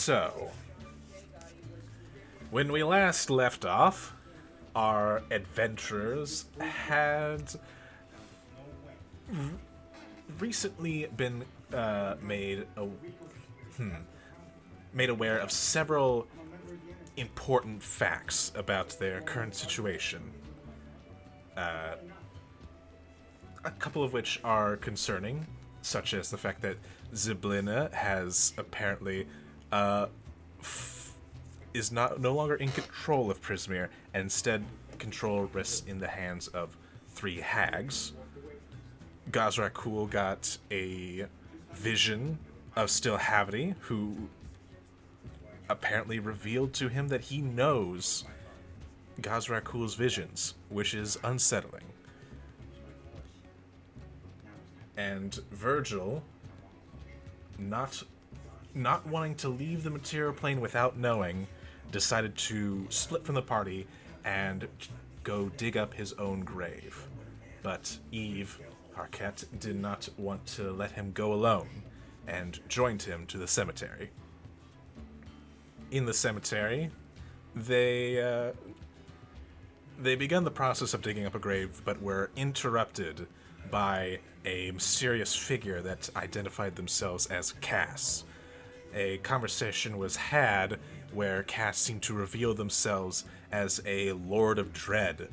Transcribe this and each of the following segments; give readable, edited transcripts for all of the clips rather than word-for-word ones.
So, when we last left off, our adventurers had recently been made aware of several important facts about their current situation. A couple of which are concerning, such as the fact that Ziblina has apparently is no longer in control of Prismir, and instead control rests in the hands of three hags. Gazrakul got a vision of Stillhavity, who apparently revealed to him that he knows Gazrakul's visions, which is unsettling. And Virgil, not wanting to leave the material plane without knowing, decided to split from the party and go dig up his own grave. But Eve, Arquette, did not want to let him go alone and joined him to the cemetery. In the cemetery, they began the process of digging up a grave, but were interrupted by a mysterious figure that identified themselves as Cass. A conversation was had where Cass seemed to reveal themselves as a Lord of Dread.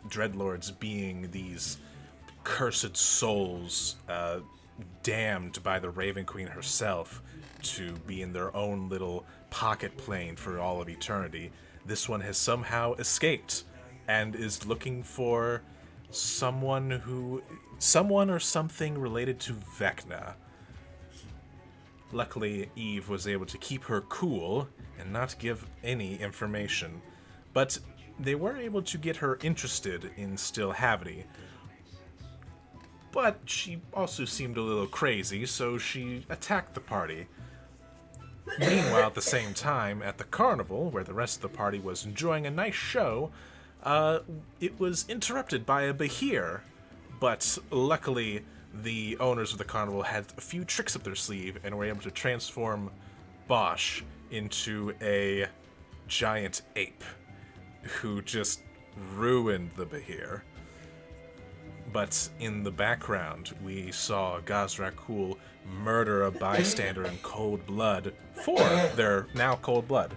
Dreadlords being these cursed souls damned by the Raven Queen herself to be in their own little pocket plane for all of eternity. This one has somehow escaped and is looking for someone or something related to Vecna. Luckily, Eve was able to keep her cool and not give any information, but they were able to get her interested in Stillhavity. But she also seemed a little crazy, so she attacked the party. Meanwhile, at the same time, at the carnival, where the rest of the party was enjoying a nice show, it was interrupted by a Behir. But luckily, the owners of the carnival had a few tricks up their sleeve and were able to transform Bosch into a giant ape who just ruined the Behir. But in the background, we saw Gazrakul murder a bystander in cold blood for their now cold blood.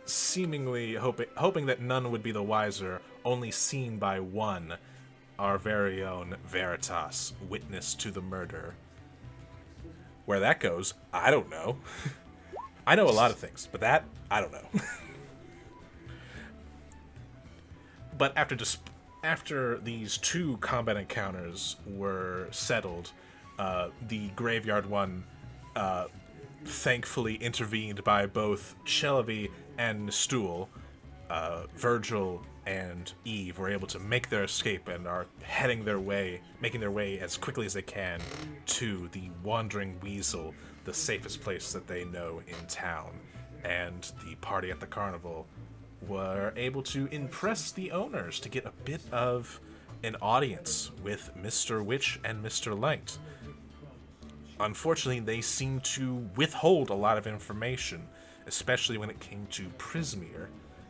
Seemingly hoping that none would be the wiser, only seen by one, our very own Veritas, witness to the murder. Where that goes, I don't know. I know a lot of things, but that, I don't know. But after these two combat encounters were settled, the Graveyard One thankfully intervened by both Chelavi and Stool. Virgil and Eve were able to make their escape and are making their way as quickly as they can to the Wandering Weasel, the safest place that they know in town. And the party at the carnival were able to impress the owners to get a bit of an audience with Mr. Witch and Mr. Light. Unfortunately, they seemed to withhold a lot of information, especially when it came to Prismir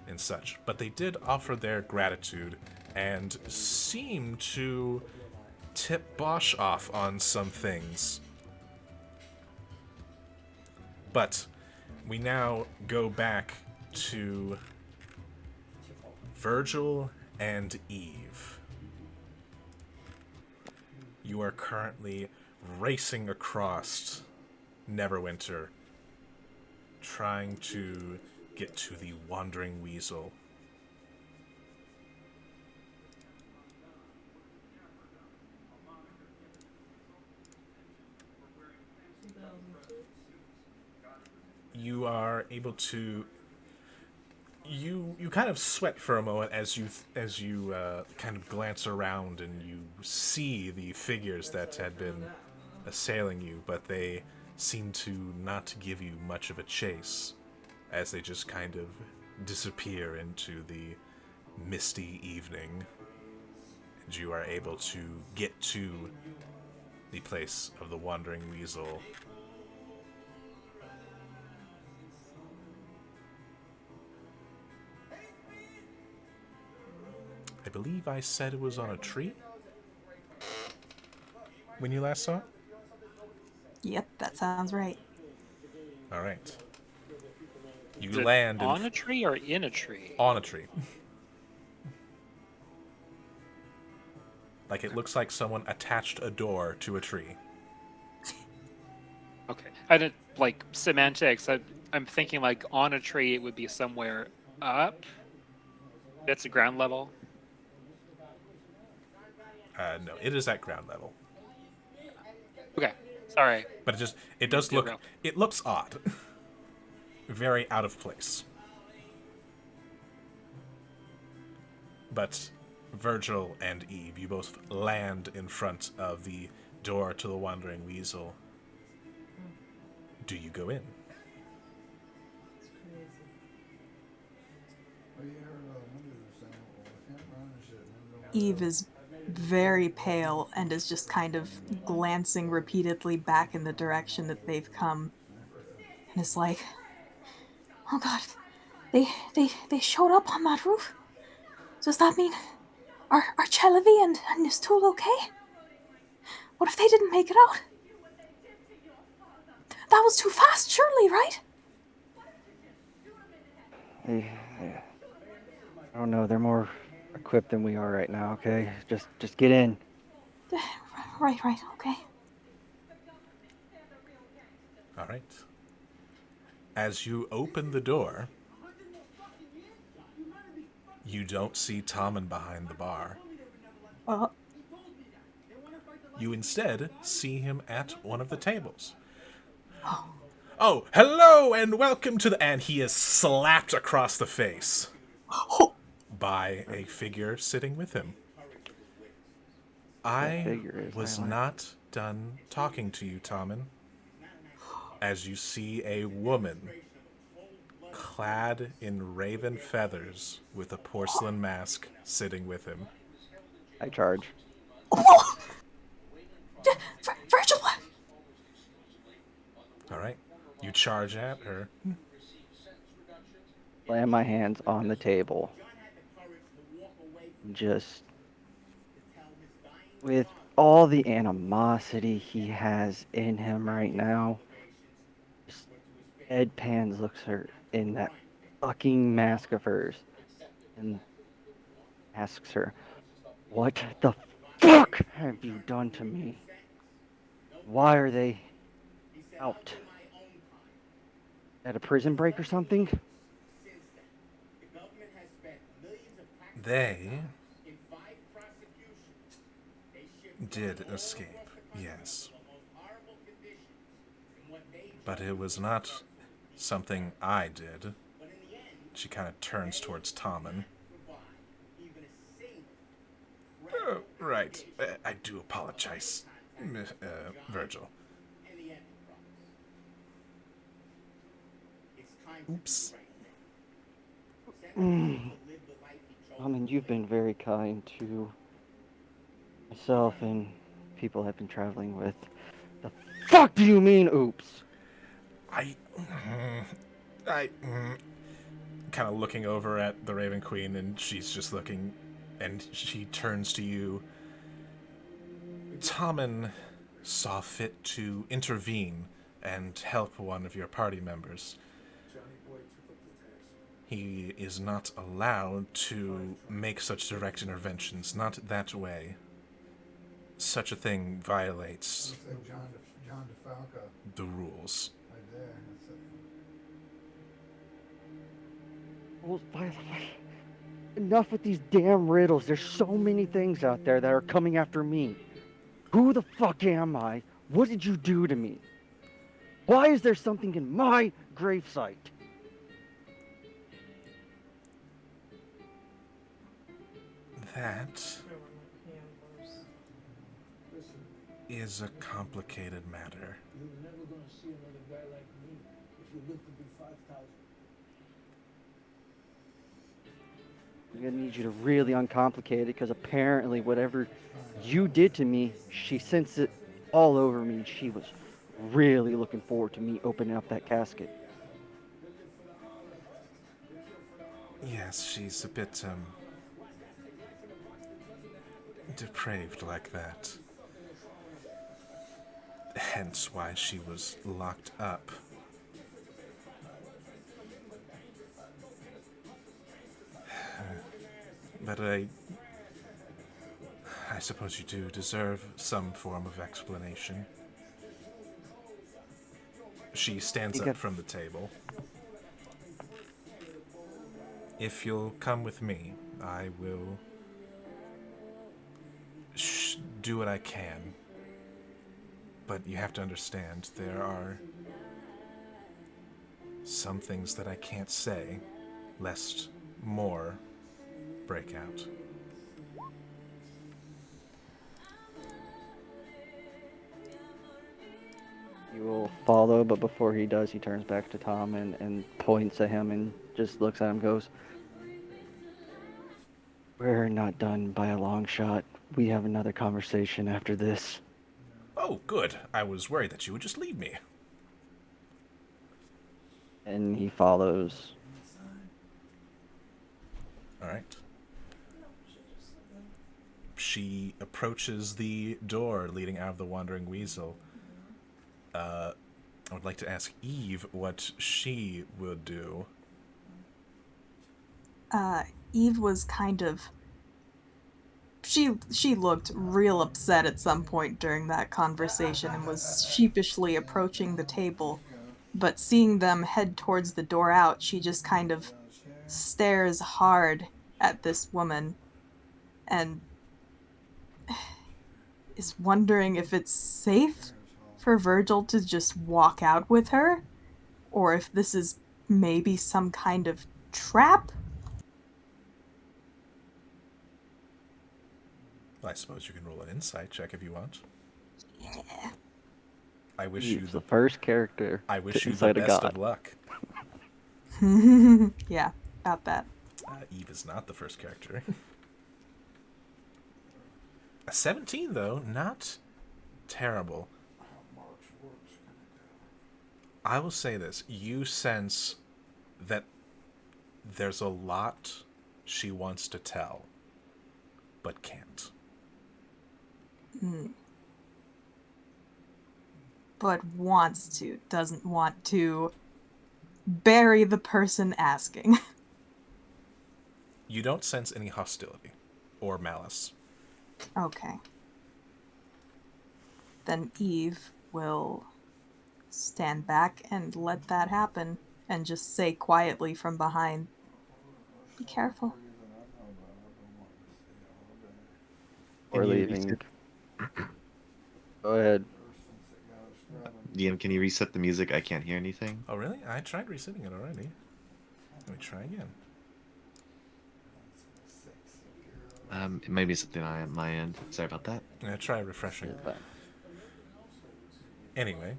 and such. But they did offer their gratitude and seemed to tip Bosch off on some things. But we now go back to Virgil and Eve. You are currently racing across Neverwinter, trying to get to the Wandering Weasel. You are able to you kind of sweat for a moment as you kind of glance around and you see the figures that had been assailing you, but they seem to not give you much of a chase as they just kind of disappear into the misty evening, and you are able to get to the place of the Wandering Weasel. I believe I said it was on a tree when you last saw it. Yep, that sounds right. All right. You Is it land on a tree or in a tree? on a tree. Like it looks like someone attached a door to a tree. Okay. I didn't like semantics. I'm thinking like on a tree it would be somewhere up. That's a ground level. No, it is at ground level. Okay. Sorry. But it Didn't does look, derail. it looks odd. Very out of place. But Virgil and Eve, you both land in front of the door to the Wandering Weasel. Do you go in? Eve is very pale and is just kind of glancing repeatedly back in the direction that they've come, and is like, "Oh God, they showed up on that roof. Does that mean are Chelavi and Nistul okay? What if they didn't make it out? That was too fast, surely, right?" I don't know. They're more equipped than we are right now. Okay, just get in. Right, okay. All right. As you open the door, you don't see Tommen behind the bar. Uh, You instead see him at one of the tables. oh, Oh, hello and welcome to the. And he is slapped across the face oh, by a figure sitting with him. That I figure is was highlight. not done talking to you, Tommen. As you see a woman clad in raven feathers with a porcelain mask sitting with him. I charge. oh. Virgil, All right. You charge at her. Slam my hands on the table. Just with all the animosity he has in him right now, just deadpans looks her in that fucking mask of hers and asks her, "What the fuck have you done to me? Why are they out? At a prison break or something?" They did escape, yes. But it was not something I did. She kind of turns towards Tommen. Right. I do apologize, Virgil. Oops. I mean, you've been very kind to myself and people I've been traveling with. The fuck do you mean, oops? I. I. Kind of looking over at the Raven Queen, and she's just looking, and she turns to you. Tommen saw fit to intervene and help one of your party members. He is not allowed to make such direct interventions, not that way. Such a thing violates the rules. Well, enough with these damn riddles. There's so many things out there that are coming after me. Who the fuck am I? What did you do to me? Why is there something in my gravesite? That is a complicated matter. I'm gonna need you to really uncomplicate it because apparently whatever you did to me, she all over me. She was really looking forward to me opening up that casket. Yes, she's a bit, depraved like that. Hence why she was locked up. But I suppose you do deserve some form of explanation. She stands You up got from the table. If you'll come with me, I will do what I can. But you have to understand, there are some things that I can't say, lest more break out. You will follow, but before he does, he turns back to Tom and points at him and just looks at him and goes, "We're not done by a long shot. We have another conversation after this." Oh, good. I was worried that you would just leave me. And he follows. All right. She approaches the door leading out of the Wandering Weasel. I would like to ask Eve what she would do. Eve was kind of she looked real upset at some point during that conversation and was sheepishly approaching the table, but seeing them head towards the door out, she just kind of stares hard at this woman and is wondering if it's safe for Virgil to just walk out with her, or if this is maybe some kind of trap. I suppose you can roll an insight check if you want. Yeah. I wish you He's the the first character I to wish you the incite a best god. of luck. Yeah, about that. Eve is not the first character. A 17 though, not terrible. I will say this, you sense that there's a lot she wants to tell, but can't. But wants to, doesn't want to bury the person asking. You don't sense any hostility or malice. Okay. Then Eve will stand back and let that happen and just say quietly from behind, "Be careful." Or Can you leaving. reset, Go ahead. DM? Can you reset the music? I can't hear anything. Oh, really? I tried resetting it already. Let me try again. It might be something on my end. Sorry about that. I'm gonna try refreshing. It's fine. Anyway,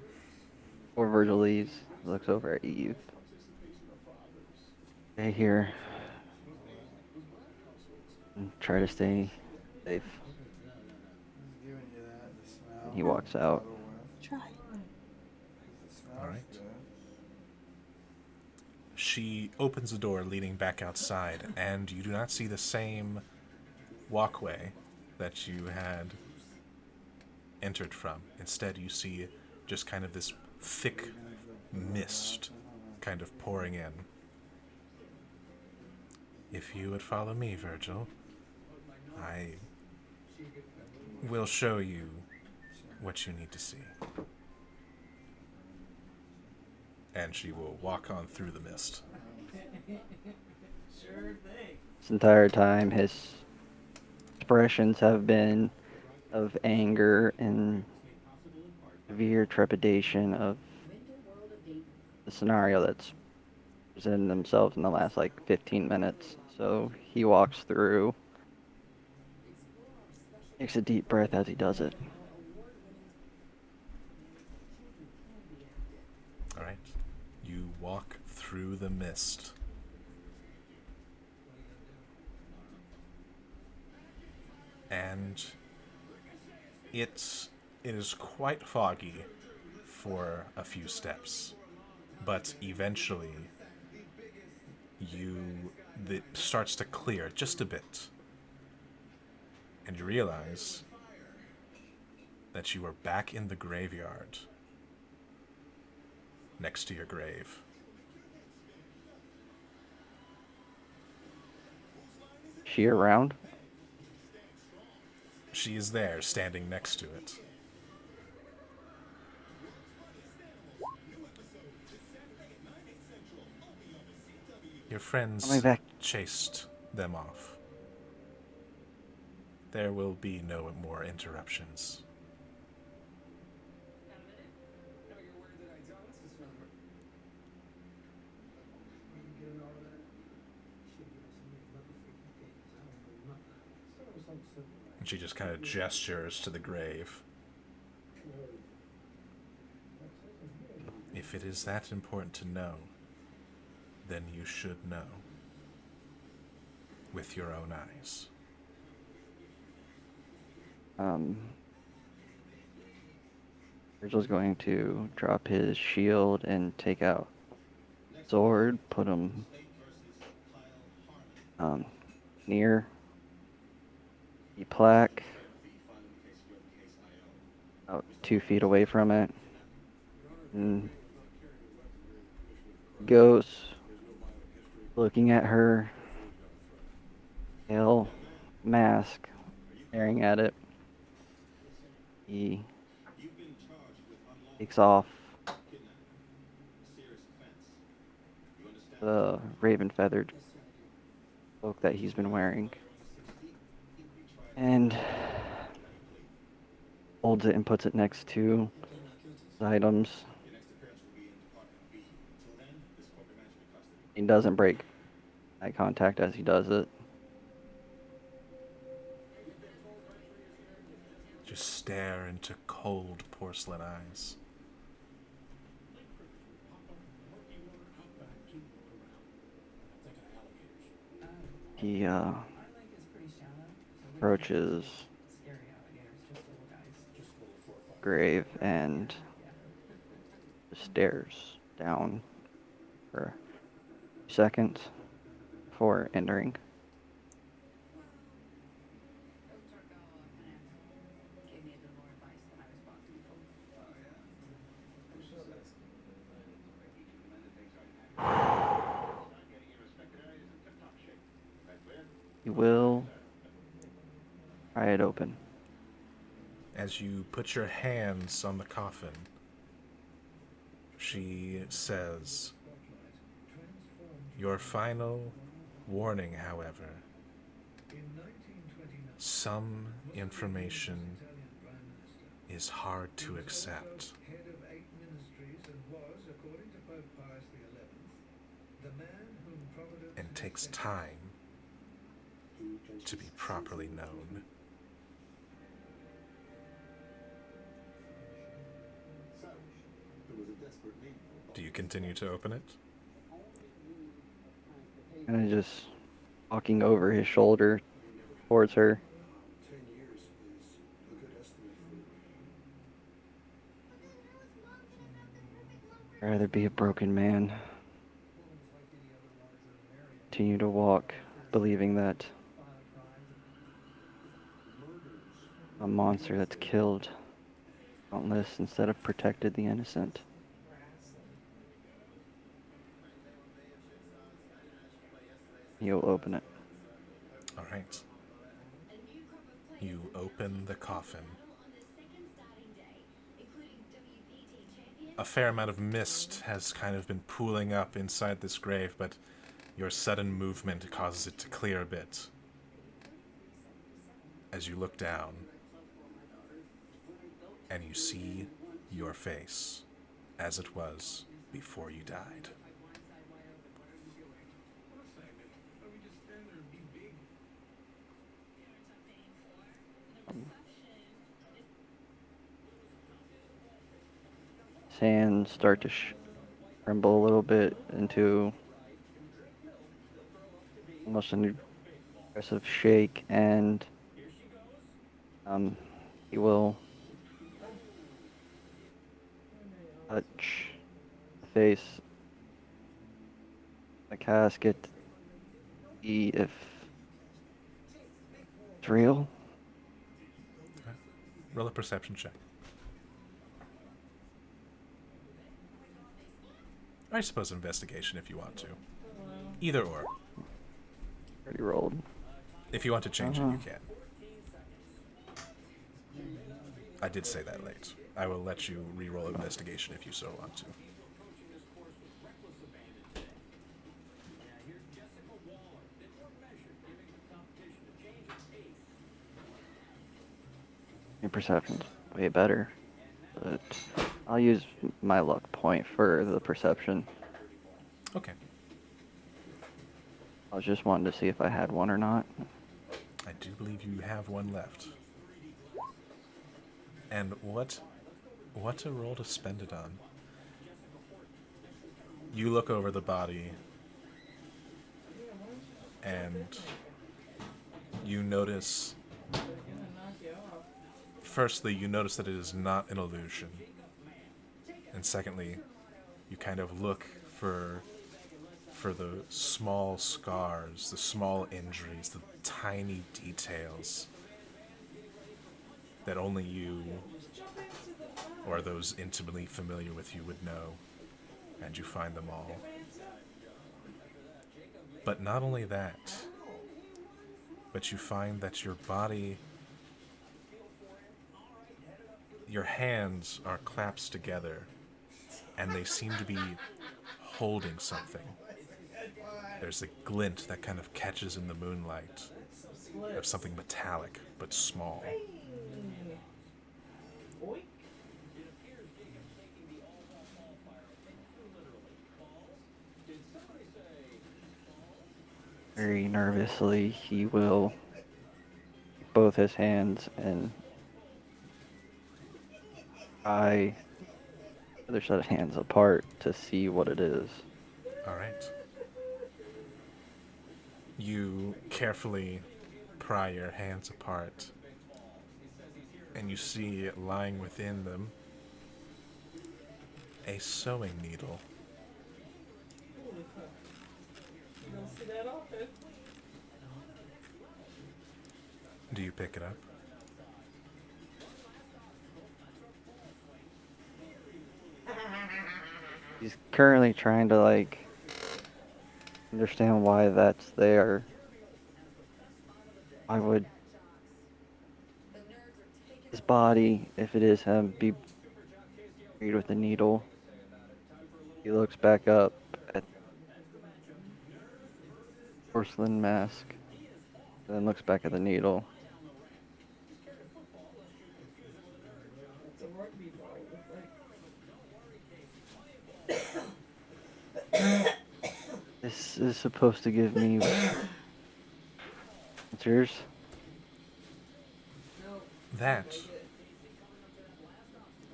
Or Virgil leaves, looks over at Eve. Stay here. And try to stay safe. And he walks out. Try. all right. She opens the door leading back outside, and you do not see the same walkway that you had entered from. Instead, you see just kind of this thick mist kind of pouring in. If you would follow me, Virgil, I will show you what you need to see. And she will walk on through the mist. This entire time, his expressions have been of anger and severe trepidation of the scenario that's presented themselves in the last like 15 minutes. So he walks through, takes a deep breath as he does it. All right. You walk through the mist. And it It is quite foggy for a few steps, but eventually it starts to clear just a bit, and you realize that you are back in the graveyard next to your grave. She around? She is there, standing next to it. Your Coming friends back. chased them off. There will be no more interruptions. And she just kind of gestures to the grave. If it is that important to know, then you should know. With your own eyes. Virgil's going to drop his shield and take out sword, put him near the plaque, about 2 feet away from it, and goes looking at her pale mask, staring at it. He takes off the raven feathered cloak that he's been wearing and holds it and puts it next to the items. He doesn't break eye contact as he does it. Just stare into cold porcelain eyes. He approaches grave and stares down for a second before entering. He will pry it open. As you put your hands on the coffin, she says, "Your final warning, however, some information is hard to accept and takes time to be properly known." Do you continue to open it? Kind of just walking over his shoulder towards her. I'd rather be a broken man. Continue to walk, believing that a monster that's killed countless instead of protected the innocent. He'll open it. All right. You open the coffin. A fair amount of mist has kind of been pooling up inside this grave, but your sudden movement causes it to clear a bit. As you look down, and you see your face as it was before you died. His hands start to tremble a little bit into almost an aggressive shake, and he will touch the face, the casket, to see if it's real. Roll a perception check. I suppose investigation if you want to. Either or. Already rolled. If you want to change it, you can. I did say that late. I will let you re-roll investigation if you so want to. Your perception's way better, but I'll use my luck point for the perception. Okay. I was just wanting to see if I had one or not. I do believe you have one left. And what a roll to spend it on. You look over the body and you notice, firstly, you notice that it is not an illusion. And secondly, you kind of look for the small scars, the small injuries, the tiny details that only you or those intimately familiar with you would know, and you find them all. But not only that, but you find that your body, your hands are clasped together, and they seem to be holding something. There's a glint that kind of catches in the moonlight of something metallic but small. Very nervously, he will take both his hands and pry the other set of hands apart to see what it is. All right. You carefully pry your hands apart, and you see lying within them a sewing needle. You don't see that often. Do you pick it up? He's currently trying to, understand why that's there. Why would his body, if it is him, be buried with a needle? He looks back up at the porcelain mask, and then looks back at the needle. It's a rugby ball. This is supposed to give me answers. That,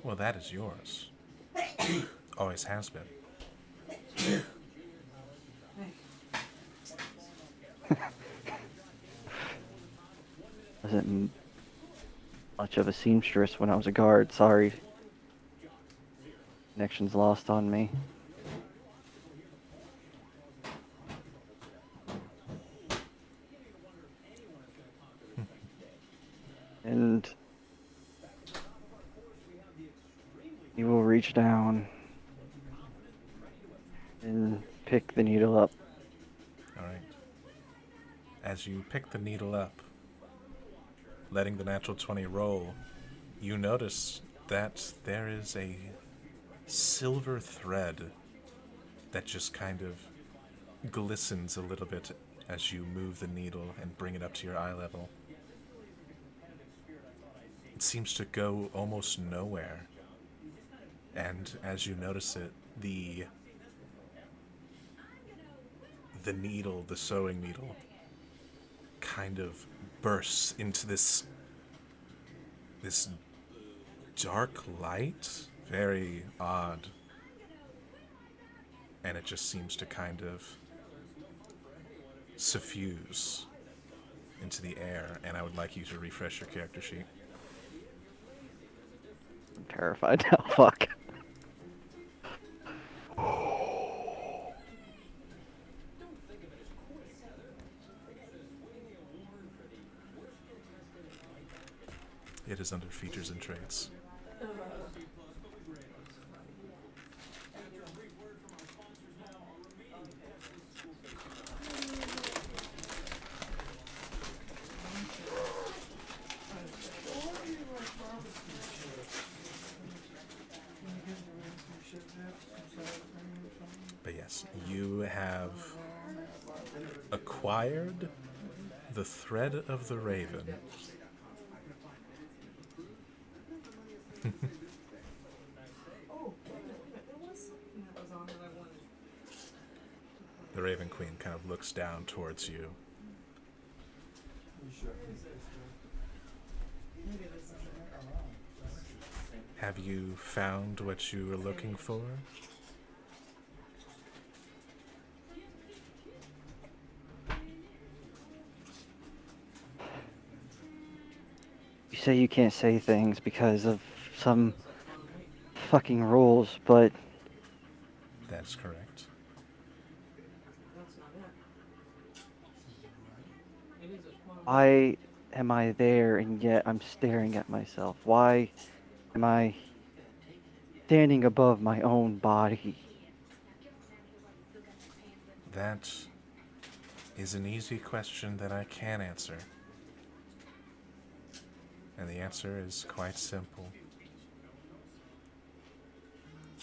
well, that is yours. Always has been. Wasn't much of a seamstress when I was a guard. Sorry. Connection's lost on me. And he will reach down and pick the needle up. All right. As you pick the needle up, letting the natural 20 roll, you notice that there is a silver thread that just kind of glistens a little bit as you move the needle and bring it up to your eye level. It seems to go almost nowhere. And as you notice it, the needle, the sewing needle, kind of bursts into this dark light, very odd, and it just seems to kind of suffuse into the air. And I would like you to refresh your character sheet. I'm terrified now. Fuck. is under features and traits. But yes, you have acquired the thread of the raven. Oh, wait a minute. There was something that was on that I wanted. The Raven Queen kind of looks down towards you. Maybe this is it. Have you found what you were looking for? You say you can't say things because of some fucking rules, but That's correct. That's not it. It is a quantum. why am I there and yet I'm staring at myself? Why am I standing above my own body? That is an easy question that I can answer. And the answer is quite simple.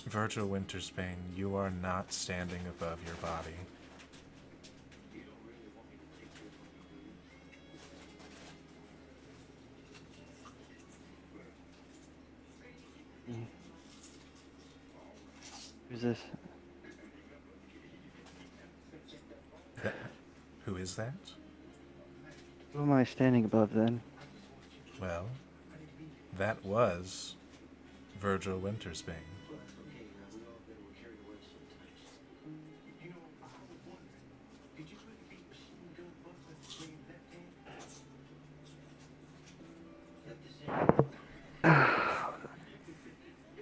Virgil Wintersbane, you are not standing above your body. Who's this? Who is that? Who am I standing above then? Well, that was Virgil Wintersbane.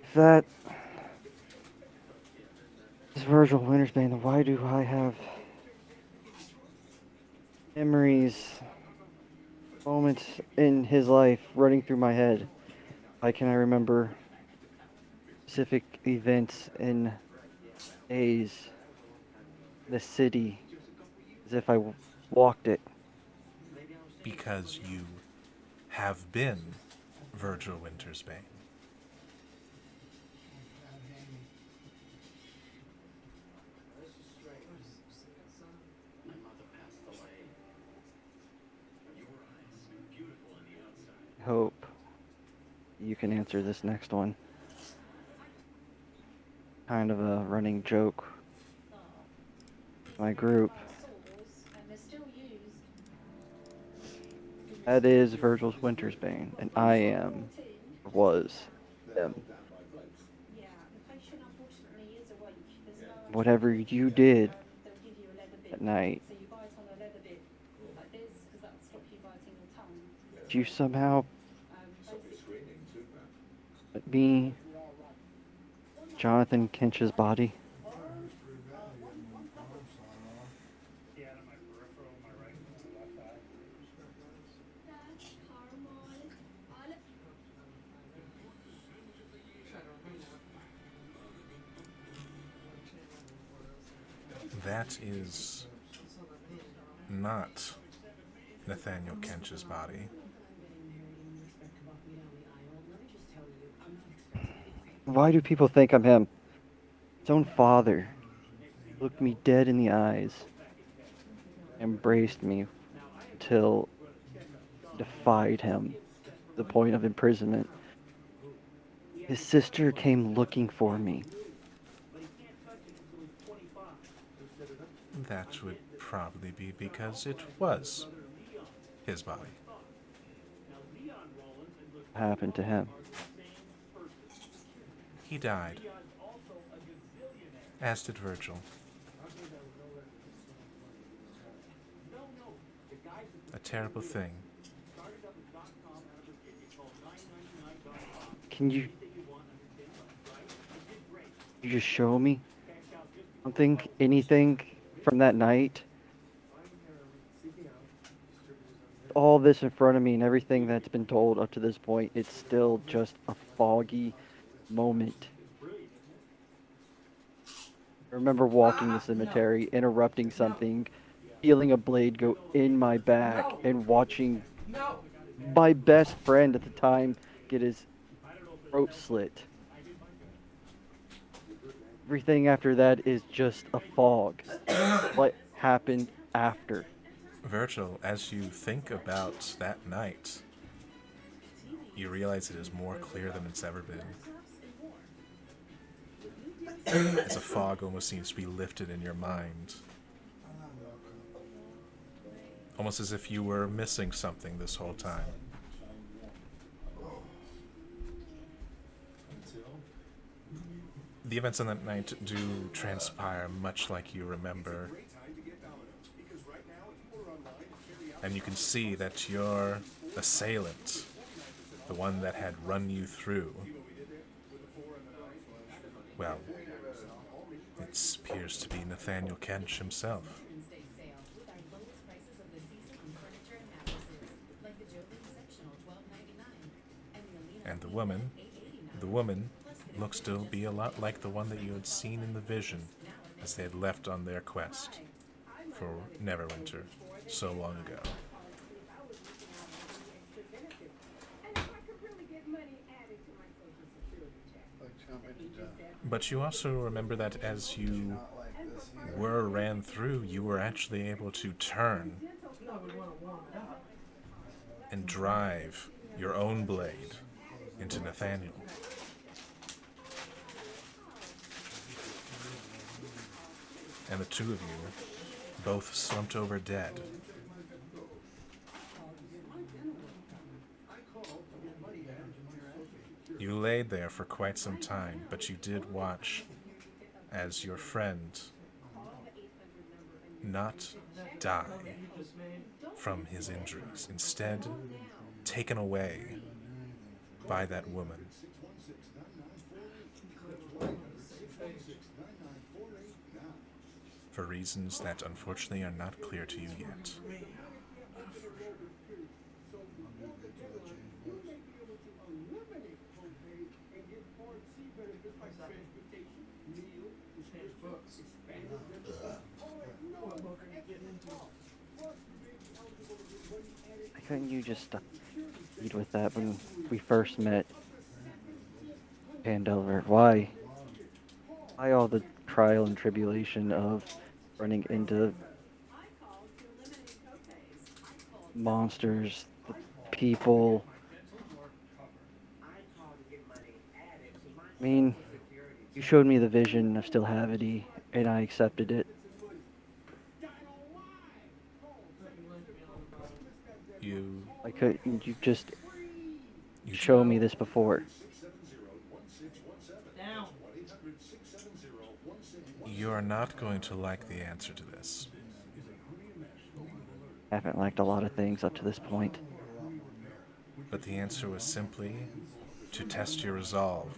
If that is Virgil Wintersbane, then why do I have memories, moments in his life running through my head? Why can I remember specific events in days, the city, as if I walked it? Because you have been Virgil Wintersbane. I hope you can answer this next one. Kind of a running joke. My group. That is Virgil's Wintersbane, and I am, or was, him. Whatever you did at night, did you somehow put me, Jonathan Kinch's body? That is not Nathaniel Kench's body. Why do people think I'm him? His own father looked me dead in the eyes, embraced me until I defied him to the point of imprisonment. His sister came looking for me. That would probably be because it was his body. What happened to him? He died, as did Virgil. A terrible thing. Can you just show me something, anything from that night? all this in front of me and everything that's been told up to this point, it's still just a foggy moment. I remember walking the cemetery, interrupting something, feeling a blade go in my back, and watching my best friend at the time get his throat slit. Everything after that is just a fog. What happened after? Virgil, as you think about that night, you realize it is more clear than it's ever been. As a fog almost seems to be lifted in your mind. Almost as if you were missing something this whole time. The events on that night do transpire much like you remember. And you can see that your assailant, the one that had run you through, well, it appears to be Nathaniel Kench himself. And the woman looks to be a lot like the one that you had seen in the vision as they had left on their quest for Neverwinter so long ago. But you also remember that as you ran through, you were actually able to turn and drive your own blade into Nathaniel. And the two of you both slumped over dead. You laid there for quite some time, but you did watch as your friend not die from his injuries, instead taken away by that woman. For reasons that unfortunately are not clear to you yet. Why couldn't you just eat with that when we first met, Pandover? Why? Why all the trial and tribulation of running into monsters, people? I mean, you showed me the vision of Stillhavity, and I accepted it. Why couldn't you just show me this before? You're not going to like the answer to this. I haven't liked a lot of things up to this point. But the answer was simply to test your resolve.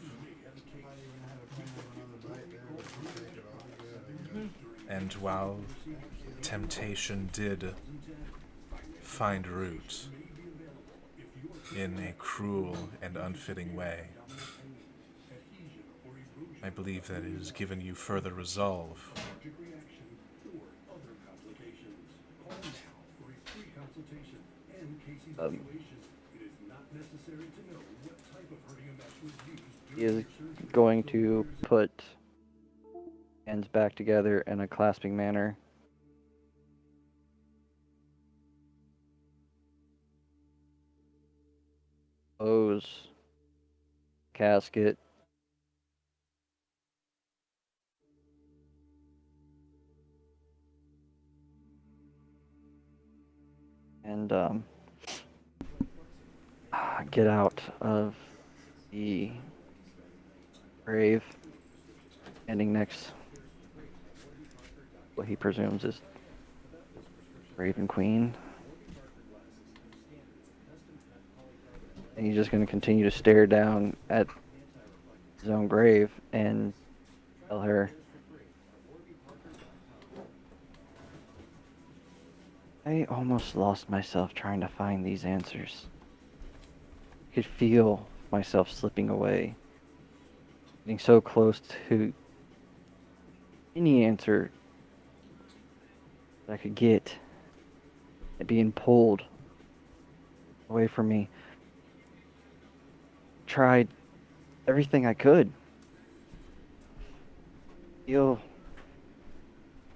And while temptation did find root in a cruel and unfitting way, I believe that it has given you further resolve. He is going to put hands back together in a clasping manner. Close casket. And get out of the grave, standing next what he presumes is Raven Queen. And he's just going to continue to stare down at his own grave and tell her, I almost lost myself trying to find these answers. I could feel myself slipping away, getting so close to any answer that I could get, and being pulled away from me. Tried everything I could. Feel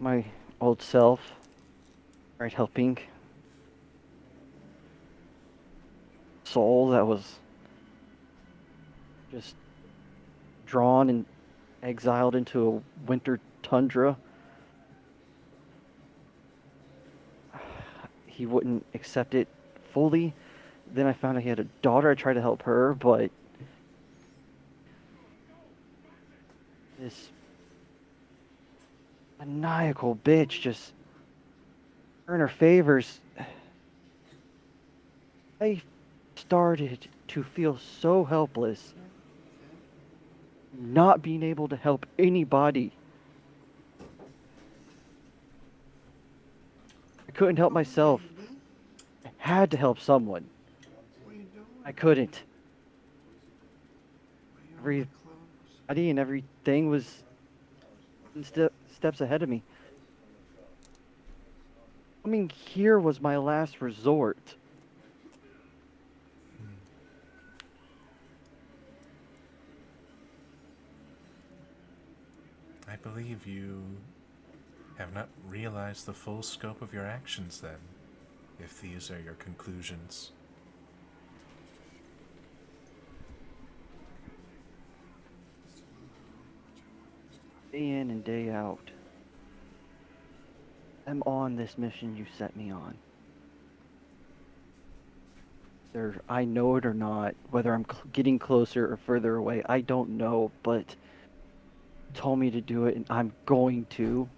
my old self, tried helping soul that was just drawn and exiled into a winter tundra. He wouldn't accept it fully. Then I found out he had a daughter. I tried to help her, but this maniacal bitch just earn her favors. I started to feel so helpless, not being able to help anybody. I couldn't help myself. I had to help someone. What are you doing? I couldn't. Are you on the Everybody and everything was steps ahead of me. Coming here was my last resort. I believe you have not realized the full scope of your actions then, if these are your conclusions. Day in and day out, I'm on this mission you set me on. Whether I know it or not, whether I'm getting closer or further away, I don't know, but you told me to do it and I'm going to.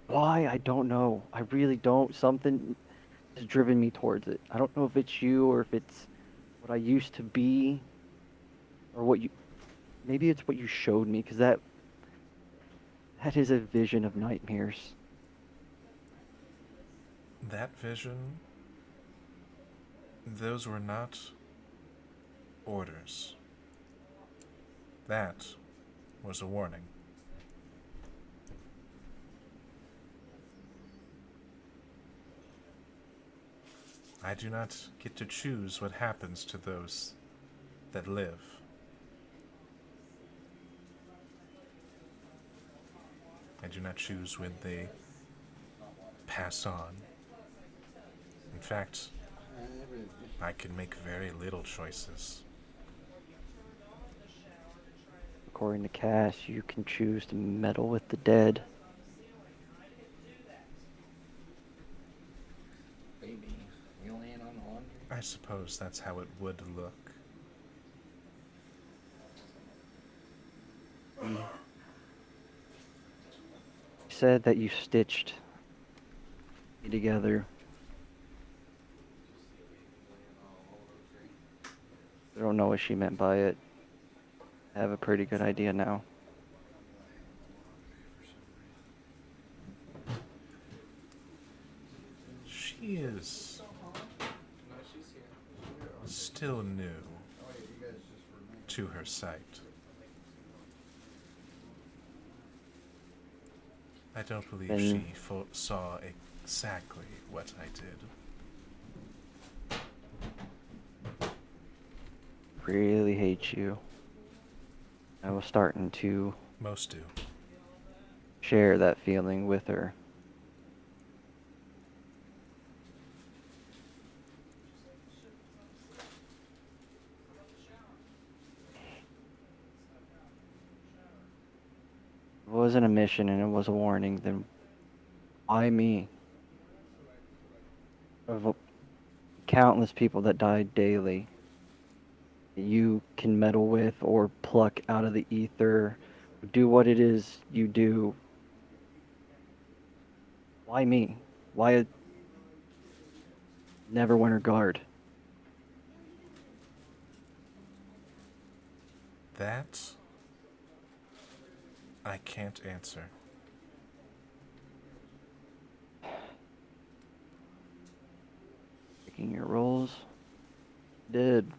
Why? I don't know. I really don't. Something has driven me towards it. I don't know if it's you or if it's what I used to be or what you. Maybe it's what you showed me, because that is a vision of nightmares. That vision, those were not orders. That was a warning. I do not get to choose what happens to those that live. I do not choose when they pass on. In fact, I can make very little choices. According to Cass, you can choose to meddle with the dead. Maybe. We only in on one? I suppose that's how it would look. You said that you stitched me together. I don't know what she meant by it. I have a pretty good idea now. She is still new to her sight. I don't believe And she saw exactly what I did. really hate you. I was starting to Most do. share that feeling with her. If it wasn't a mission and it was a warning, then why me? Of countless people that die daily, that you can meddle with or pluck out of the ether, do what it is you do. Why me? Why Neverwinter Guard? That I can't answer. Checking your rolls. Did.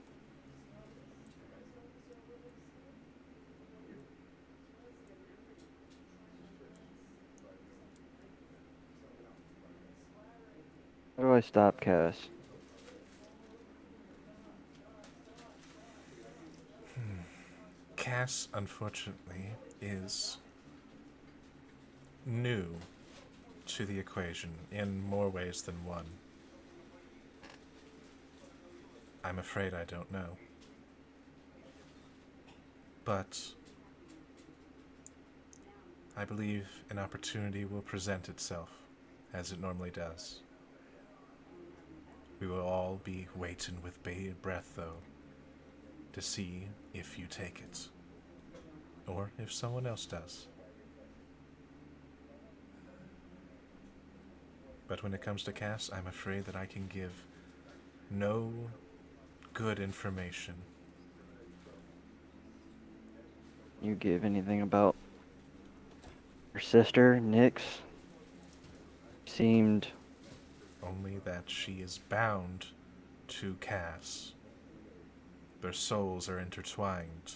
How do I stop Cass? Cass, unfortunately, is new to the equation in more ways than one. I'm afraid I don't know. But I believe an opportunity will present itself, as it normally does. We will all be waiting with bated breath, though, to see if you take it, or if someone else does. But when it comes to Cass, I'm afraid that I can give no good information. You give anything about your sister, Nyx? Seemed Only that she is bound to Cass. Their souls are intertwined.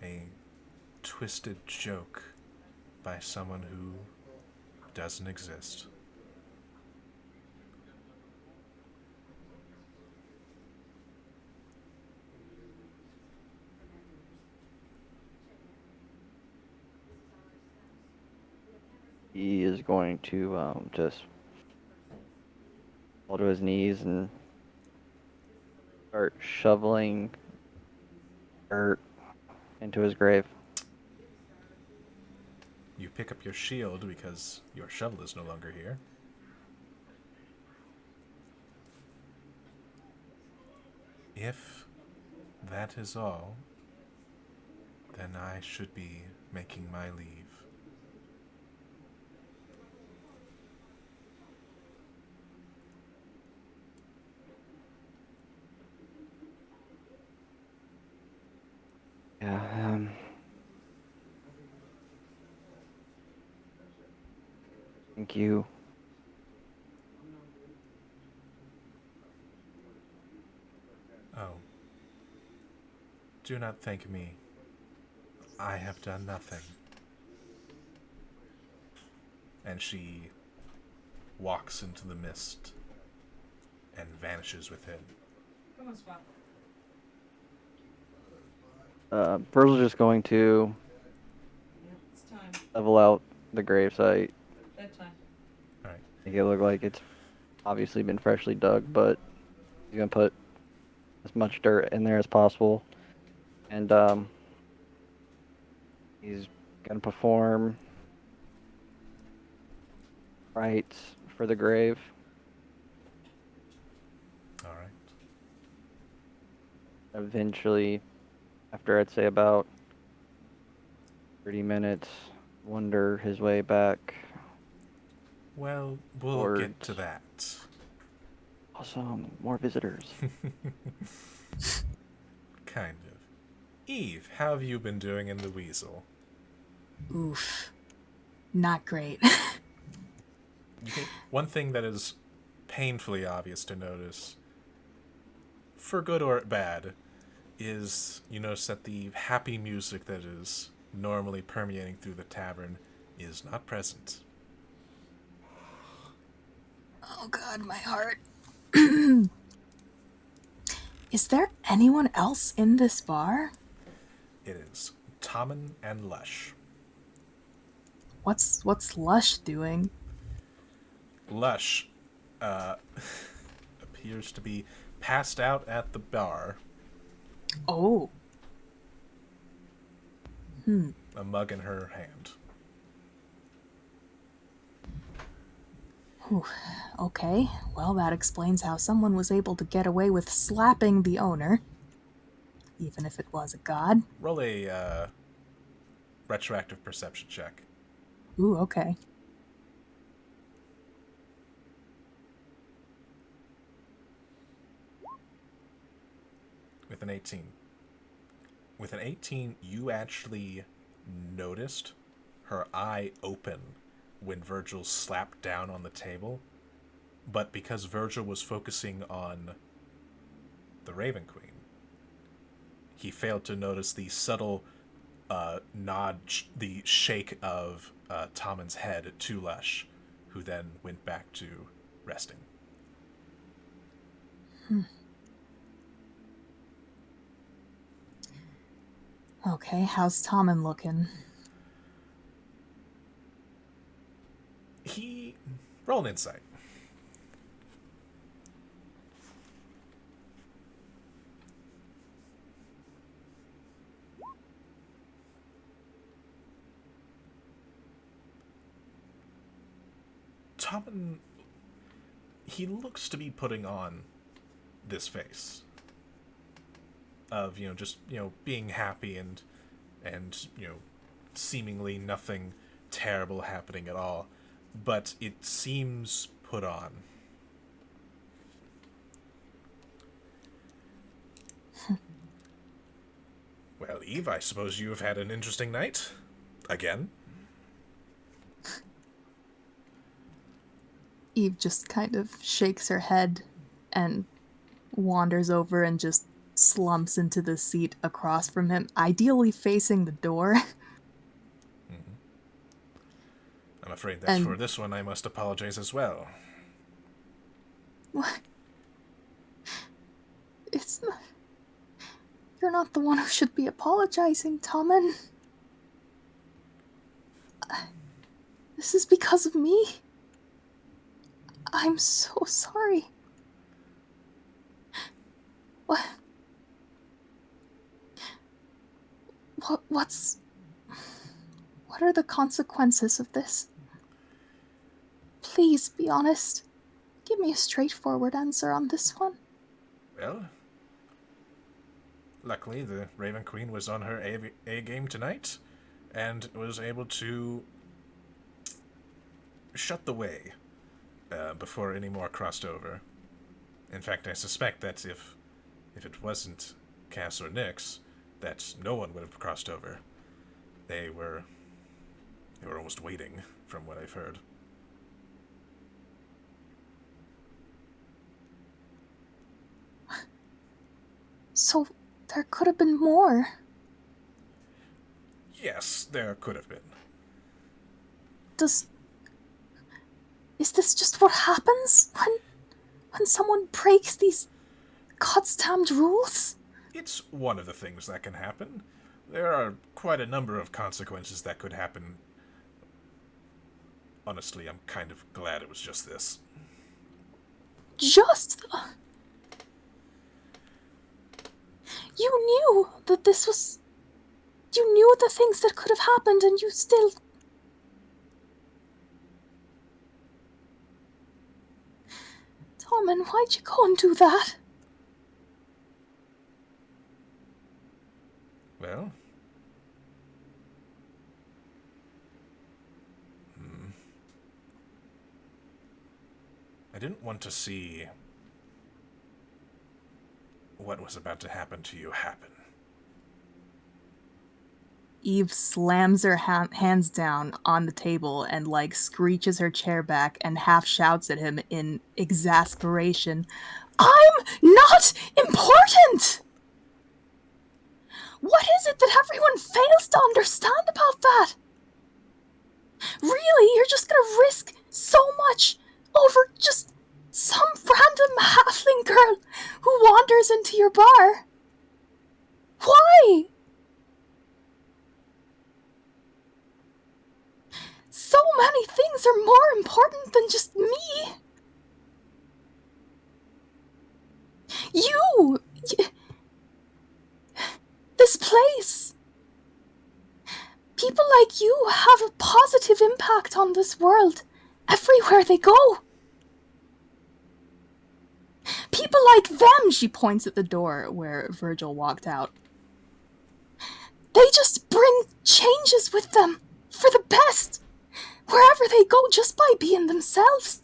A twisted joke by someone who doesn't exist. he is going to just fall to his knees and start shoveling dirt into his grave. You pick up your shield because your shovel is no longer here. If that is all, then I should be making my leave. Yeah, thank you. Oh, do not thank me. I have done nothing. And she walks into the mist and vanishes within. Come on, Spot. Virgil's just going to Yep, it's time. level out the gravesite. Bedtime. Alright. Make it look like it's obviously been freshly dug, but he's gonna put as much dirt in there as possible. And he's gonna perform rites for the grave. Alright. Eventually, after I'd say about 30 minutes, wander his way back. Well, we'll get to that. Awesome, more visitors. Kind of. Eve, how have you been doing in the Weasel? Oof. Not great. One thing that is painfully obvious to notice, for good or bad, is you notice that the happy music that is normally permeating through the tavern is not present. Oh god, my heart. Is there anyone else in this bar? It is Tommen and Lush. What's Lush doing? Lush appears to be passed out at the bar, Oh. a mug in her hand. Whew. Okay, well that explains how someone was able to get away with slapping the owner. Even if it was a god. Roll a retroactive perception check. Ooh, okay. With an 18. With an 18, you actually noticed her eye open when Virgil slapped down on the table, but because Virgil was focusing on the Raven Queen, he failed to notice the subtle nod, the shake of Tommen's head to Lush, who then went back to resting. Okay, how's Tommen looking? He roll an insight. Tommen, he looks to be putting on this face of, just, being happy and seemingly nothing terrible happening at all, but it seems put on. Well, Eve, I suppose you have had an interesting night again. Eve just kind of shakes her head and wanders over and just slumps into the seat across from him, ideally facing the door. I'm afraid that for this one I must apologize as well. What? It's not... You're not the one who should be apologizing, Tommen. This is because of me. I'm so sorry. What are the consequences of this? Please be honest. Give me a straightforward answer on this one. Well, luckily the Raven Queen was on her A game tonight and was able to shut the way before any more crossed over. In fact, I suspect that if it wasn't Cass or Nyx, that no one would have crossed over. They were almost waiting, from what I've heard. So there could have been more. Yes, there could have been. Is this just what happens when someone breaks these goddamned rules? It's one of the things that can happen. There are quite a number of consequences that could happen. Honestly, I'm kind of glad it was just this. You knew that this was... You knew the things that could have happened and you still... Tommen, why'd you go and do that? Well... I didn't want to see what was about to happen to you happen. Eve slams her hands down on the table and, screeches her chair back and half shouts at him in exasperation. I'm not important! What is it that everyone fails to understand about that? Really, you're just gonna risk so much over just some random halfling girl who wanders into your bar? Why? So many things are more important than just me. This place. People like you have a positive impact on this world everywhere they go. People like them, she points at the door where Virgil walked out. They just bring changes with them for the best. Wherever they go, just by being themselves.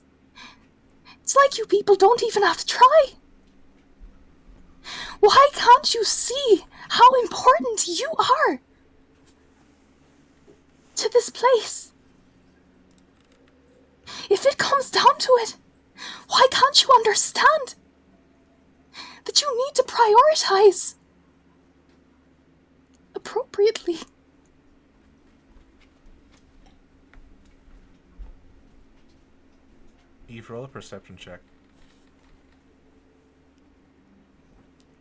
It's like you people don't even have to try. Why can't you see how important you are to this place? If it comes down to it, Why can't you understand that you need to prioritize appropriately? Eve, roll a perception check.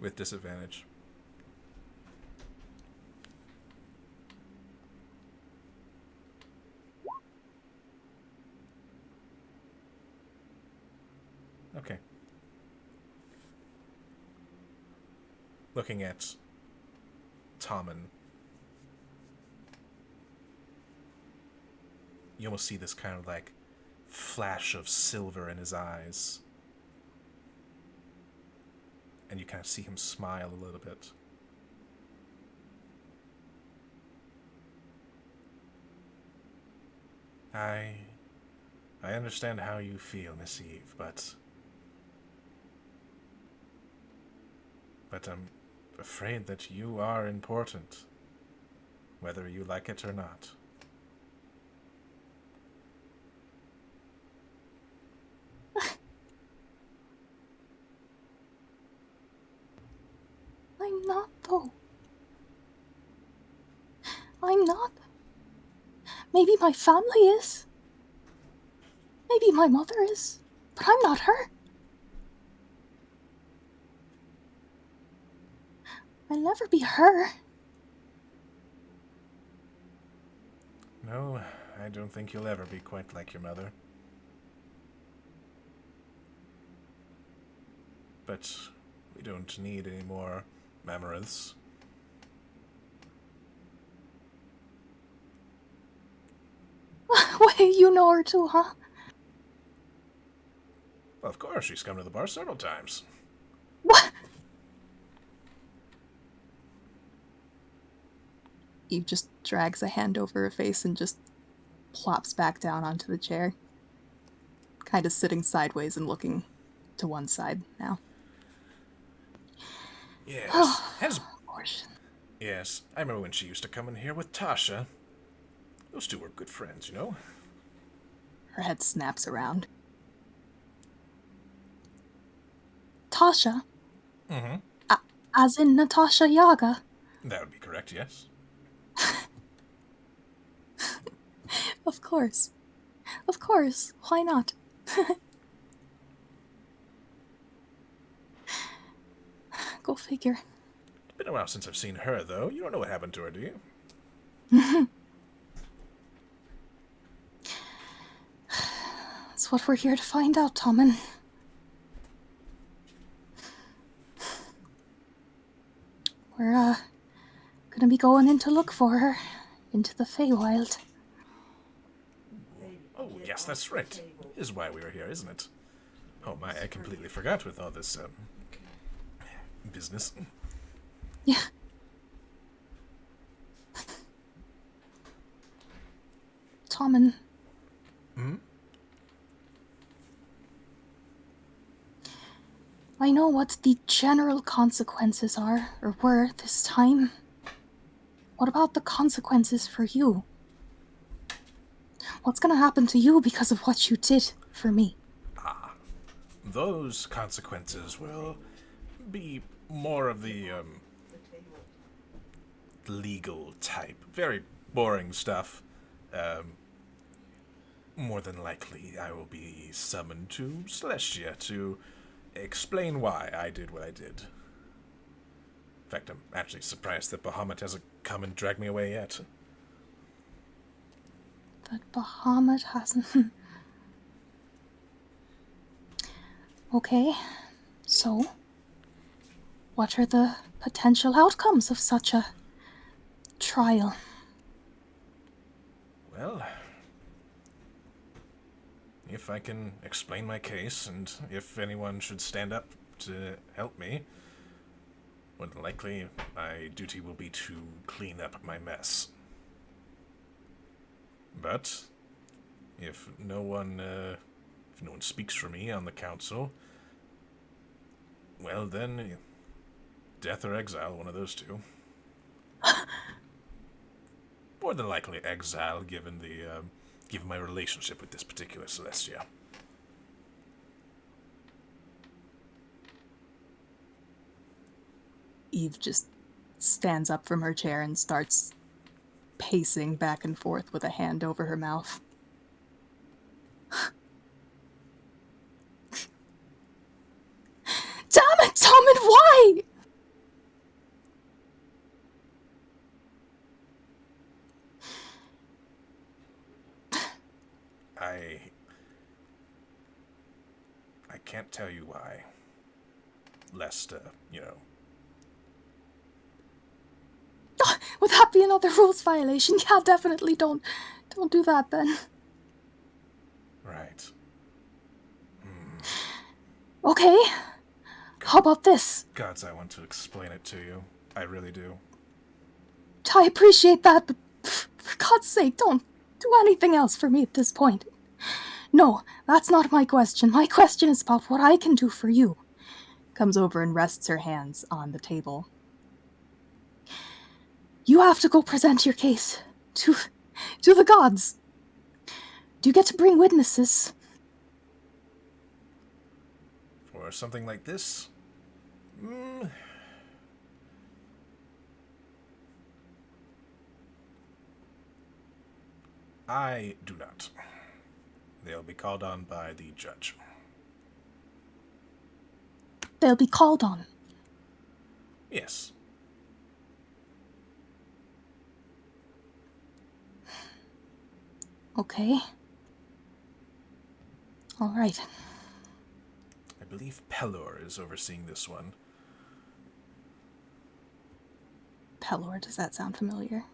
With disadvantage. Okay. Looking at Tommen, you almost see this kind of like flash of silver in his eyes. And you kind of see him smile a little bit. I understand how you feel, Miss Eve, but I'm afraid that you are important, whether you like it or not. I'm not, though. I'm not. Maybe my family is. Maybe my mother is. But I'm not her. I'll never be her. No, I don't think you'll ever be quite like your mother. But we don't need any more Mammoths. Wait, you know her too, huh? Well, of course, she's come to the bar several times. What? Eve just drags a hand over her face and just plops back down onto the chair. Kind of sitting sideways and looking to one side now. Yes. Of course. Yes, I remember when she used to come in here with Tasha. Those two were good friends, you know? Her head snaps around. Tasha? Mm-hmm. As in Natasha Yaga? That would be correct, yes. Of course. Of course. Why not? Go figure. It's been a while since I've seen her, though. You don't know what happened to her, do you? That's what we're here to find out, Tommen. We're, gonna be going in to look for her. Into the Feywild. Oh, yes, that's right. Is why we were here, isn't it? Oh my, I completely forgot with all this, business. Yeah. Tommen. Hmm? I know what the general consequences are, or were this time. What about the consequences for you? What's gonna happen to you because of what you did for me? Those consequences will be more of the, legal type. Very boring stuff. More than likely, I will be summoned to Celestia to explain why I did what I did. In fact, I'm actually surprised that Bahamut hasn't come and dragged me away yet. That Bahamut hasn't. Okay, so what are the potential outcomes of such a trial? Well, if I can explain my case, and if anyone should stand up to help me, more than likely my duty will be to clean up my mess. But if no one speaks for me on the council, well then, death or exile, one of those two. More than likely exile, given my relationship with this particular Celestia. Eve just stands up from her chair and starts pacing back and forth with a hand over her mouth. Damn it, Tommen, why? I can't tell you why. Lest, you know. Would that be another rules violation? Yeah, definitely don't do that then. Right. Okay. How about this? Gods, I want to explain it to you. I really do. I appreciate that, but for God's sake, don't do anything else for me at this point. No, that's not my question. My question is about what I can do for you. Comes over and rests her hands on the table. You have to go present your case to the gods. Do you get to bring witnesses? For something like this? I do not. They'll be called on by the judge. They'll be called on. Yes. Okay. All right. I believe Pelor is overseeing this one. Pelor, does that sound familiar?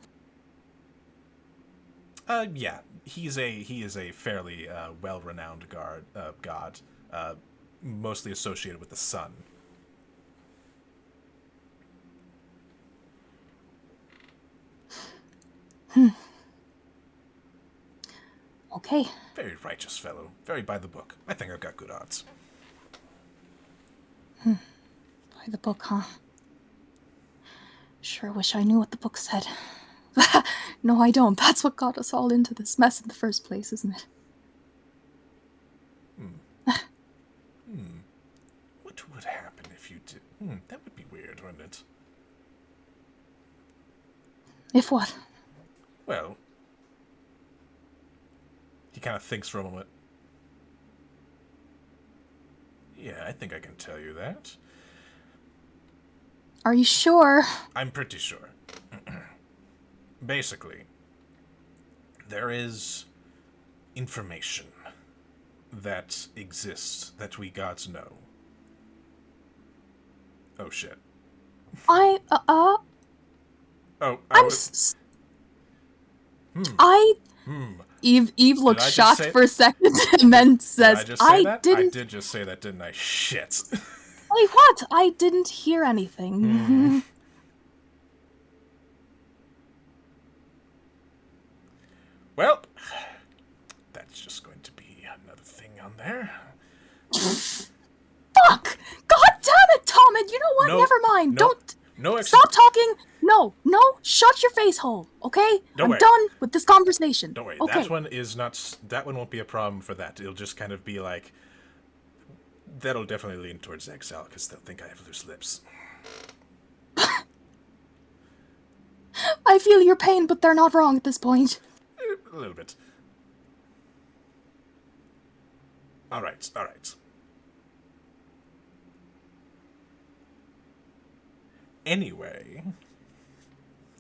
Yeah. He is a fairly well-renowned god, mostly associated with the sun. Okay. Very righteous fellow. Very by the book. I think I've got good odds. By the book, huh? Sure wish I knew what the book said. No, I don't. That's what got us all into this mess in the first place, isn't it? What would happen if you did? That would be weird, wouldn't it? If what? Well, he kind of thinks for a moment. Yeah, I think I can tell you that. Are you sure? I'm pretty sure. Basically, there is information that exists that we gods know. Oh shit. I Oh, I'm was. Eve looked I just shocked say- for a second and then Did says, I just say that? I didn't. did just say that, didn't I? Shit. Wait, what? I didn't hear anything. Well, that's just going to be another thing on there. Fuck! God damn it, Tom! And you know what? No, Never mind. no, Don't. no Stop talking. No. Shut your face hole, okay? Don't I'm worry. done with this conversation. Don't worry. Okay. That one is not. That one won't be a problem for that. It'll just kind of be like. That'll definitely lean towards exile because they'll think I have loose lips. I feel your pain, but they're not wrong at this point. A little bit. All right. Anyway,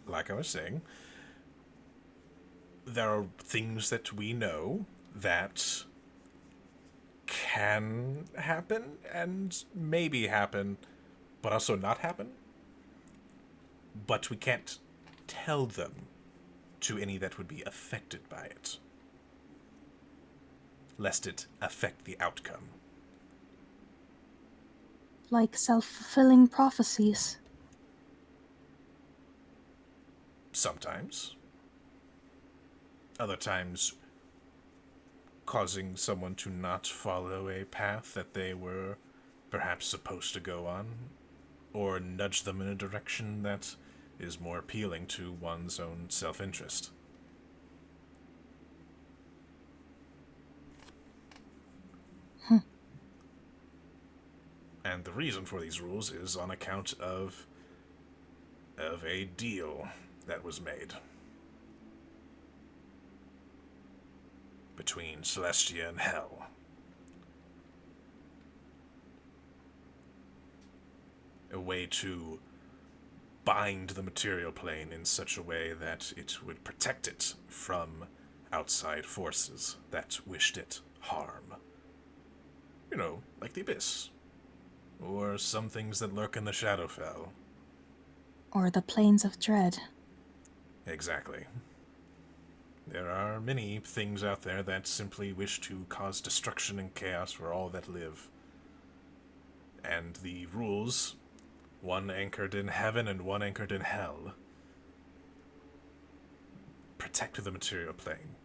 like I was saying, there are things that we know that can happen and maybe happen, but also not happen. But we can't tell them to any that would be affected by it, lest it affect the outcome. Like self-fulfilling prophecies. Sometimes. Other times, causing someone to not follow a path that they were perhaps supposed to go on, or nudge them in a direction that is more appealing to one's own self-interest. And the reason for these rules is on account of of a deal that was made between Celestia and Hell. A way to bind the material plane in such a way that it would protect it from outside forces that wished it harm. You know, like the Abyss. Or some things that lurk in the Shadowfell. Or the Plains of Dread. Exactly. There are many things out there that simply wish to cause destruction and chaos for all that live. And the rules, one anchored in heaven and one anchored in hell, protect the material plane.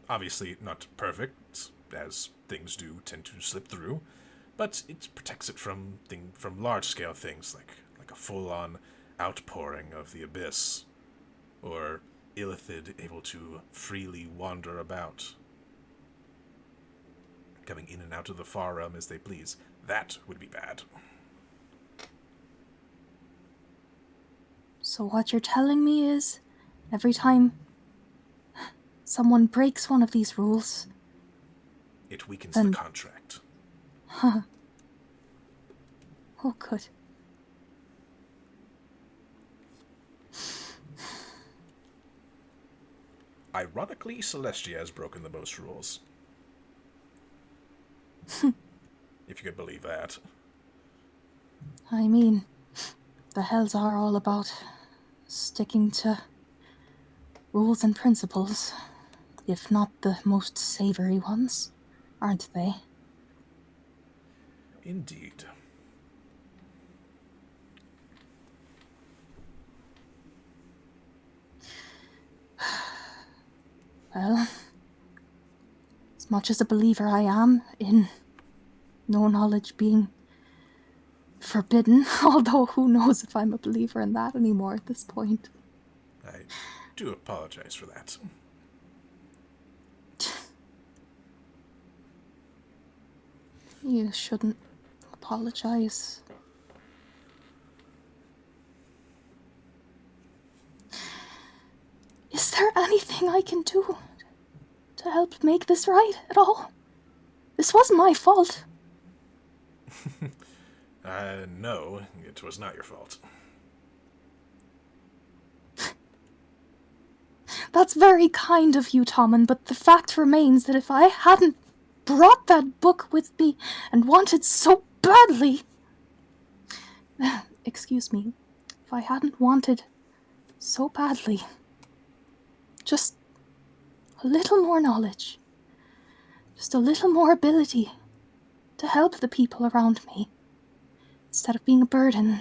Obviously not perfect, as things do tend to slip through, but it protects it from large-scale things like a full-on outpouring of the Abyss, or Illithid able to freely wander about, coming in and out of the Far Realm as they please. That would be bad. So what you're telling me is, every time someone breaks one of these rules, It weakens then... the contract. Huh. Oh, good. Ironically, Celestia has broken the most rules. If you could believe that. I mean, the Hells are all about sticking to rules and principles, if not the most savory ones, aren't they? Indeed. Well, as much as a believer I am in no knowledge being forbidden, although who knows if I'm a believer in that anymore at this point. I do apologize for that. You shouldn't apologize. Is there anything I can do to help make this right at all? This wasn't my fault. No, it was not your fault. That's very kind of you, Tommen, but the fact remains that if I hadn't brought that book with me and wanted so badly... Excuse me. If I hadn't wanted so badly just a little more knowledge, just a little more ability to help the people around me, instead of being a burden,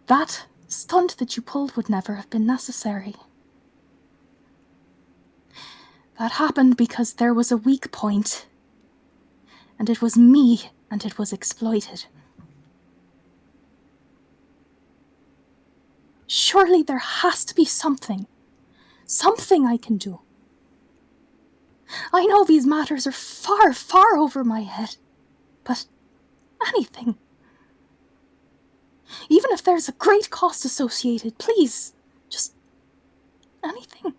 that stunt that you pulled would never have been necessary. That happened because there was a weak point, and it was me, and it was exploited. Surely there has to be something I can do. I know these matters are far, far over my head, but anything. Even if there's a great cost associated, please, just anything.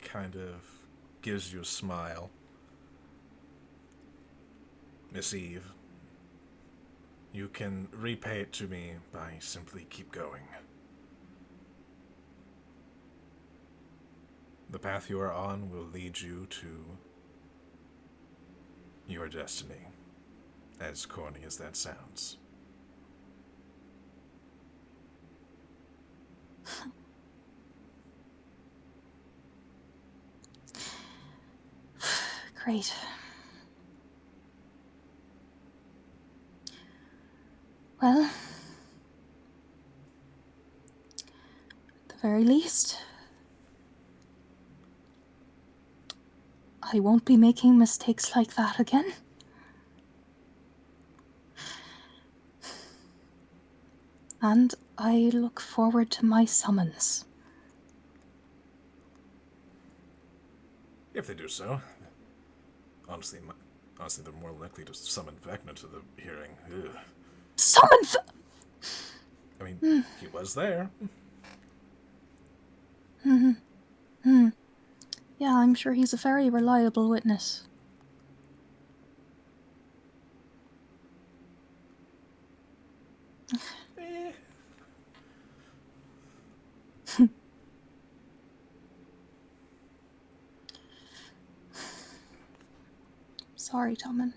Kind of gives you a smile. Miss Eve, you can repay it to me by simply keep going. The path you are on will lead you to your destiny, as corny as that sounds. Great. Well, at the very least, I won't be making mistakes like that again. And I look forward to my summons. If they do so. Honestly, Honestly, they're more likely to summon Vecna to the hearing. Ugh. Summon I mean, he was there. Yeah, I'm sure he's a very reliable witness. Eh. Sorry, Tommen.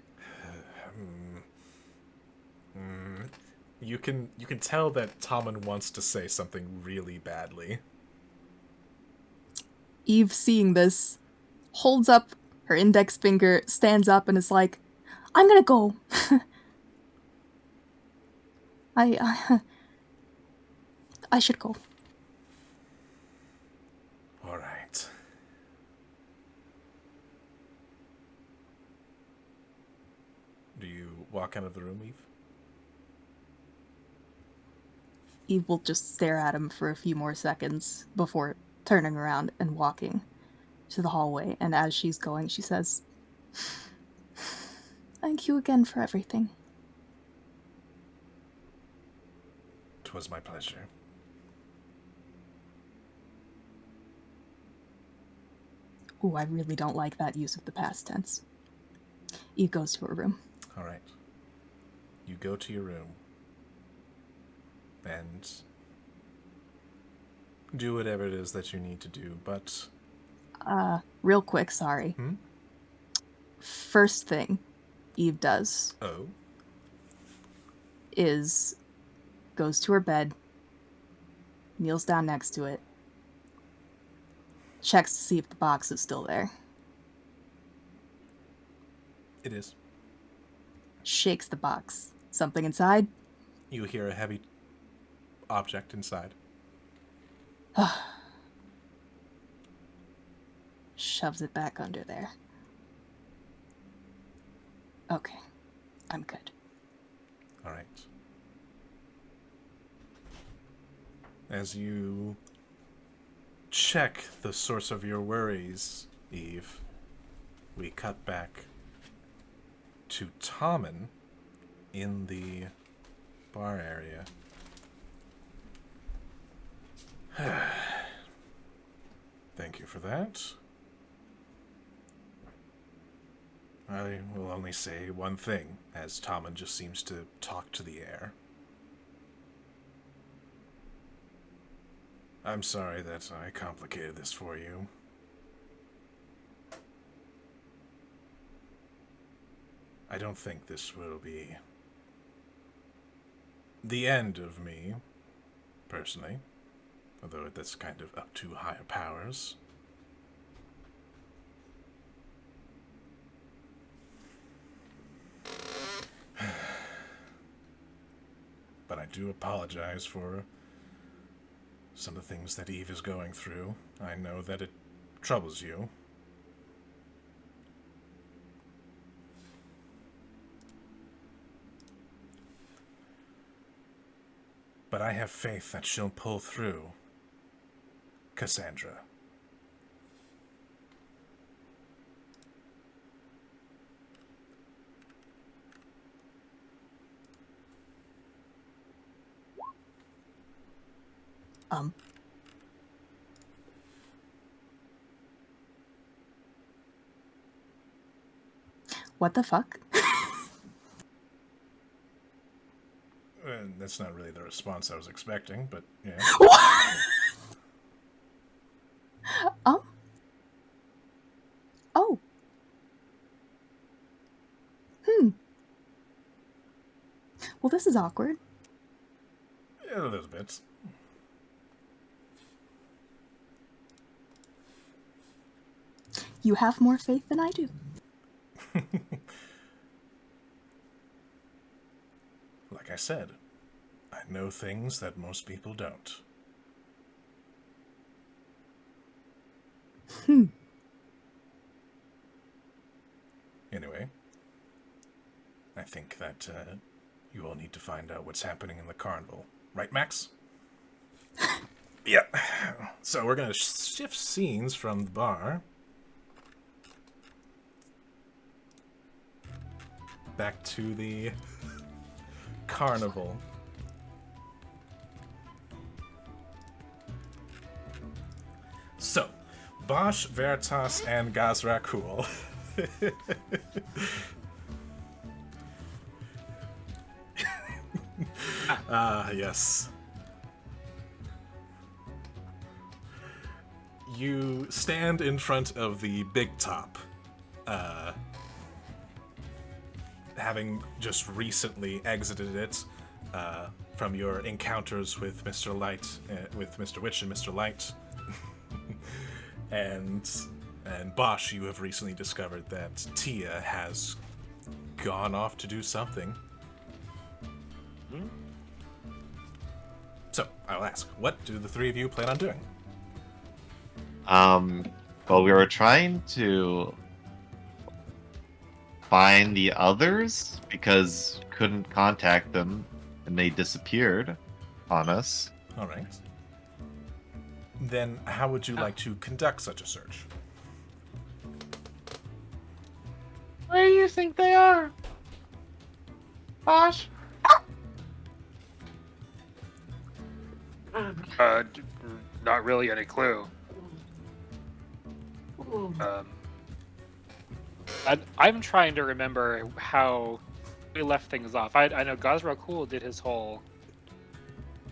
You can tell that Tommen wants to say something really badly. Eve, seeing this, holds up her index finger, stands up, and is like, I'm gonna go. I should go. All right. Do you walk out of the room, Eve? Eve will just stare at him for a few more seconds before turning around and walking to the hallway. And as she's going, she says, Thank you again for everything. 'Twas my pleasure. ooh, I really don't like that use of the past tense. Eve goes to her room. All right. You go to your room and do whatever it is that you need to do, but... Real quick, sorry. First thing Eve does Oh? is goes to her bed, kneels down next to it, checks to see if the box is still there, It is. shakes the box. Something inside? You hear a heavy object inside. Shoves it back under there. Okay, I'm good. All right. As you check the source of your worries, Eve, we cut back to Tommen in the bar area. Thank you for that. I will only say one thing, as Tommen just seems to talk to the air. I'm sorry that I complicated this for you. I don't think this will be the end of me, personally, although that's kind of up to higher powers. But I do apologize for some of the things that Eve is going through. I know that it troubles you. But I have faith that she'll pull through, Cassandra. What the fuck? That's not really the response I was expecting, but yeah. Oh. Well, this is awkward. A little bit. You have more faith than I do. Like I said, I know things that most people don't. Anyway, I think that you all need to find out what's happening in the carnival. Right, Max? Yeah. So we're going to shift scenes from the bar back to the carnival. So, Bosch, Veritas, and Gazrakul. Yes. You stand in front of the big top, having just recently exited it from your encounters with Mr. Light, with Mr. Witch and Mr. Light. and Bosch, you have recently discovered that Tia has gone off to do something. So, I'll ask, what do the three of you plan on doing? Well, we were trying to find the others because couldn't contact them and they disappeared on us. Alright. Then, how would you like to conduct such a search? Where do you think they are? Bosch? Not really any clue. I'm trying to remember how we left things off. I know Gazrakul did his whole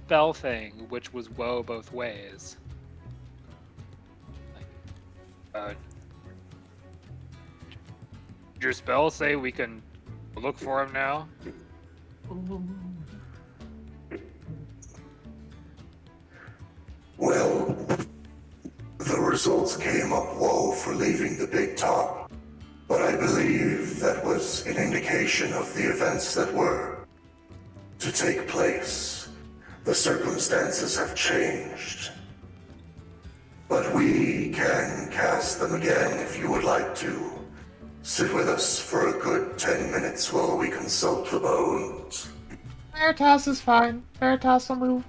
spell thing, which was woe both ways. Did your spell say we can look for him now? Well, the results came up woe for leaving the big top, but I believe that was an indication of the events that were to take place. The circumstances have changed, but we can cast them again if you would like to. Sit with us for a good 10 minutes while we consult the bones. Veritas is fine. Veritas will move.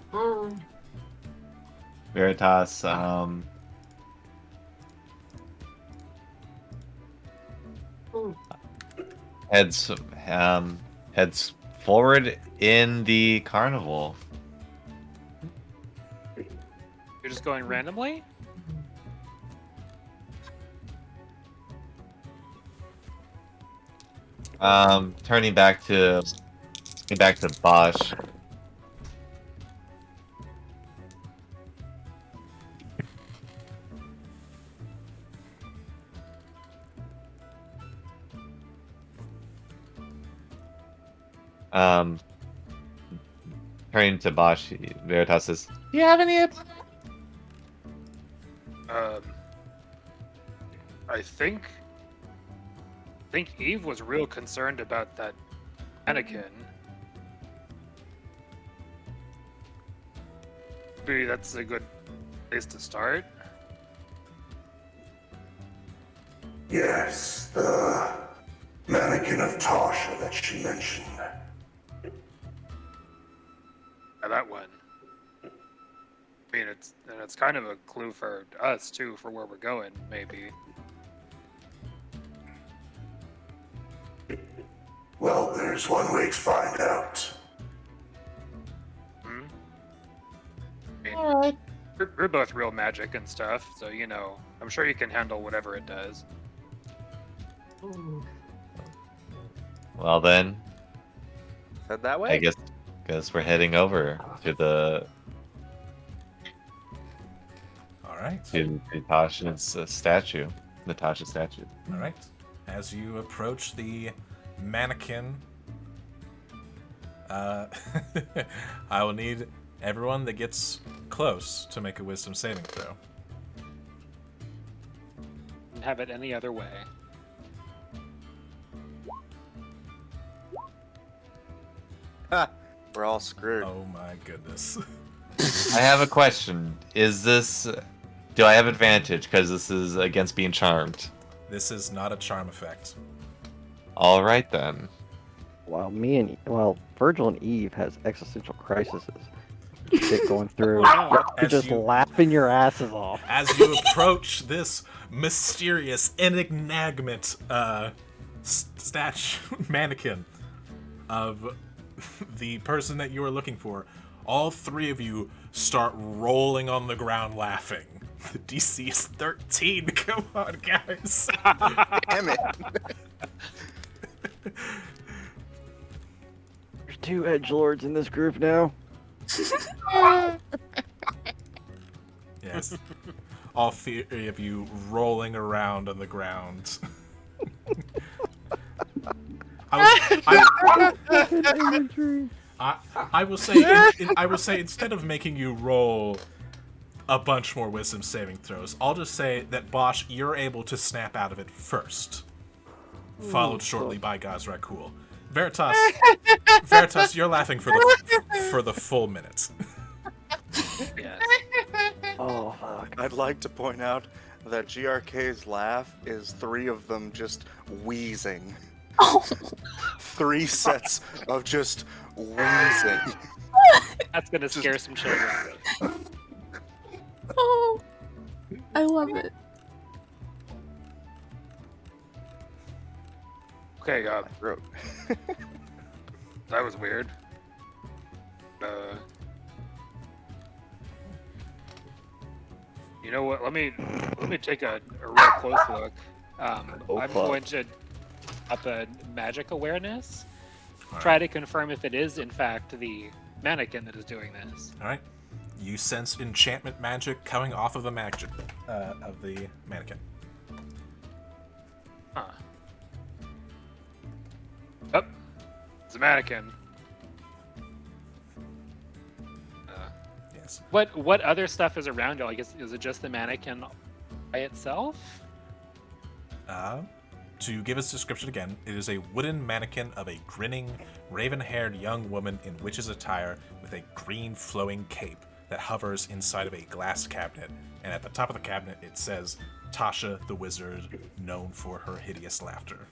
Veritas, heads heads forward in the carnival. You're just going randomly? Turning back to Bosch. Turning to Bosch, Veritas says, "Do you have any?" I think Eve was real concerned about that mannequin. Maybe that's a good place to start. Yes, the mannequin of Tasha that she mentioned. Yeah, that one. I mean, it's kind of a clue for us too, for where we're going, maybe. Well, there's one way to find out. I mean, we're both real magic and stuff, so you know, I'm sure you can handle whatever it does. Well then, Head that way. I guess we're heading over to the Alright. to Natasha's statue. Natasha's statue. Alright. As you approach the mannequin, I will need everyone that gets close to make a wisdom saving throw. And have it any other way. Ha! We're all screwed. Oh my goodness. I have a question. Do I have advantage because this is against being charmed? This is not a charm effect. All right then. While Virgil and Eve has existential crises. Shit going through. You're As just you- laughing your asses off. As you approach this mysterious, enigmatic mannequin of the person that you are looking for, all three of you start rolling on the ground laughing. The DC is 13. Come on, guys. Damn it. There's 2 edgelords in this group now. Yes. All three of you rolling around on the ground. I will say instead of making you roll a bunch more wisdom saving throws, I'll just say that Bosch, you're able to snap out of it first, followed shortly by Gazrakul. Veritas, you're laughing for the full minute. Yes. Oh, fuck. I'd like to point out that GRK's laugh is 3 of them just wheezing. Oh, 3 sets of just wheezing. That's gonna scare some children. oh, I love it. Okay, Throat. that was weird. You know what? Let me take a real close look. I'm fuck. going to up a magic awareness. Try to confirm if it is in fact the mannequin that is doing this. All right. You sense enchantment magic coming off of the magic of the mannequin. Huh. Oh, it's a mannequin. Yes. What other stuff is around it? Like, is it just the mannequin by itself? To give its description again, it is a wooden mannequin of a grinning, raven-haired young woman in witch's attire with a green flowing cape that hovers inside of a glass cabinet. And at the top of the cabinet, it says, Tasha the Wizard, known for her hideous laughter.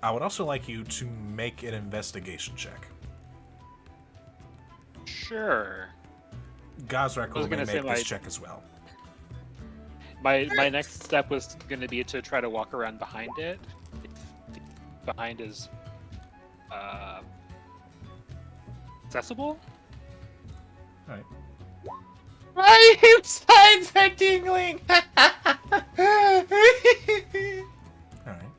I would also like you to make an investigation check. Sure. Gazrak will gonna make say this check as well. My next step was going to be to try to walk around behind it. If behind is accessible. All right. My insides are tingling. All right.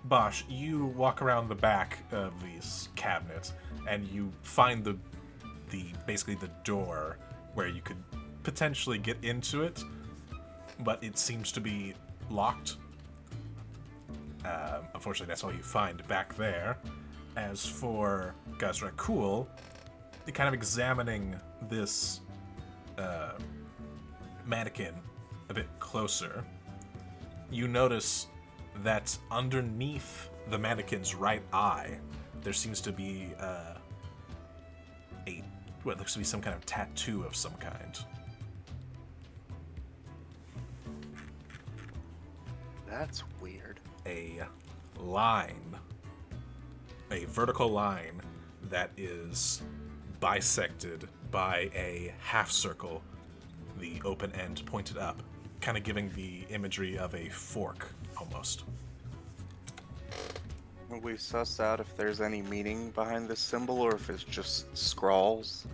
Bosch, you walk around the back of these cabinets, and you find the basically the door where you could potentially get into it, but it seems to be locked. Unfortunately, that's all you find back there. As for Gazrakul, kind of examining this mannequin a bit closer, you notice that underneath the mannequin's right eye, there seems to be what looks to be some kind of tattoo of some kind. That's weird. A line, a vertical line that is bisected by a half circle, the open end pointed up, kind of giving the imagery of a fork almost. Will we suss out if there's any meaning behind this symbol or if it's just scrawls?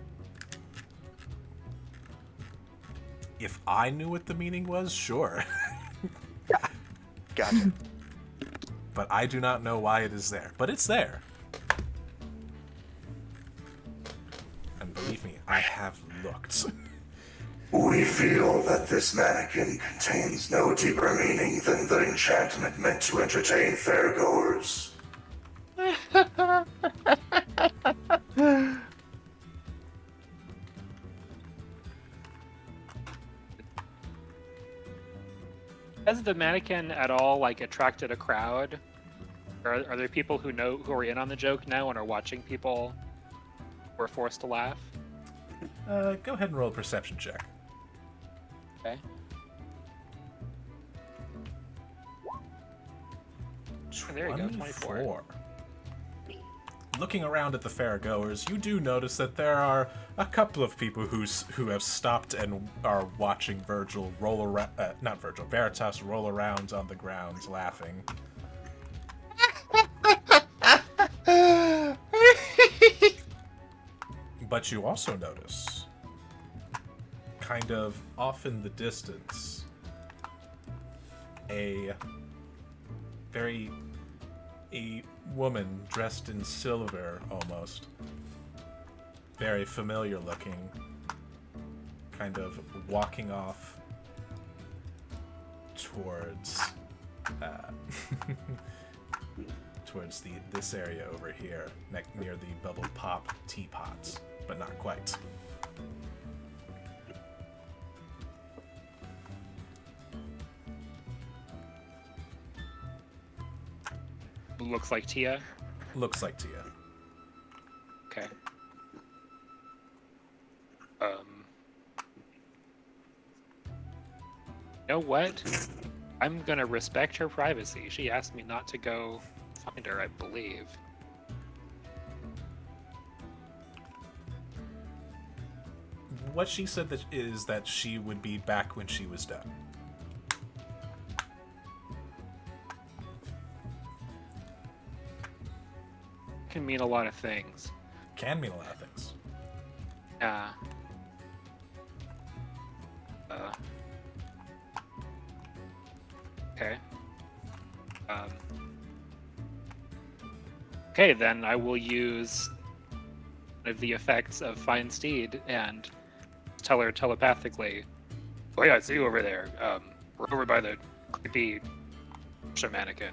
If I knew what the meaning was, sure. Gotcha. But I do not know why it is there. But it's there. And believe me, I have looked. We feel that this mannequin contains no deeper meaning than the enchantment meant to entertain fairgoers. Has the mannequin at all like attracted a crowd? Or are there people who are in on the joke now and are watching people who are forced to laugh? Go ahead and roll a perception check. Okay. There you go, 24. looking around at the fairgoers, you do notice that there are a couple of people who have stopped and are watching Virgil roll around, not Virgil, Veritas roll around on the ground laughing. But you also notice, kind of off in the distance, a woman dressed in silver almost. Very familiar looking. Kind of walking off towards towards this area over here, near the bubble pop teapots, but not quite. Looks like Tia. Looks like Tia. Okay. You know what? I'm gonna respect her privacy. She asked me not to go find her, I believe. What she said is that she would be back when she was done. Can mean a lot of things. Can mean a lot of things. Yeah. Okay. Okay, then I will use one of the effects of Find Steed and tell her telepathically, "Oh yeah, I see you over there. We're over by the creepy mannequin."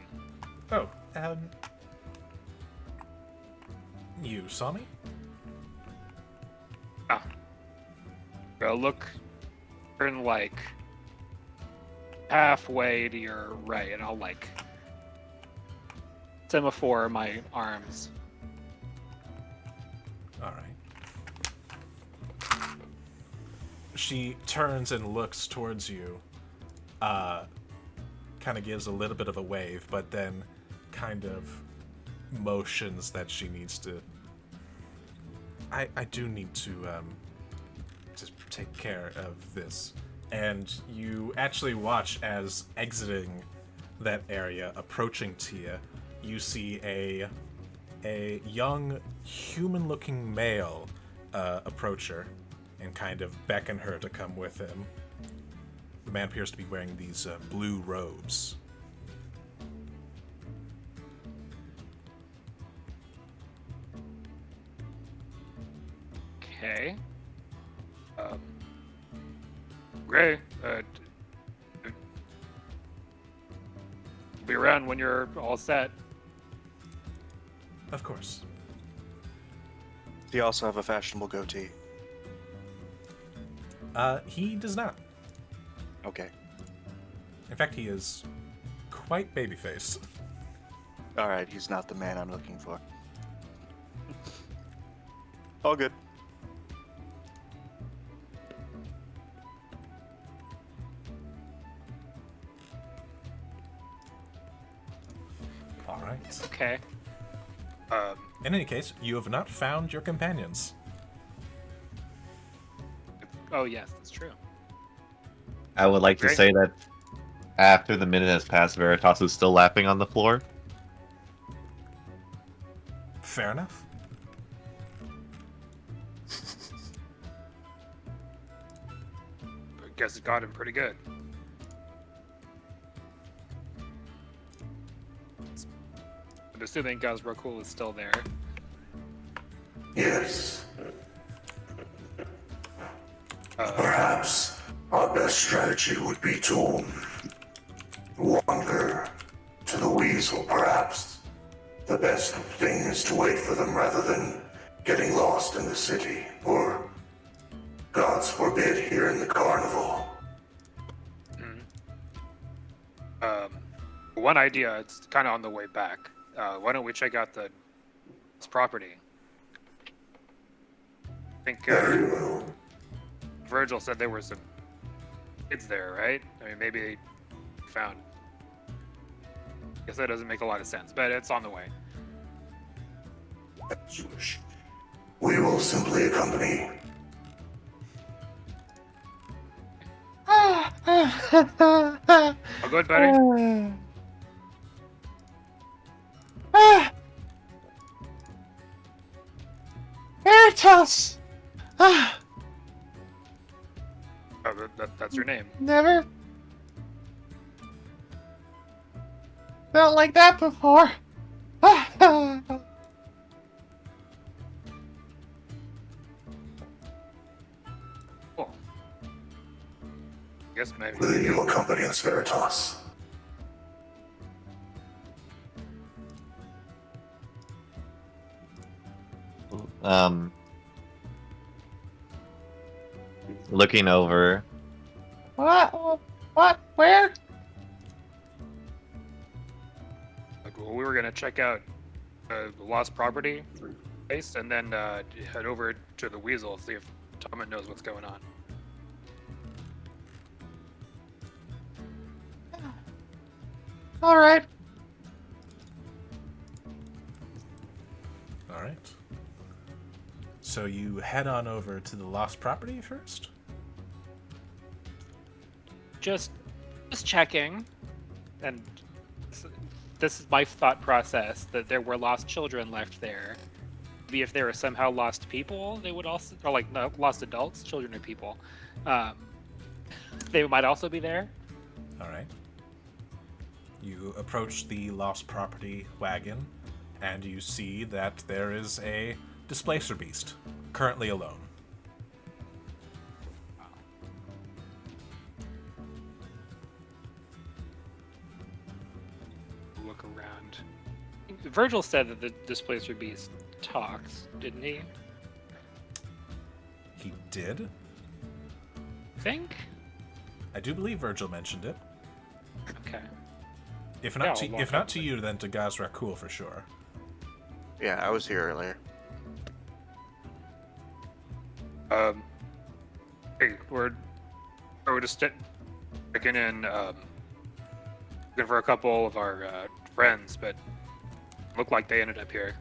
Oh, you saw me? Go look, turn like halfway to your right, and I'll like semaphore my arms. All right. She turns and looks towards you, kind of gives a little bit of a wave, but then kind of motions that she needs to... I do need to take care of this. And you actually watch as exiting that area, approaching Tia, you see a young human-looking male approach her and kind of beckon her to come with him. The man appears to be wearing these blue robes. Okay. Gray, be around when you're all set. Of course. Do you also have a fashionable goatee? He does not. Okay. In fact, he is quite baby-faced. Alright, he's not the man I'm looking for. All good. All right. Okay. In any case, you have not found your companions. Oh yes, that's true. I would like to Great. say that after the minute has passed, Veritas is still laughing on the floor. Fair enough. I guess it got him pretty good. I'm assuming Gazrakul is still there. Yes. Perhaps our best strategy would be to wander to the weasel, perhaps. The best thing is to wait for them rather than getting lost in the city, or, gods forbid, here in the carnival. One idea, it's kind of on the way back. Why don't we check out this property? I think Very well. Virgil said there were some kids there, right? I mean, maybe they found... Guess that doesn't make a lot of sense, but it's on the way. As you wish. We will simply accompany. All good, buddy? Veritas! Ah, Oh, that's your name. never felt like that before. Cool. Guess maybe. Will you accompany us, Veritas? Looking over. What? What? Where? Well, we were gonna check out the lost property place, and then head over to the Weasel, see if Tommen knows what's going on. All right. All right. So you head on over to the lost property first? Just checking, and this is my thought process, that there were lost children left there. Maybe if there were somehow lost people, they would also, or like no, lost adults, children are people. They might also be there. All right. You approach the lost property wagon, and you see that there is a displacer beast, currently alone. Look around. Virgil said that the displacer beast talks, didn't he? He did? Think? I do believe Virgil mentioned it. Okay. If Yeah, not, I'll to, look if not up to you, then to Gazrakul for sure. Yeah, I was here earlier. Hey, we're just checking in, looking for a couple of our friends, but look like they ended up here.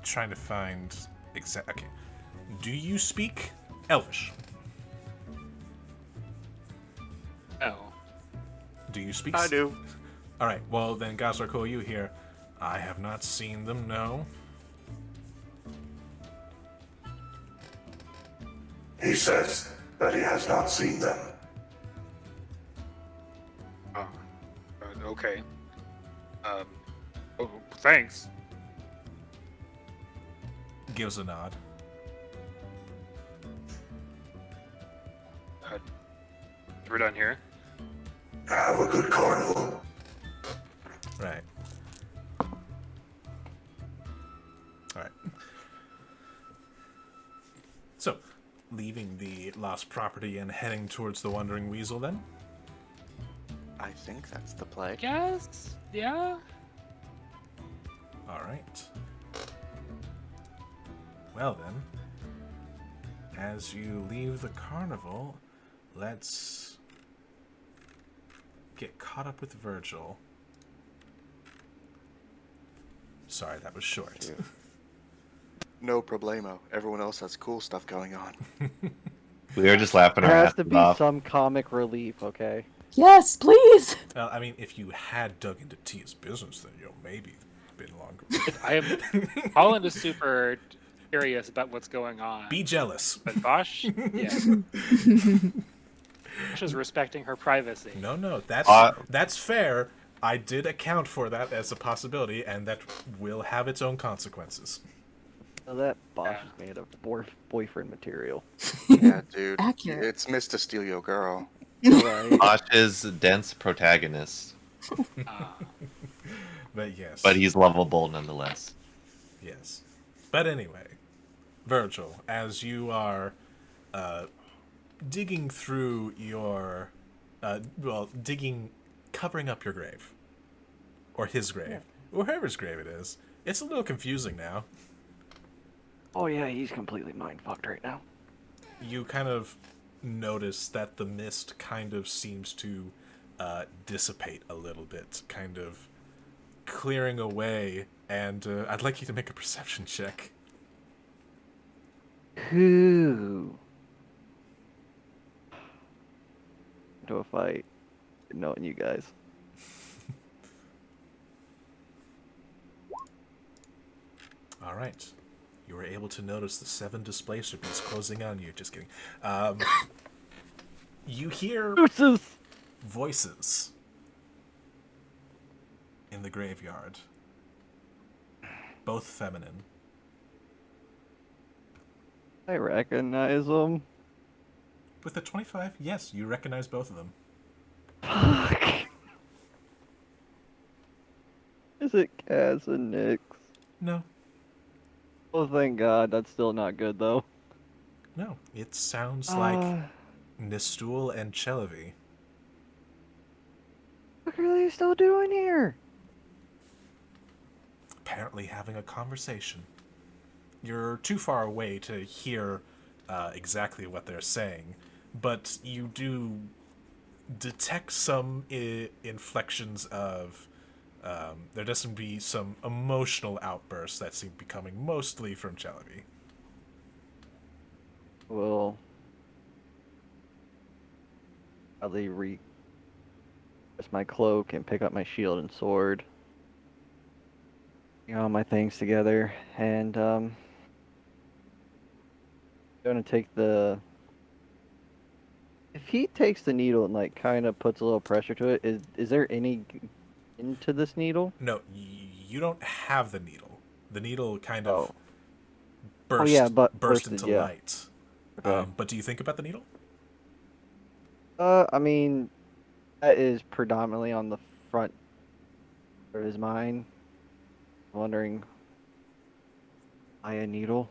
Trying to find exact. Okay. Do you speak Elvish? Oh. Do you speak? I do. All right. Well, then, Gazrakul, you here. I have not seen them. No. He says that he has not seen them. Okay. Oh, thanks. Gives a nod. We're done here. Have a good carnival. Right. All right. So, leaving the lost property and heading towards the Wandering Weasel, then? I think that's the play. Yes. Yeah. All right. Well then, as you leave the carnival, let's get caught up with Virgil. Sorry, that was short. No problemo. Everyone else has cool stuff going on. We were just laughing our There has asses to be off. some comic relief, okay? Yes, please. Well, I mean, if you had dug into Tia's business, then maybe been longer. I am. Holland is super curious about what's going on. Be jealous. But Bosch, yeah. Bosch is respecting her privacy. No, that's fair. I did account for that as a possibility, and that will have its own consequences. So that Bosch is made of boyfriend material. Yeah, dude. Accurate. It's Miss to steal your girl. Right? Bosch's dense protagonist, But yes. but he's lovable nonetheless. Yes. But anyway, Virgil, as you are digging through your, covering up your grave, or his grave, or whoever's grave it is, it's a little confusing now. Oh yeah, he's completely mind fucked right now. You kind of notice that the mist kind of seems to dissipate a little bit, kind of clearing away. And I'd like you to make a perception check. Who? To a fight, knowing you guys. All right. You were able to notice the 7 displacer beasts closing on you. Just kidding. You hear voices in the graveyard, both feminine. I recognize them. With a 25, yes, you recognize both of them. Fuck. Is it Kaz and Nyx? No. Oh, thank God. That's still not good, though. No. It sounds like Nistul and Chelavi. What are they still doing here? Apparently having a conversation. You're too far away to hear exactly what they're saying, but you do detect some inflections of there does seem to be some emotional outbursts that seem to be coming mostly from Chelavi. Well, probably press my cloak and pick up my shield and sword. Get all my things together, and gonna take the. If he takes the needle and like kind of puts a little pressure to it, is there any into this needle? No, you don't have the needle. The needle kind of Oh yeah, but burst bursted, into yeah. light. Okay. But do you think about the needle? I mean, that is predominantly on the front of his mind. Wondering why a needle?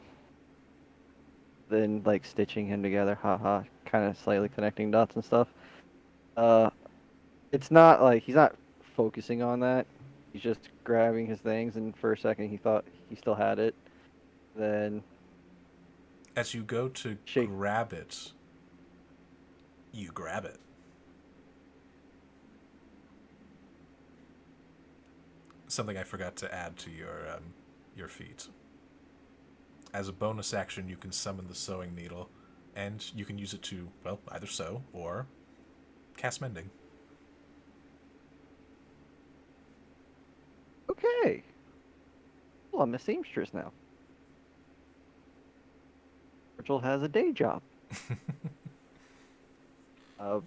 Then like stitching him together, haha, kind of slightly connecting dots and stuff. It's not like he's not focusing on that. He's just grabbing his things, and for a second he thought he still had it. Then, as you go to grab it, you grab it. Something I forgot to add to your feat. As a bonus action, you can summon the sewing needle, and you can use it to, well, either sew or cast mending. Okay. Well, I'm a seamstress now. Virgil has a day job. I'll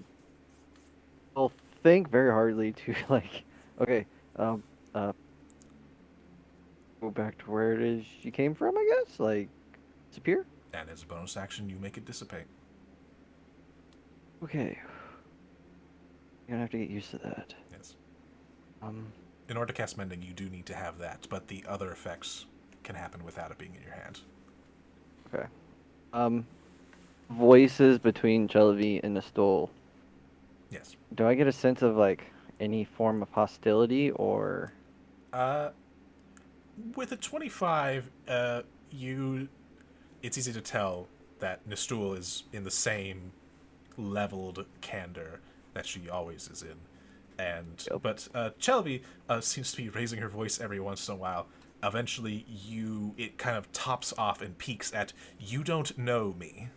think very hardly to like, okay, go back to where it is you came from, I guess? Like, disappear? And as a bonus action, you make it dissipate. Okay. You're gonna have to get used to that. Yes. In order to cast mending, you do need to have that, but the other effects can happen without it being in your hand. Okay. Voices between Chelavi and Nistul. Yes. Do I get a sense of like any form of hostility or? With a 25, it's easy to tell that Nistul is in the same leveled candor that she always is in. And but Chelavi seems to be raising her voice every once in a while. Eventually, it kind of tops off and peaks at, "You don't know me."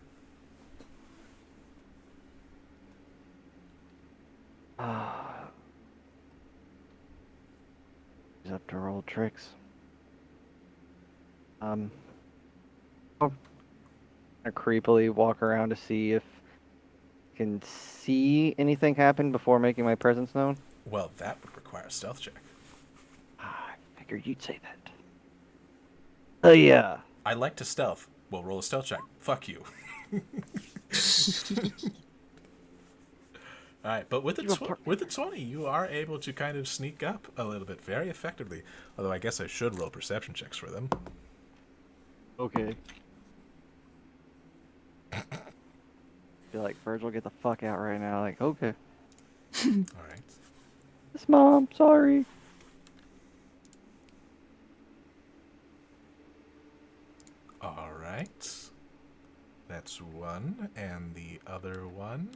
He's up to roll tricks. I'll creepily walk around to see if I can see anything happen before making my presence known. Well, that would require a stealth check. I figured you'd say that. Oh yeah. I like to stealth. Well, roll a stealth check. Fuck you. All right, but with the 20, you are able to kind of sneak up a little bit very effectively. Although I guess I should roll perception checks for them. Okay. Feel like Virgil, get the fuck out right now. Like, okay. All right. Yes, Mom. Sorry. All right. That's one, and the other one.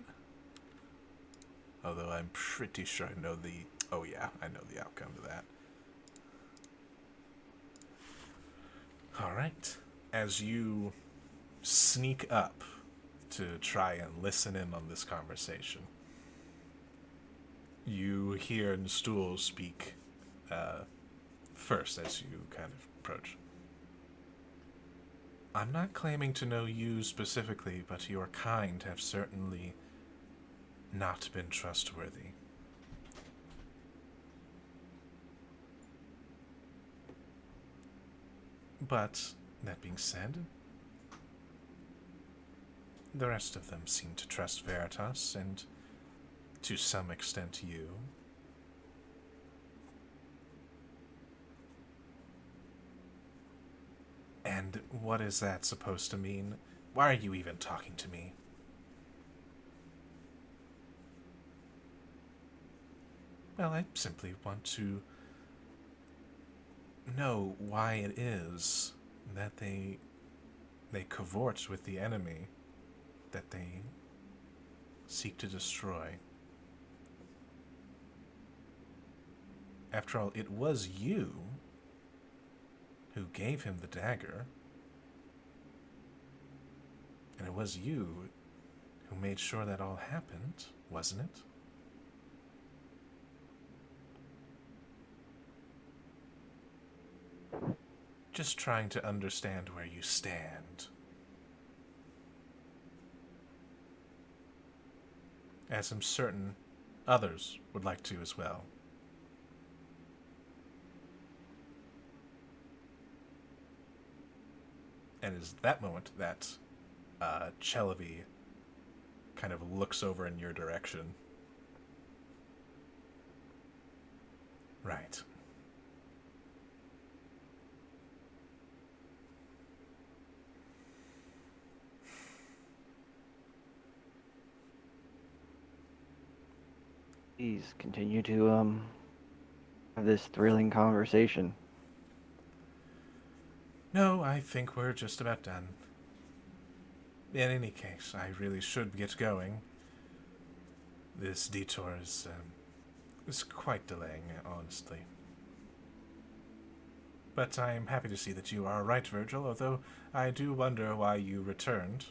Although I'm pretty sure I know the... Oh yeah, I know the outcome to that. Alright. As you sneak up to try and listen in on this conversation, you hear Nstool speak first as you kind of approach. I'm not claiming to know you specifically, but your kind have certainly not been trustworthy. But, that being said, the rest of them seem to trust Veritas, and to some extent you. And what is that supposed to mean? Why are you even talking to me? Well, I simply want to know why it is that they cavort with the enemy that they seek to destroy. After all, it was you who gave him the dagger, and it was you who made sure that all happened, wasn't it? Just trying to understand where you stand. As I'm certain others would like to as well. And it is that moment that Chelavi kind of looks over in your direction. Right. Please continue to have this thrilling conversation. No, I think we're just about done. In any case, I really should get going. This detour is quite delaying, honestly. But I am happy to see that you are right, Virgil, although I do wonder why you returned.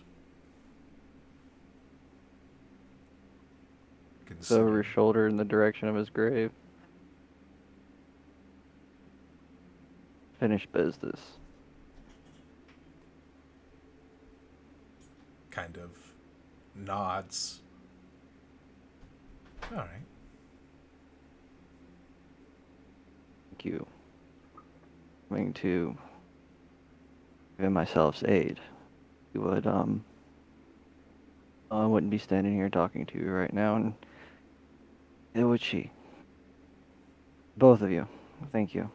Over his shoulder in the direction of his grave. Finish business. Kind of nods. All right. Thank you. Going to give myself aid. You would I wouldn't be standing here talking to you right now, and it would she. Both of you. Thank you.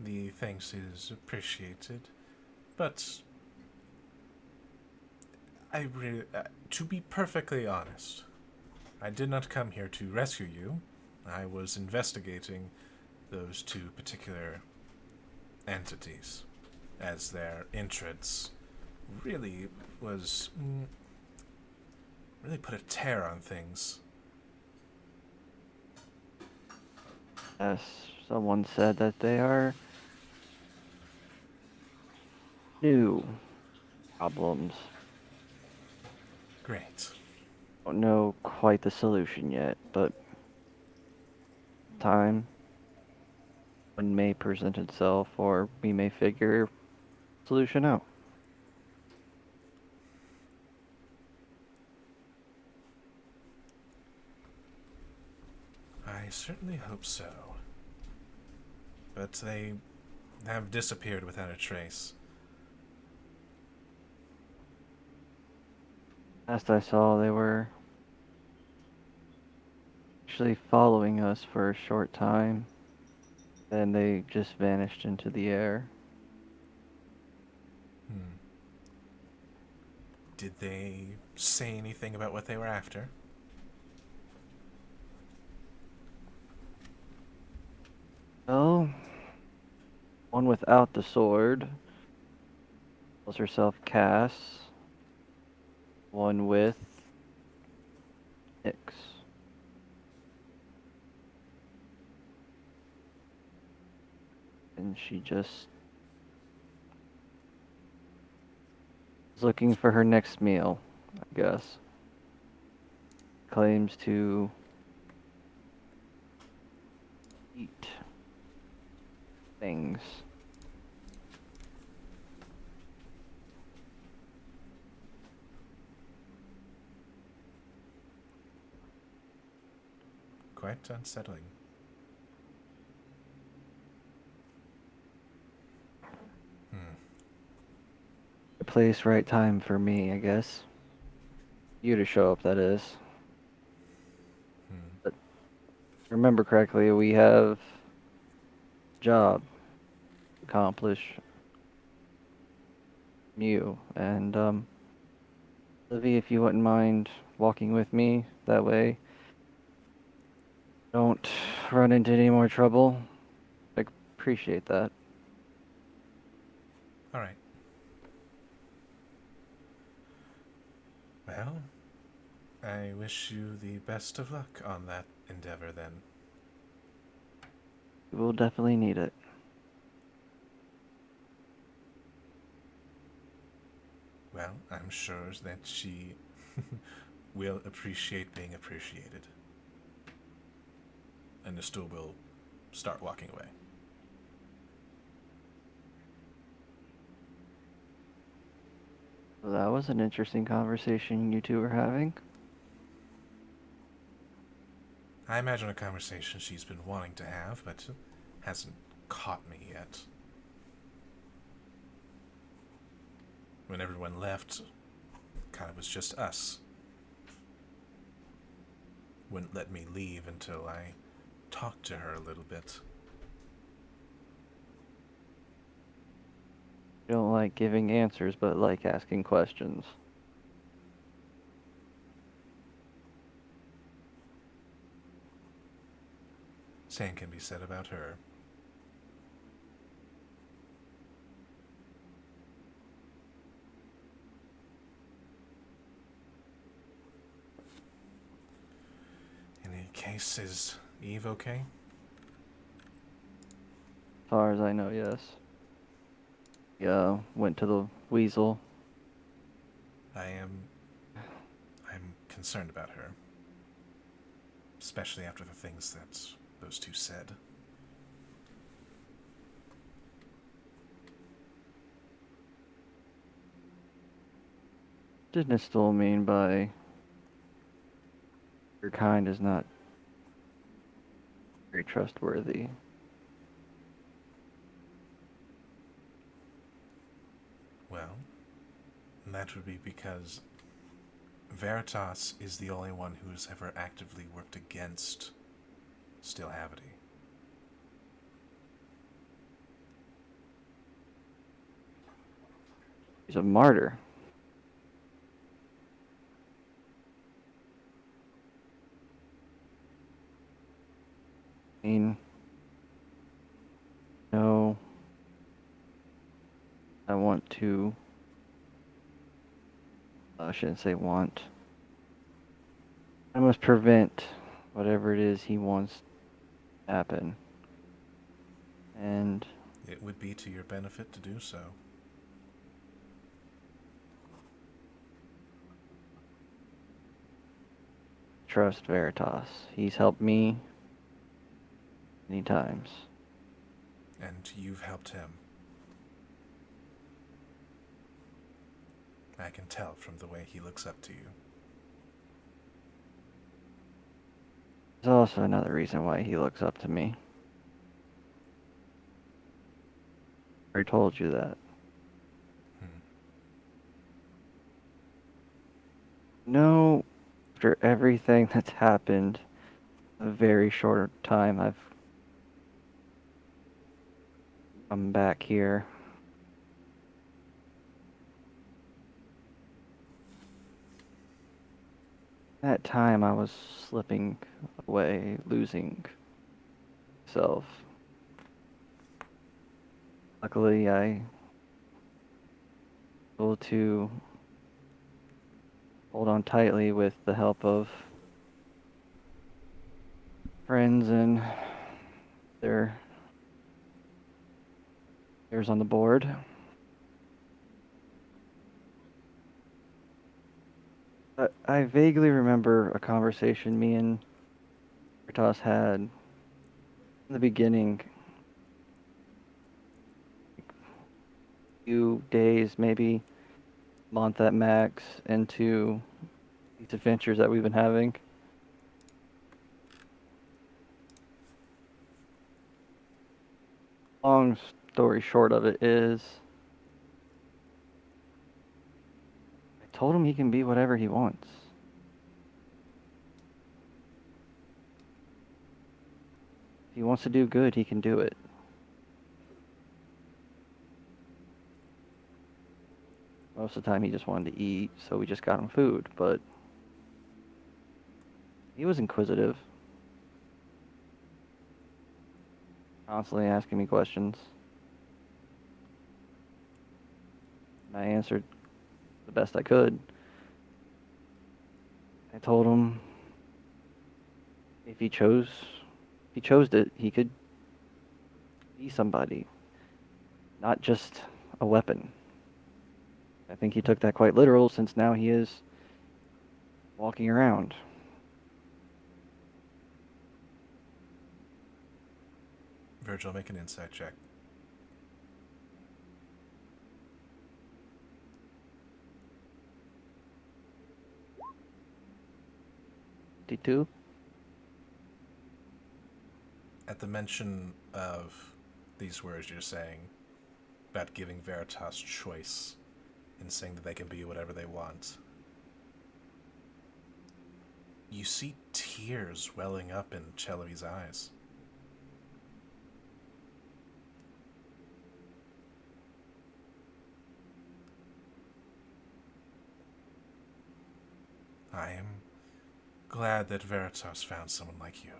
The thanks is appreciated, but to be perfectly honest, I did not come here to rescue you. I was investigating those two particular entities, as their entrance really was really put a tear on things. Yes, someone said that they are new problems. Great. Don't know quite the solution yet, but time one may present itself, or we may figure solution out. I certainly hope so. But they have disappeared without a trace. Last I saw, they were actually following us for a short time. Then they just vanished into the air. Did they say anything about what they were after? Well, one without the sword Tells herself Cass. One with Nyx. And she just is looking for her next meal, I guess. Claims to eat things. Quite unsettling. Right place, right time for me, I guess. You to show up, that is. But remember correctly, we have a job to accomplish from you. And, Livy, if you wouldn't mind walking with me, that way don't run into any more trouble. I appreciate that. All right. Well, I wish you the best of luck on that endeavor then. We'll definitely need it. Well, I'm sure that she will appreciate being appreciated. And the stool will start walking away. Well, that was an interesting conversation you two were having. I imagine a conversation she's been wanting to have, but hasn't caught me yet. When everyone left, kind of was just us. Wouldn't let me leave until I talked to her a little bit. You don't like giving answers, but like asking questions. Same can be said about her. In any case, is Eve okay? As far as I know, yes. Yeah, went to the Weasel. I'm concerned about her. Especially after the things that those two said. Didn't it still mean by your kind is not very trustworthy? Well, that would be because Veritas is the only one who's ever actively worked against Stillhavity. He's a martyr. I mean, no, I want to. I shouldn't say want. I must prevent whatever it is he wants to happen. And It would be to your benefit to do so. trust Veritas. He's helped me many times. And you've helped him. I can tell from the way he looks up to you. There's also another reason why he looks up to me. I told you that. No, after everything that's happened, a very short time I've come back here. That time I was slipping away, losing self. Luckily, I able to hold on tightly with the help of friends and there's on the board. I vaguely remember a conversation me and Bertos had in the beginning, few days, maybe month at max, into these adventures that we've been having. Long story short of it is, I told him he can be whatever he wants. If he wants to do good, he can do it. Most of the time, he just wanted to eat, so we just got him food, but he was inquisitive, constantly asking me questions. And I answered the best I could. I told him if he chose it, he could be somebody, not just a weapon. I think he took that quite literal, since now he is walking around. Virgil, make an insight check. D2? At the mention of these words you're saying about giving Veritas choice and saying that they can be whatever they want, you see tears welling up in Chelovy's eyes. I am glad that Veritas found someone like you.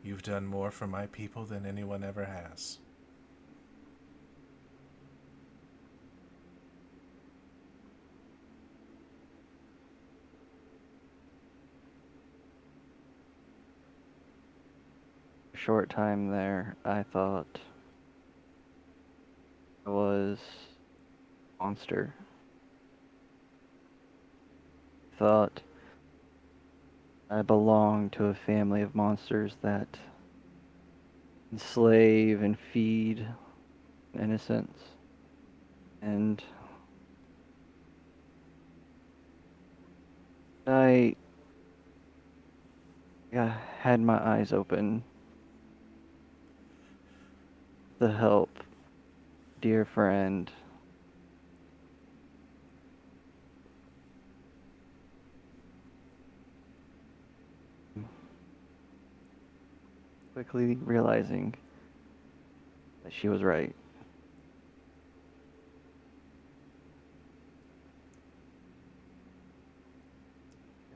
You've done more for my people than anyone ever has. Short time there, I thought I was a monster. Thought I belonged to a family of monsters that enslave and feed innocence. And I had my eyes open. The help, dear friend. Quickly realizing that she was right.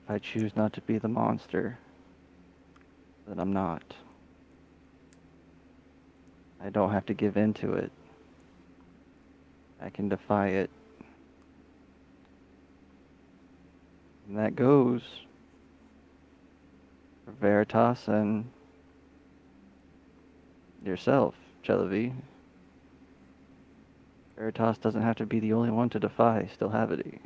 If I choose not to be the monster, then I'm not. I don't have to give in to it. I can defy it. And that goes for Veritas and yourself, Chelovy. Veritas doesn't have to be the only one to defy Stillhavity.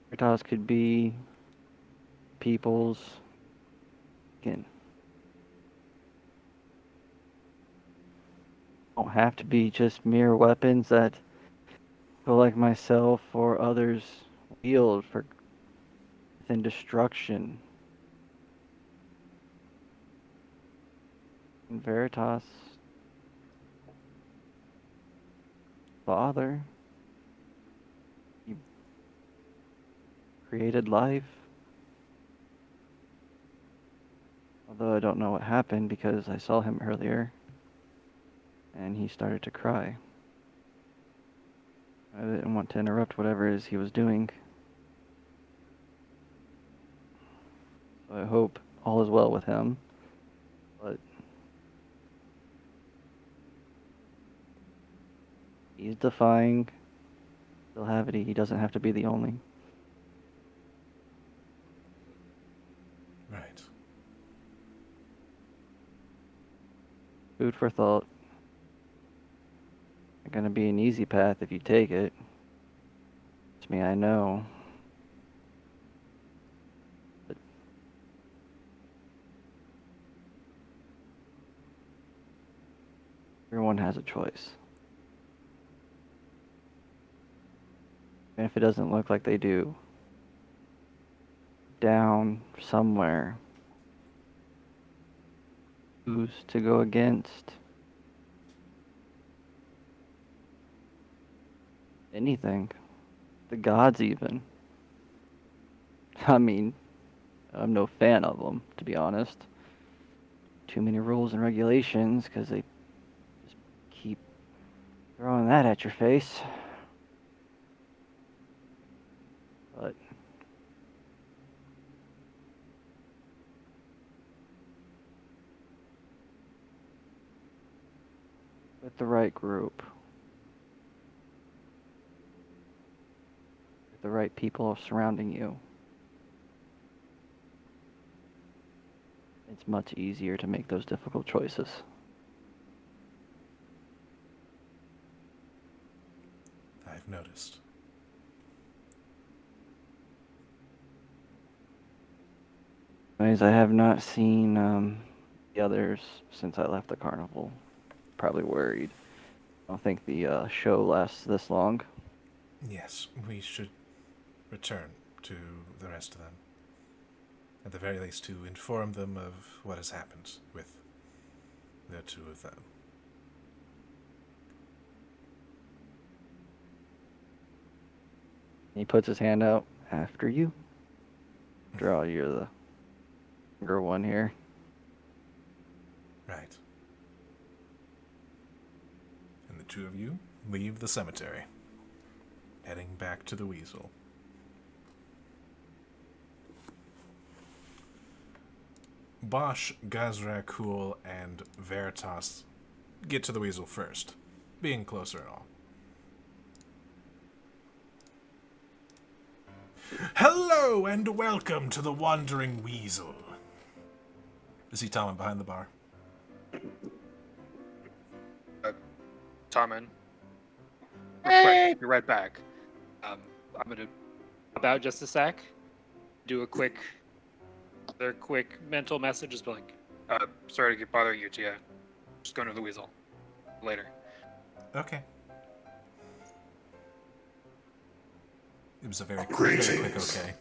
Veritas could be people's skin. Don't have to be just mere weapons that people like myself or others wield for within destruction. And Veritas, Father, you created life. Although I don't know what happened because I saw him earlier and he started to cry. I didn't want to interrupt whatever it is he was doing. I hope all is well with him. But he's defying Gravity. He doesn't have to be the only. Right. Food for thought. Not gonna be an easy path if you take it. It's me, I know. But everyone has a choice. And if it doesn't look like they do, down somewhere, who's to go against? Anything. The gods, even. I mean, I'm no fan of them, to be honest. Too many rules and regulations, because they just keep throwing that at your face. But with the right group, with the right people surrounding you, it's much easier to make those difficult choices. I've noticed. Anyways, I have not seen the others since I left the carnival. Probably worried. I don't think the show lasts this long. Yes, we should return to the rest of them. At the very least, to inform them of what has happened with the two of them. He puts his hand out. After you. After all, you're the younger one here. Right. And the two of you leave the cemetery, heading back to the Weasel. Bosch, Gazrakul, and Veritas get to the Weasel first, being closer and all. Hello and welcome to the Wandering Weasel. Is he Tommen behind the bar? Tommen. Hey! You're right back. I'm gonna about just a sec. Do a quick mental message, just be like, sorry to keep bothering you, Tia. Just going to the Weasel. Later. Okay. It was a very quick Greetings. okay.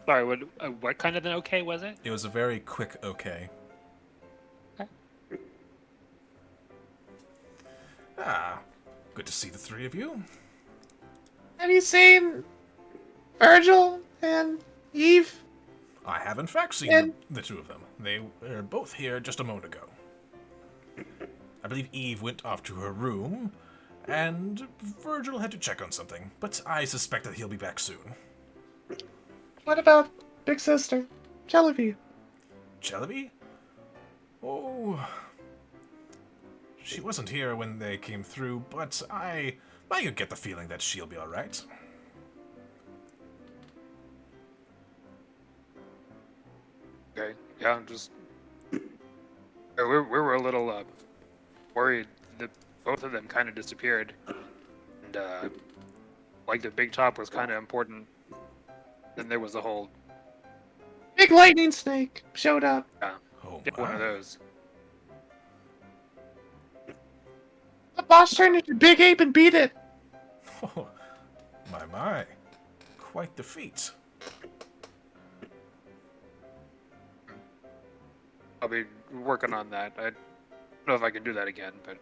Sorry, what kind of an okay was it? It was a very quick okay. Okay. Ah, good to see the three of you. Have you seen Virgil and Eve? I have in fact seen And- the two of them. They were both here just a moment ago. I believe Eve went off to her room, and Virgil had to check on something, but I suspect that he'll be back soon. What about Big Sister? Genevieve? Celebi? Oh, she wasn't here when they came through, but I could get the feeling that she'll be alright. Okay. Yeah, I'm just. We were a little worried that both of them kind of disappeared, and like the big top was kind of important. Then there was the whole Big lightning snake showed up. Oh get one of my. those. The boss turned into Big Ape and beat it. Oh, my. Quite the feat. I'll be working on that. I don't know if I can do that again, but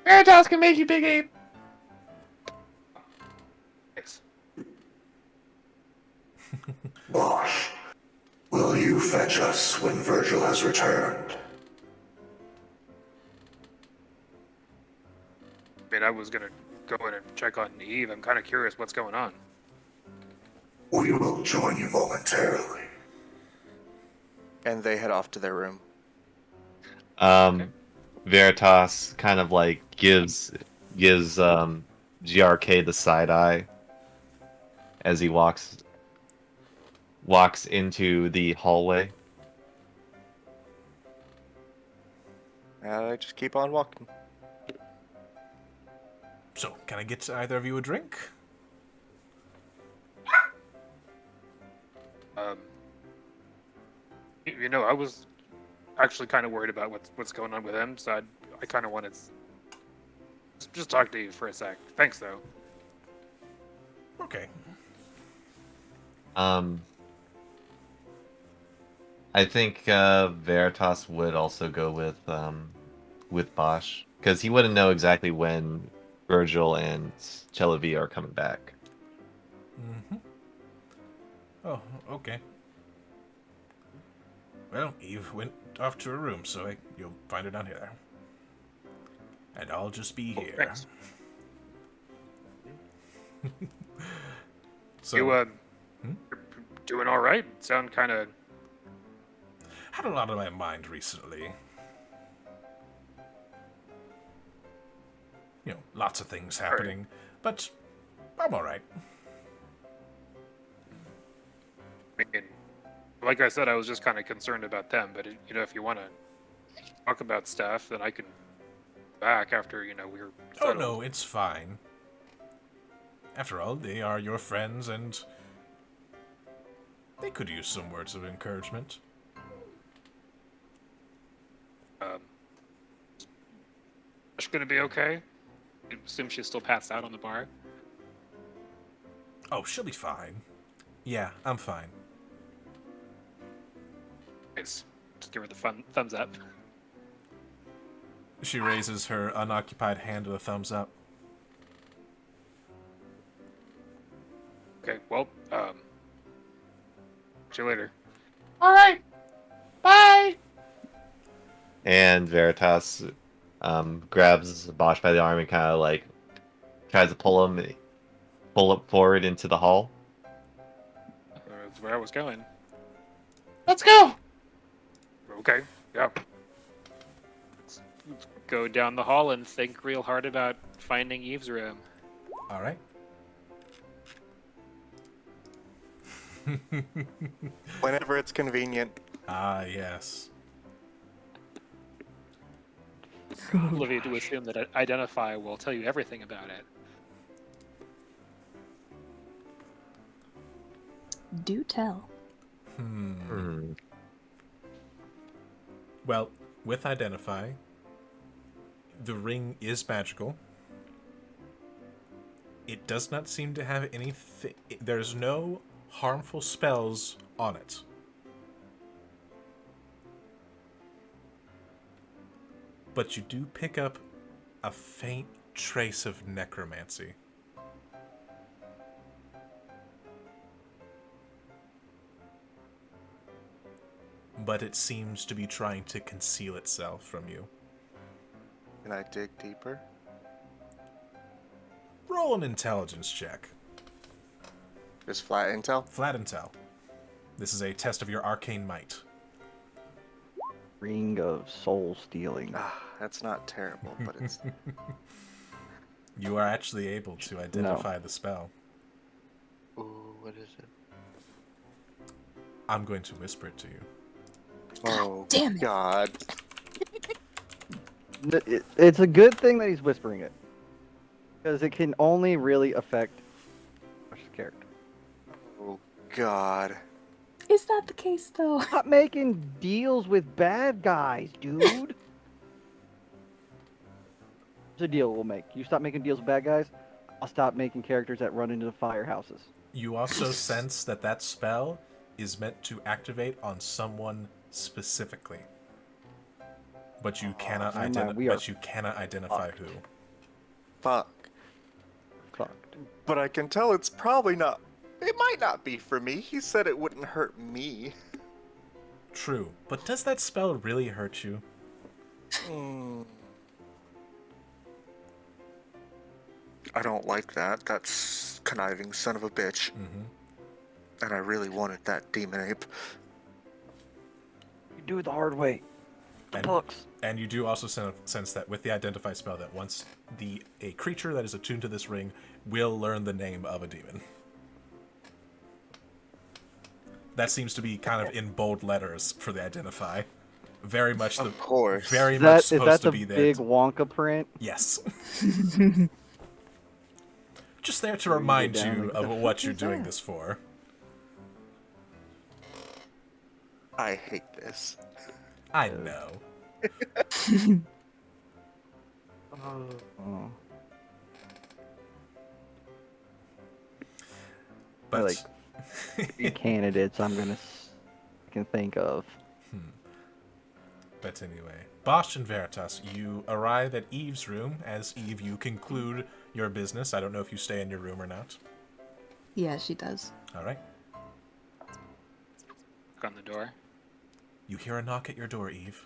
Veritas can make you Big Ape. thanks. Bosch, will you fetch us when Virgil has returned? I mean, I was gonna go in and check on Eve. I'm kind of curious what's going on. We will join you momentarily. And they head off to their room. Veritas kind of like gives GRK the side eye as he walks into the hallway. They just keep on walking. So, can I get either of you a drink? I was actually kind of worried about what's going on with him, so I kind of wanted to just talk to you for a sec. Thanks, though. Okay. I think Veritas would also go with Bosch because he wouldn't know exactly when Virgil and Chelavi are coming back. Mm-hmm. Oh, okay. Well, Eve went off to her room, so you'll find her down here. And I'll just be here. Thanks. So, You're doing all right? Sound kind of... had a lot on my mind recently. Lots of things happening, but I'm alright. I mean, like I said, I was just kind of concerned about them, but if you want to talk about stuff, then I can back after we're Oh settled. no, it's fine. After all, they are your friends, and they could use some words of encouragement. Is gonna be okay? I assume she's still passed out on the bar. Oh, she'll be fine. Yeah, I'm fine. Nice. Just give her the thumbs up. She raises her unoccupied hand with a thumbs up. Okay, well, see you later. All right. Bye. And Veritas grabs Bosch by the arm and kind of like tries to pull up forward into the hall. That's where I was going. Let's go. Okay, yeah. Let's go down the hall and think real hard about finding Eve's room. All right. Whenever it's convenient. Ah, yes. Olivia, to assume that Identify will tell you everything about it. Do tell. Well, with Identify, the ring is magical. It does not seem to have anything... There's no harmful spells on it. But you do pick up a faint trace of necromancy. But it seems to be trying to conceal itself from you. Can I dig deeper? Roll an intelligence check. Just flat intel? Flat intel. This is a test of your arcane might. Ring of soul stealing. That's not terrible, but it's... You are actually able to identify the spell. Ooh, what is it? I'm going to whisper it to you. Oh, damn it. God. It's a good thing that he's whispering it. Because it can only really affect Josh's character. Oh, God. Is that the case, though? Stop making deals with bad guys, dude. It's a deal we'll make. You stop making deals with bad guys, I'll stop making characters that run into the firehouses. You also sense that spell is meant to activate on someone specifically. But you cannot identify who. Fuck. Fucked. But I can tell it's probably not... It might not be for me. He said it wouldn't hurt me. True. But does that spell really hurt you? I don't like that. That's conniving son of a bitch. And I really wanted that demon ape. You do it the hard way. The books. And you do also sense that with the identify spell, that once a creature that is attuned to this ring will learn the name of a demon. That seems to be kind of in bold letters for the identify. Very much Of course. Very much Is supposed that to the be there. big Wonka print? Yes. Just there to Read it remind down, you like, of the what fuck you're is doing that? this for. I hate this. I know. Oh. But Like 3 candidates I can think of. But anyway, Bosch and Veritas, you arrive at Eve's room. As Eve, you conclude your business. I don't know if you stay in your room or not. Yeah, she does. All right. Knock on the door. You hear a knock at your door, Eve.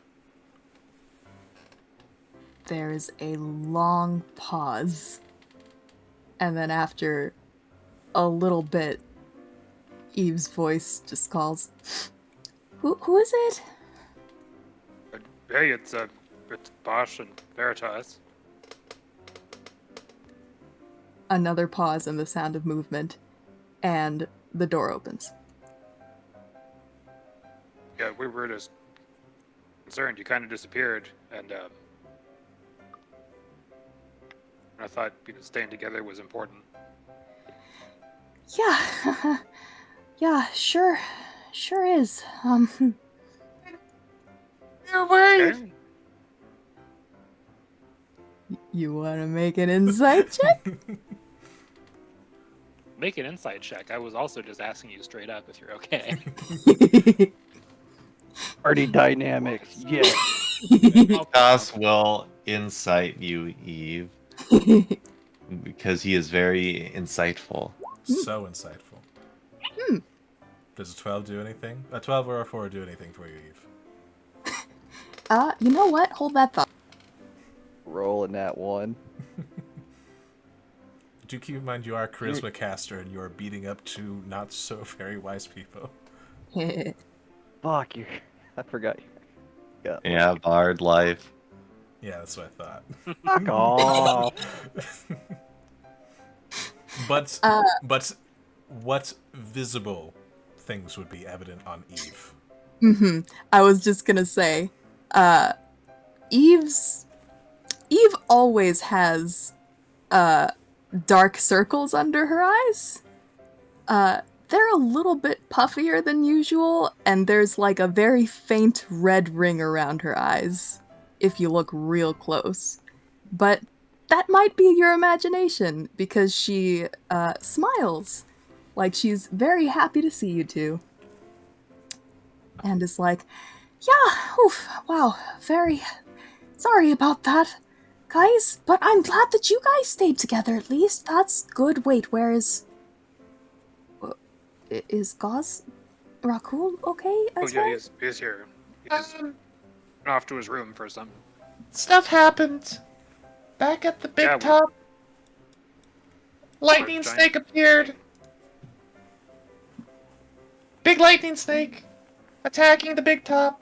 There's a long pause. And then after a little bit, Eve's voice just calls, Who is it? Hey, it's Bosch and Veritas. Another pause and the sound of movement, and the door opens. Yeah, we were just concerned. You kind of disappeared, and I thought staying together was important. Yeah, yeah, sure is. You're worried. Okay. You wanna make an insight check? Make an insight check. I was also just asking you straight up if you're okay. Party dynamics, yeah. Veritas will incite you, Eve, because he is very insightful. So insightful. Does a 12 do anything? A 12 or a 4 do anything for you, Eve? You know what? Hold that thought. Rolling that one. Do keep in mind you are a charisma caster and you are beating up 2 not so very wise people. Fuck you. I forgot you. Yeah, Bard life. Yeah, that's what I thought. Fuck off. But what visible things would be evident on Eve? I was just gonna say, Eve always has dark circles under her eyes. They're a little bit puffier than usual, and there's like a very faint red ring around her eyes if you look real close. But that might be your imagination, because she smiles like she's very happy to see you two. And is like, yeah, oof, wow, very sorry about that, guys, but I'm glad that you guys stayed together at least. That's good. Wait, where is Gauze? Rakul okay as well? He's here. He's off to his room for some. Stuff happened. Back at the big Yeah, top, lightning giant- snake appeared. Big lightning snake attacking the big top.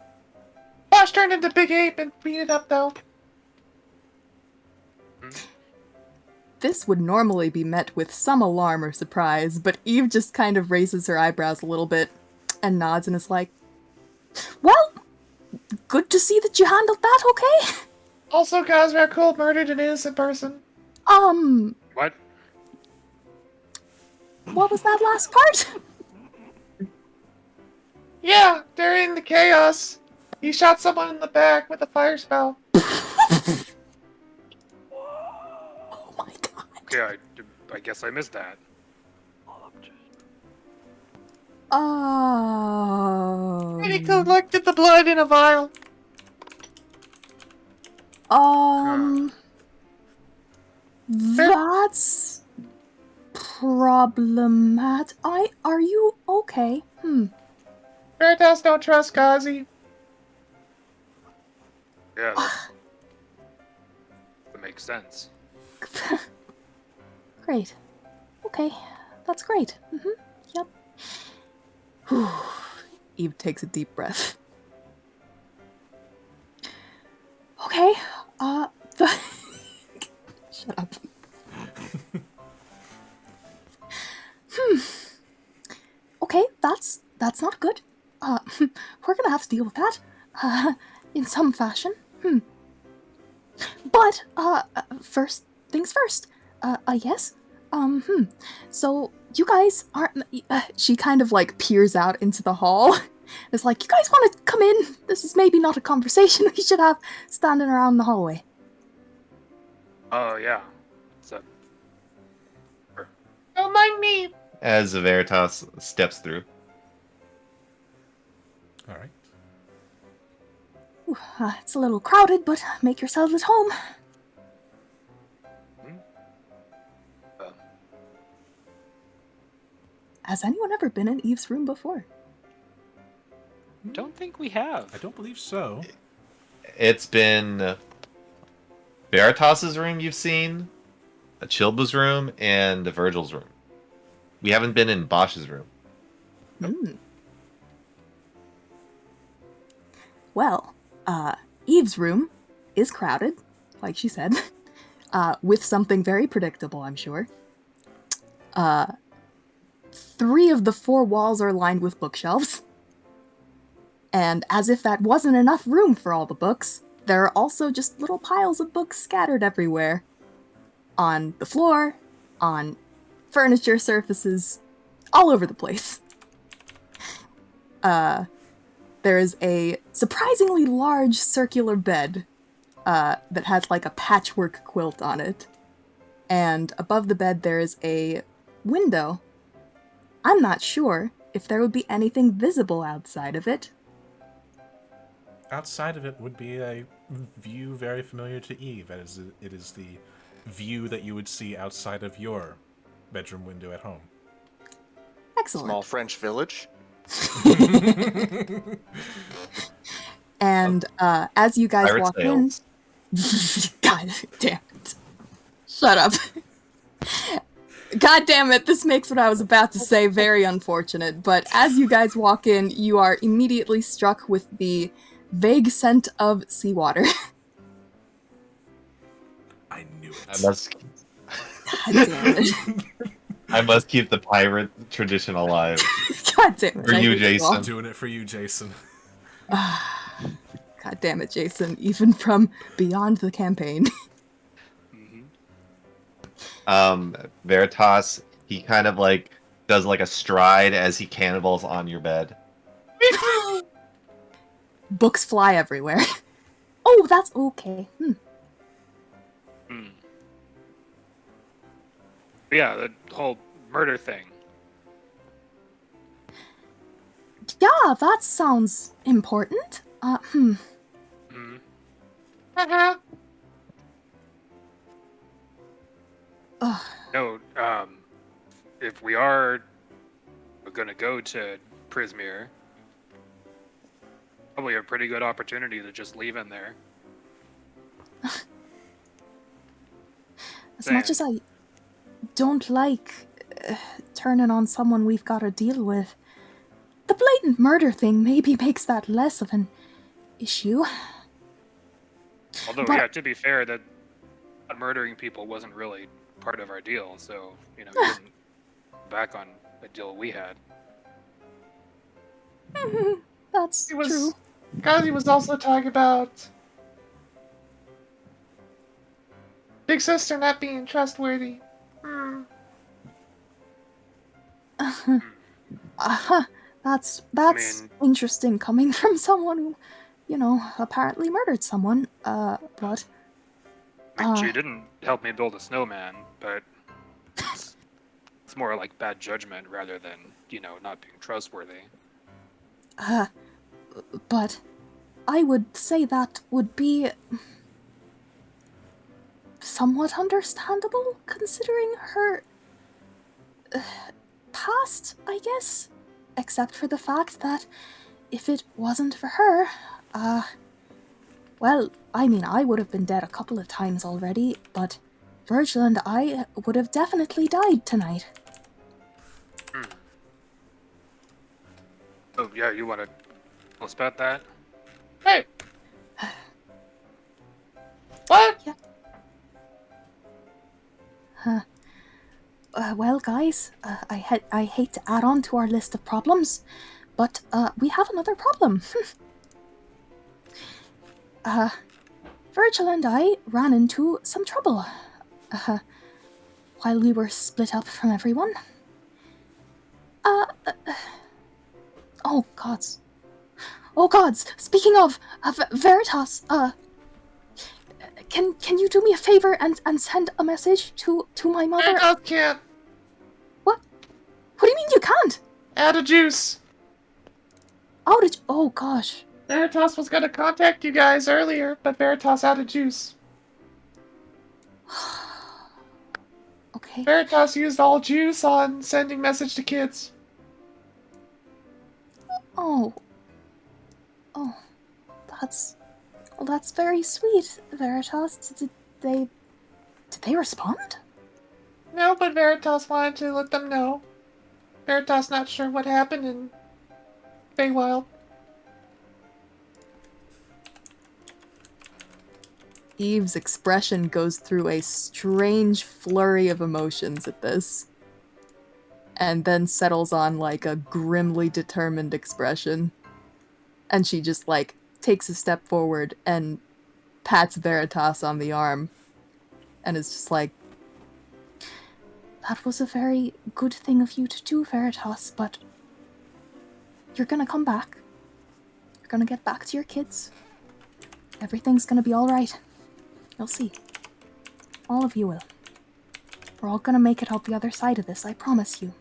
Bosch turned into big ape and beat it up though. This would normally be met with some alarm or surprise, but Eve just kind of raises her eyebrows a little bit and nods and is like, well, good to see that you handled that okay. Also, Gazrakul murdered an innocent person. What? What was that last part? Yeah, during the chaos, he shot someone in the back with a fire spell. Oh my god. Yeah, I guess I missed that. And he collected the blood in a vial. That's problematic. Are you okay? Veritas don't trust Gazi. Yeah, that makes sense. Great. Okay, that's great. Yep. Eve takes a deep breath. Okay, shut up. Okay, that's not good. We're gonna have to deal with that, in some fashion. But, first things first. Yes. So you guys aren't. She kind of like peers out into the hall. It's like, you guys want to come in? This is maybe not a conversation we should have standing around the hallway. Oh, yeah. So, Don't mind me. As Veritas steps through. All right. Ooh, it's a little crowded, but make yourselves at home. Has anyone ever been in Eve's room before? don't think we have. I don't believe so. It's been Veritas's room you've seen, Chilba's room, and Virgil's room. We haven't been in Bosch's room. Well, Eve's room is crowded, like she said, with something very predictable, I'm sure. 3 of the 4 walls are lined with bookshelves. And as if that wasn't enough room for all the books, there are also just little piles of books scattered everywhere. On the floor, on furniture surfaces, all over the place. There is a surprisingly large circular bed that has like a patchwork quilt on it. And above the bed there is a window. I'm not sure if there would be anything visible outside of it. Outside of it would be a view very familiar to Eve, as it is the view that you would see outside of your bedroom window at home. Excellent. Small French village. And as you guys Pirate walk Tales. in... God damn it. Shut up. God damn it, this makes what I was about to say very unfortunate, but as you guys walk in, you are immediately struck with the vague scent of seawater. I knew it. I must God damn it. I must keep the pirate tradition alive. God damn it. For I you, hate all. Jason. Doing it for you, Jason. God damn it, Jason. Even from beyond the campaign. Veritas, he kind of like does like a stride as he cannonballs on your bed. Books fly everywhere. Oh, that's okay. Yeah, the whole murder thing. Yeah, that sounds important. No, if we are gonna go to Prismere, probably a pretty good opportunity to just leave in there. As much as I don't like turning on someone we've got to deal with, the blatant murder thing maybe makes that less of an issue. Although, But- yeah, to be fair, that murdering people wasn't really part of our deal, so, you know, we didn't go back on a deal we had. That's It was true. because he was also talking about Big Sister not being trustworthy. That's mean- interesting coming from someone who, you know, apparently murdered someone. But I mean, she didn't help me build a snowman, but it's more like bad judgment rather than, you know, not being trustworthy. but I would say that would be somewhat understandable considering her past, I guess. Except for the fact that if it wasn't for her, well, I mean, I would have been dead a couple of times already, but Virgil and I would have definitely died tonight. Oh yeah, you want to tell us about that? Hey. What? Yeah. Well, guys, I hate to add on to our list of problems, but we have another problem. Virgil and I ran into some trouble while we were split up from everyone. Oh gods. Oh gods! Speaking of Veritas, can you do me a favor and send a message to my mother? Veritas can't. What? What do you mean you can't? Add a juice. Oh gosh. Veritas was gonna contact you guys earlier, but Veritas added juice. Okay. Veritas used all juice on sending message to kids. Oh, that's very sweet, Veritas. Did they respond? No, but Veritas wanted to let them know. Veritas not sure what happened in Feywild. Eve's expression goes through a strange flurry of emotions at this, and then settles on like a grimly determined expression. And she just like takes a step forward and pats Veritas on the arm, and is just like, "That was a very good thing of you to do, Veritas, but you're gonna come back. You're gonna get back to your kids. Everything's gonna be alright. You'll see. All of you will. We're all gonna make it out the other side of this, I promise you.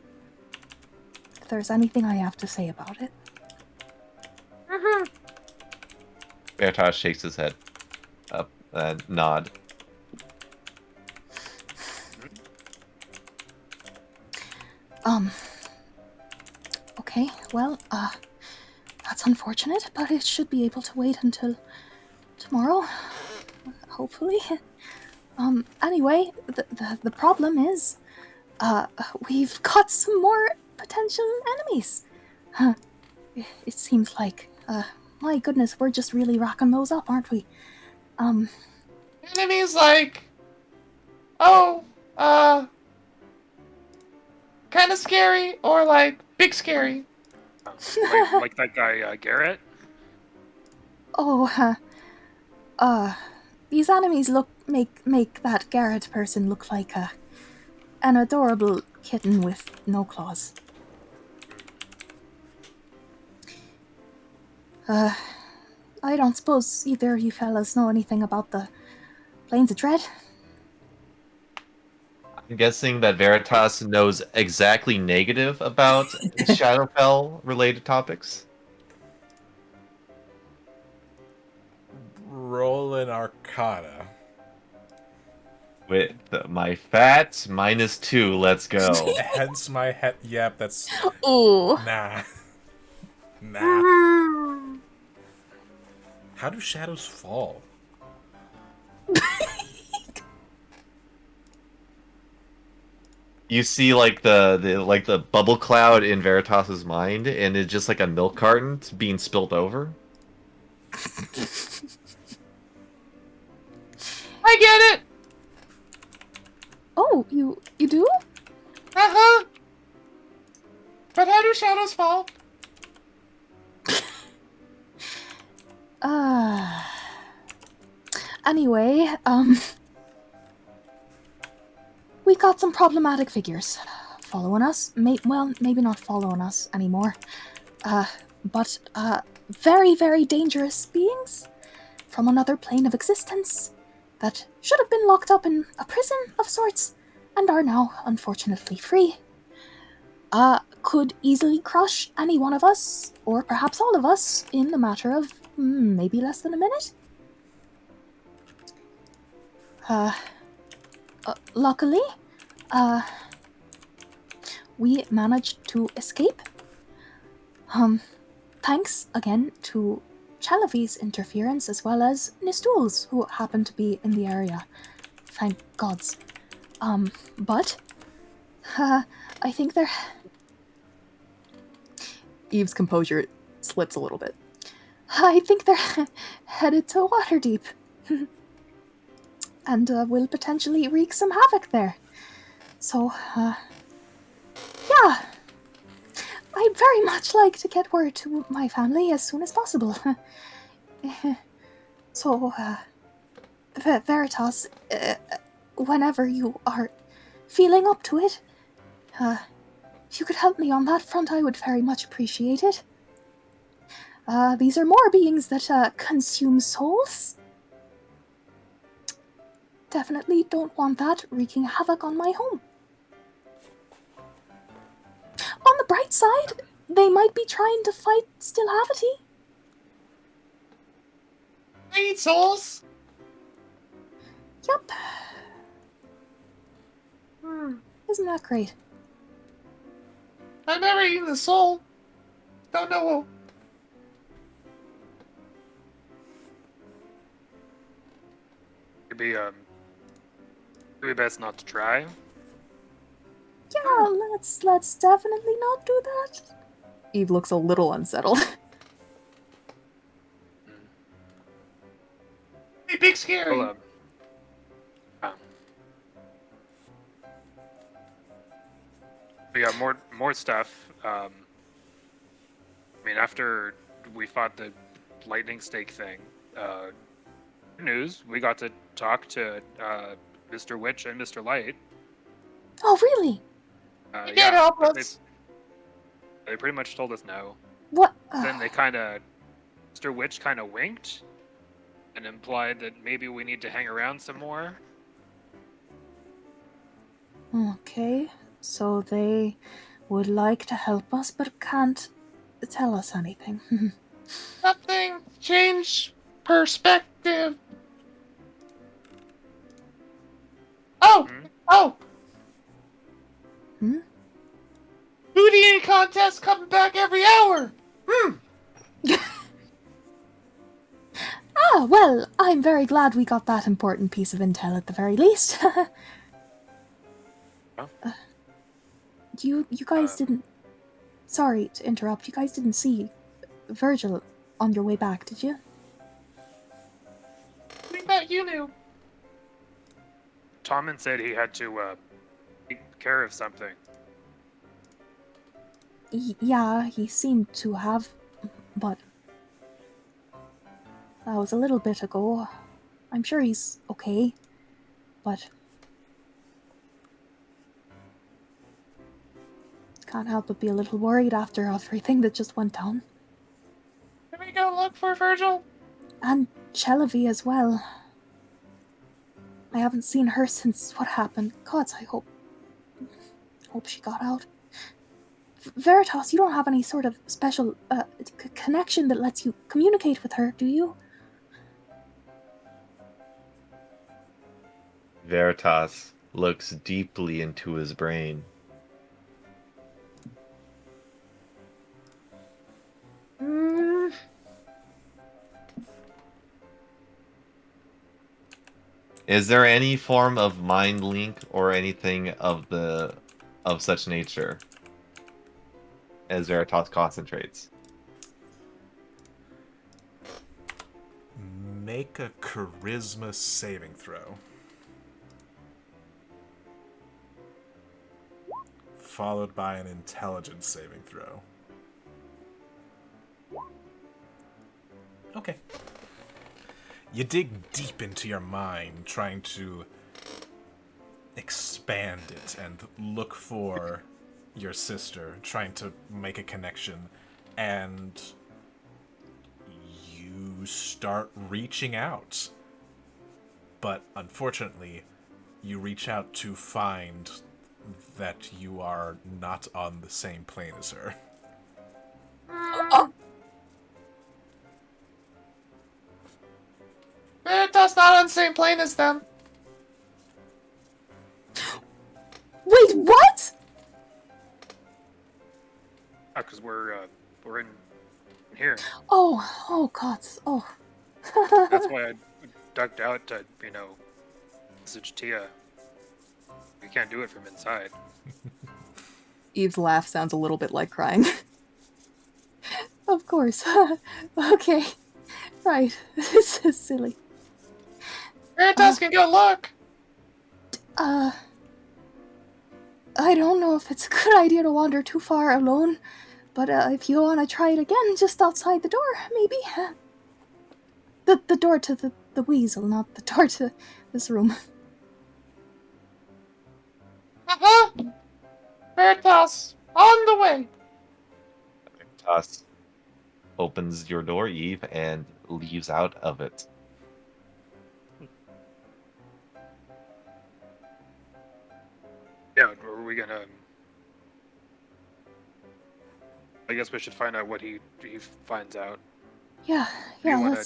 If there's anything I have to say about it." Veritas shakes his head. Up, nod. Okay, well, that's unfortunate, but it should be able to wait until tomorrow. Hopefully. Anyway, the problem is, we've got some more potential enemies. It seems like, my goodness, we're just really racking those up, aren't we? Enemies like... Oh, kind of scary, or like big scary. Like that guy Garrett? Oh, these enemies make that Garrett person look like an adorable kitten with no claws. I don't suppose either of you fellas know anything about the Plains of Dread? I'm guessing that Veritas knows exactly negative about Shadowfell related topics. Roll an Arcana. With my fat -2, let's go. Hence my head. Yep, that's. Ooh. Nah. Nah. How do shadows fall? You see like the bubble cloud in Veritas's mind, and it's just like a milk carton being spilled over. I get it! Oh, you do? Uh-huh! But how do shadows fall? Anyway, we got some problematic figures following us. Well, maybe not following us anymore. But very, very dangerous beings from another plane of existence that should have been locked up in a prison of sorts and are now unfortunately free. Could easily crush any one of us, or perhaps all of us, in the matter of maybe less than a minute. Luckily, we managed to escape. Thanks again to Chalavi's interference as well as Nistul's, who happened to be in the area. Thank gods. But I think Eve's composure slips a little bit. I think they're headed to Waterdeep. And will potentially wreak some havoc there. So, yeah. I'd very much like to get word to my family as soon as possible. So, Veritas, whenever you are feeling up to it, if you could help me on that front, I would very much appreciate it. These are more beings that consume souls. Definitely don't want that wreaking havoc on my home. On the bright side, they might be trying to fight Stillhavity. I eat souls. Yep. Isn't that great? I've never eaten a soul. Don't know. Maybe best not to try. Yeah, let's definitely not do that. Eve looks a little unsettled. Hey, big scary. Well, we got more stuff. I mean, after we fought the lightning stake thing, good news, we got to talk to Mr. Witch and Mr. Light. Oh, really? You can't help but us. they pretty much told us no. What? Then Mr. Witch kind of winked and implied that maybe we need to hang around some more. Okay, so they would like to help us, but can't tell us anything. Nothing. Change perspective. Oh! Oh! Hmm? Houdini contest coming back every hour! Ah, well, I'm very glad we got that important piece of intel at the very least. You guys didn't... Sorry to interrupt, you guys didn't see Virgil on your way back, did you? We bet you knew. Tommen said he had to take care of something. Yeah, he seemed to have, but that was a little bit ago. I'm sure he's okay, but can't help but be a little worried after everything that just went down. Can we go look for Virgil? And Chelavy as well. I haven't seen her since what happened. Gods, I hope she got out. Veritas, you don't have any sort of special connection that lets you communicate with her, do you? Veritas looks deeply into his brain. Is there any form of mind link or anything of such nature as Veritas concentrates? Make a charisma saving throw. Followed by an intelligence saving throw. Okay. You dig deep into your mind, trying to expand it and look for your sister, trying to make a connection, and you start reaching out. But unfortunately, you reach out to find that you are not on the same plane as her. Veritas not on the same plane as them. Wait, what? Because we're in here. Oh, gods. Oh. That's why I ducked out to, message Tia. We can't do it from inside. Eve's laugh sounds a little bit like crying. course. Okay. Right. This is silly. Veritas can go look. I don't know if it's a good idea to wander too far alone, but if you want to try it again, just outside the door, maybe. The door to the weasel, not the door to this room. Uh-huh. Veritas, on the way. Veritas opens your door, Eve, and leaves out of it. Yeah, are we gonna? I guess we should find out what he finds out. Yeah, Do you wanna-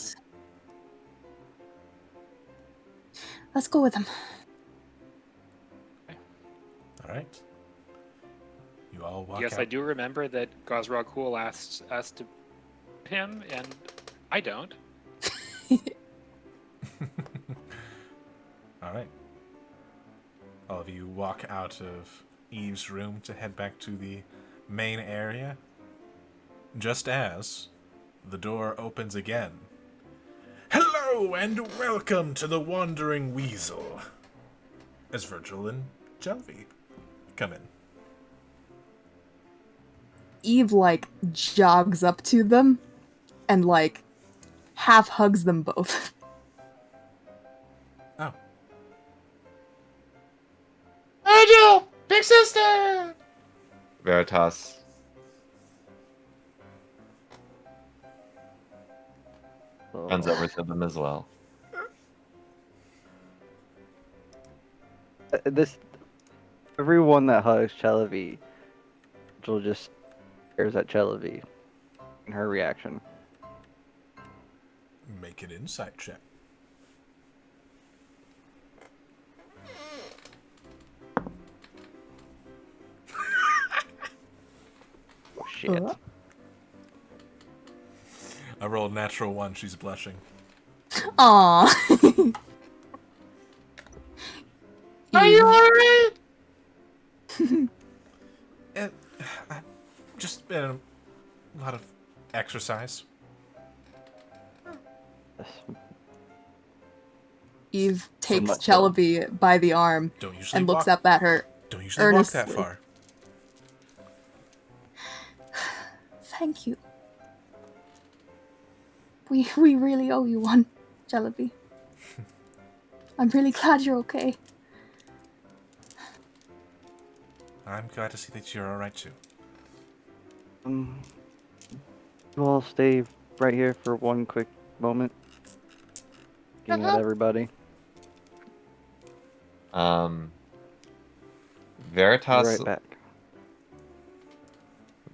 let's go with him. All right. You all walk Yes, out. I do remember that Gosrog Cool asked us to him, and I don't. All right. All of you walk out of Eve's room to head back to the main area. Just as the door opens again. Hello and welcome to the Wandering Weasel. As Virgil and Jelvy come in. Eve, like, jogs up to them and, like, half hugs them both. Oh. Virgil, big sister. Veritas runs over to them as well. This everyone that hugs Chelavi, Jill just stares at Chelavi and her reaction. Make an insight check. Oh shit. I rolled natural 1, she's blushing. Aww. Are you alright? Just been a lot of exercise. Eve takes much so. Chelavi by the arm Don't usually and looks walk, up at her Don't usually earnestly. walk that far. Thank you. We really owe you one, Chelavi. I'm really glad you're okay. I'm glad to see that you're alright too. You all stay right here for one quick moment. Looking at everybody. Be Veritas right back.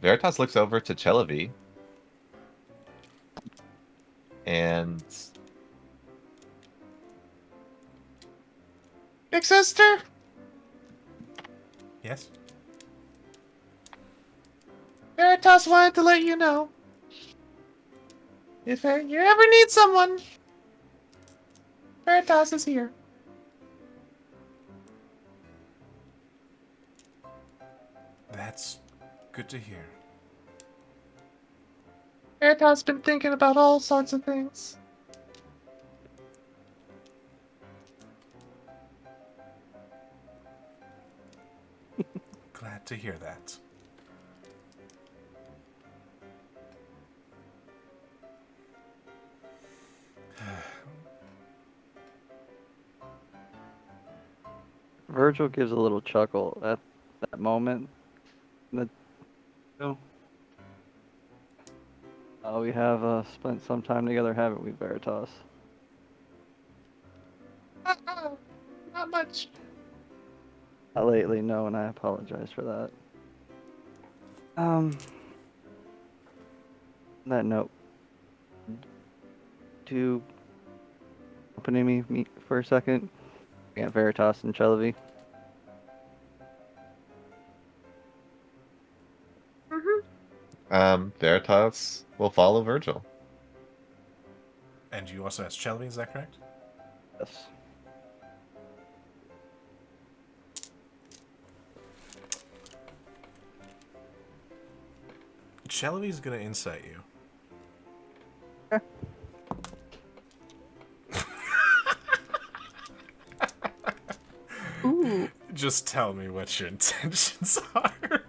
Veritas looks over to Chelavi and Big sister. Yes? Veritas wanted to let you know. If you ever need someone, Veritas is here. That's good to hear. Veritas been thinking about all sorts of things. Glad to hear that. Virgil gives a little chuckle at that moment. We have spent some time together, haven't we, Veritas? Not much. Not lately, no, and I apologize for that. On that note, to accompany me for a second, we got Veritas and Chelavi. Veritas will follow Virgil. And you also asked Chelavi, is that correct? Yes. Chelavi's gonna insight you. Just tell me what your intentions are.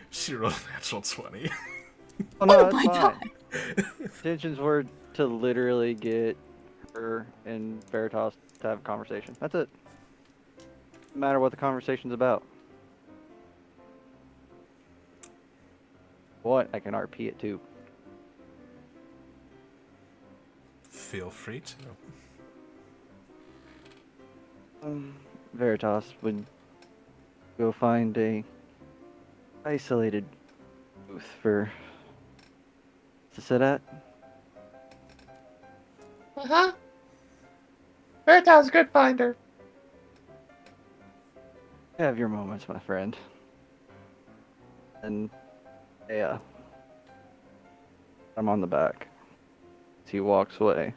She rolled a natural 20. Oh no, Oh that's my fine. god. Intentions were to literally get her and Veritas to have a conversation. That's it. No matter what the conversation's about. What? I can RP it too. Feel free to. Veritas would go find a isolated booth for to sit at. Uh-huh. Veritas is a good finder. Have your moments, my friend. And yeah, I'm on the back. As he walks away.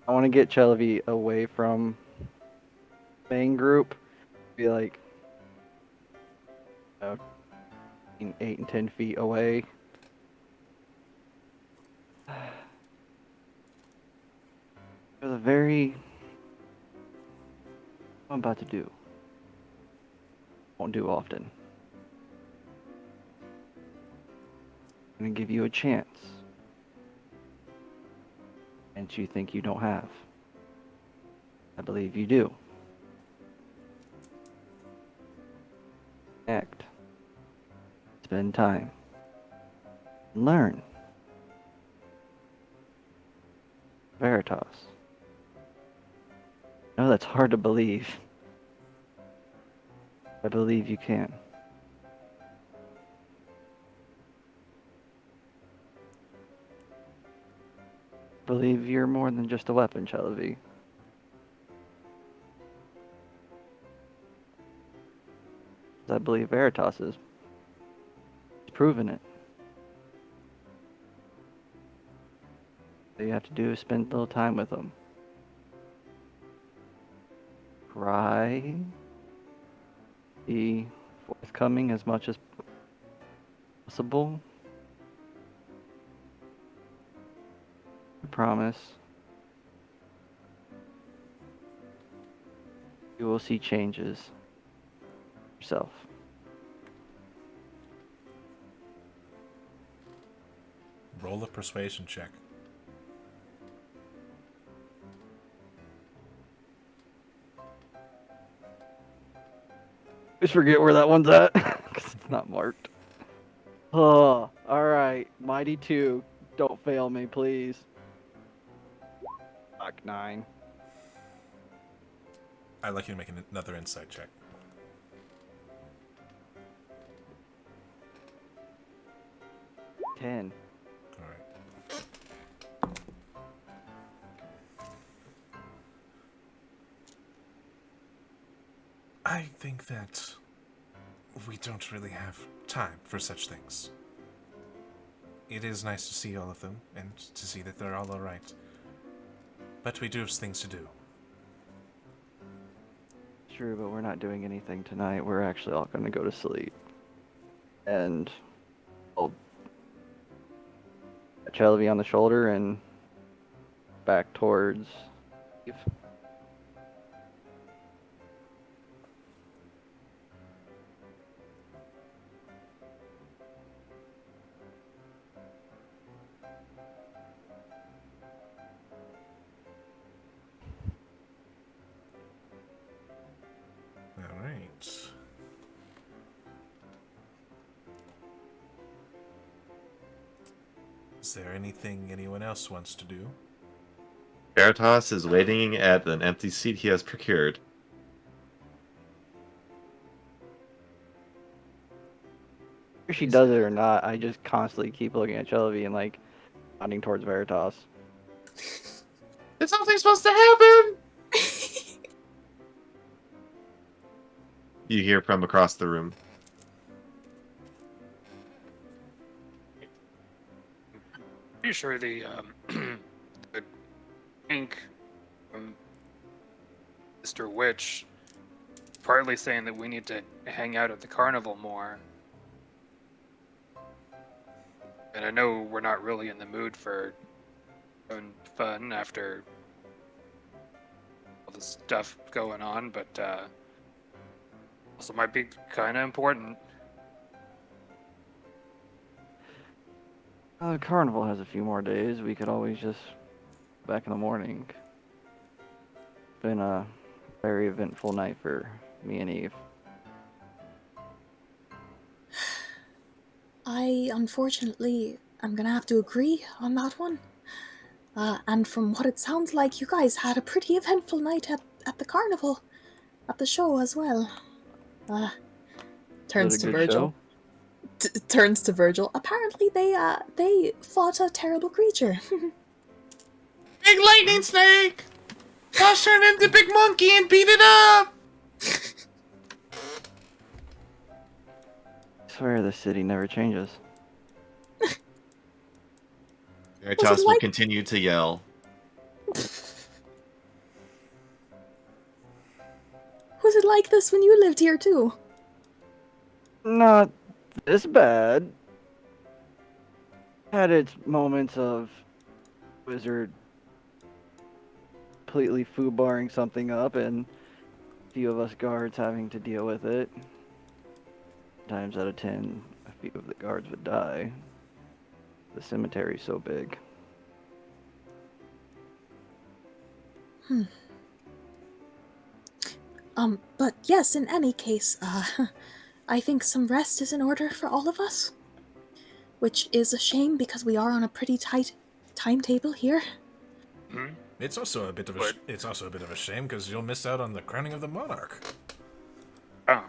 I want to get Chelavi away from main group. Be like, you know, 8 and 10 feet away. It was a very. I'm about to do. Won't do often. I'm gonna give you a chance. And you think you don't have. I believe you do. Act. Spend time. Learn. Veritas. I know that's hard to believe. I believe you can. Believe you're more than just a weapon, Chelavi. I believe Veritas is. He's proven it. All you have to do is spend a little time with him. Try. Be forthcoming as much as possible. I promise. You will see changes yourself. Roll a persuasion check. Just forget where that one's at because it's not marked. Oh, all right. Mighty 2. Don't fail me, please. Fuck 9. I'd like you to make another insight check. 10. All right. I think that we don't really have time for such things. It is nice to see all of them and to see that they're all alright. But we do have things to do. True, but we're not doing anything tonight. We're actually all going to go to sleep. And I'll pat Chelavi on the shoulder and back towards Eve. Alright. Is there anything anyone else wants to do? Veritas is waiting at an empty seat he has procured. If she does it or not, I just constantly keep looking at Chelavi and like nodding towards Veritas. Is something supposed to happen? You hear from across the room. Pretty sure the the ink from Mr. Witch is partly saying that we need to hang out at the carnival more. And I know we're not really in the mood for having fun after all the stuff going on, but also might be kind of important. The carnival has a few more days. We could always just go back in the morning. Been a very eventful night for me and Eve. I unfortunately am gonna have to agree on that one. And from what it sounds like, you guys had a pretty eventful night at the carnival, at the show as well. Turns Was it to a good Virgil. Turns to Virgil. Apparently, they fought a terrible creature. Big lightning snake! Boss turned into Big Monkey and beat it up! I swear the city never changes. Veritas will continue to yell. Was it like this when you lived here too? Not this bad. Had its moments of wizard completely foobarring something up and a few of us guards having to deal with it. Times out of 10, a few of the guards would die. The cemetery's so big. But yes, in any case, I think some rest is in order for all of us. Which is a shame because we are on a pretty tight timetable here. Hmm? It's also a bit of a shame because you'll miss out on the crowning of the monarch. Oh.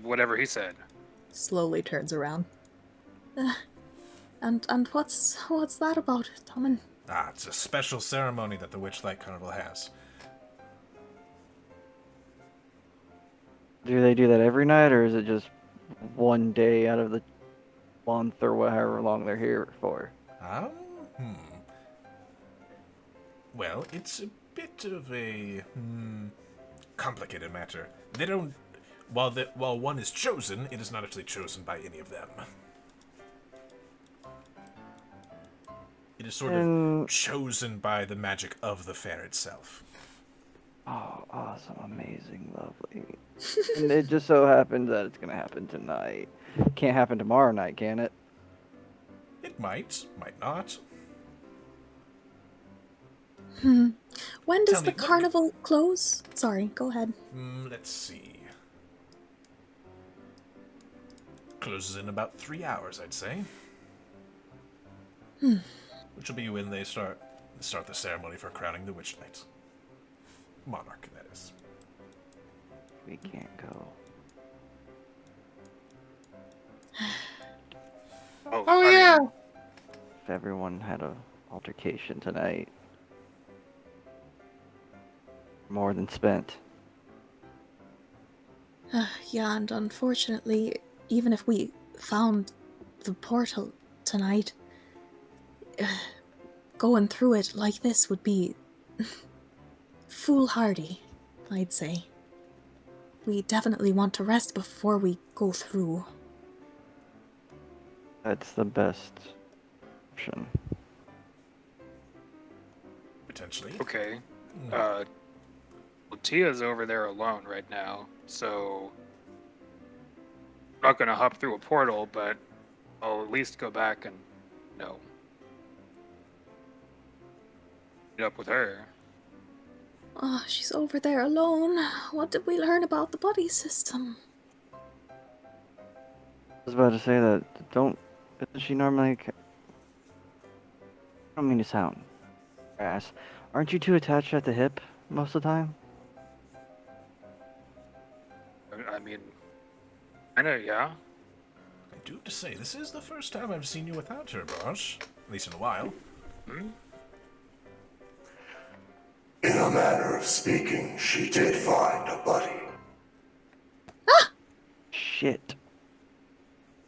Whatever he said. Slowly turns around. And what's that about, Tommen? It's a special ceremony that the Witchlight Carnival has. Do they do that every night, or is it just one day out of the month, or however long they're here for? Well, it's a bit of a complicated matter. They don't. While one is chosen, it is not actually chosen by any of them. It is sort of chosen by the magic of the fair itself. Oh, awesome, amazing, lovely. And it just so happens that it's gonna happen tonight. Can't happen tomorrow night, can it? It might not. When does the carnival close? Sorry, go ahead. Let's see. Closes in about 3 hours, I'd say. Which will be when they start the ceremony for crowning the Witchlight Monarch, that is. We can't go. Oh yeah! If everyone had a altercation tonight, more than spent. Yeah, and unfortunately, even if we found the portal tonight, going through it like this would be foolhardy, I'd say. We definitely want to rest before we go through. That's the best option. Potentially. Okay. Well, Tia's over there alone right now, so I'm not gonna hop through a portal, but I'll at least go back and meet up with her. Oh, she's over there alone. What did we learn about the buddy system? I was about to say that. Isn't she normally? I don't mean to sound crass. Aren't you two attached at the hip most of the time? I mean, kinda, yeah. I do have to say, this is the first time I've seen you without her, Bosch. At least in a while. In a manner of speaking, she did find a buddy. Shit.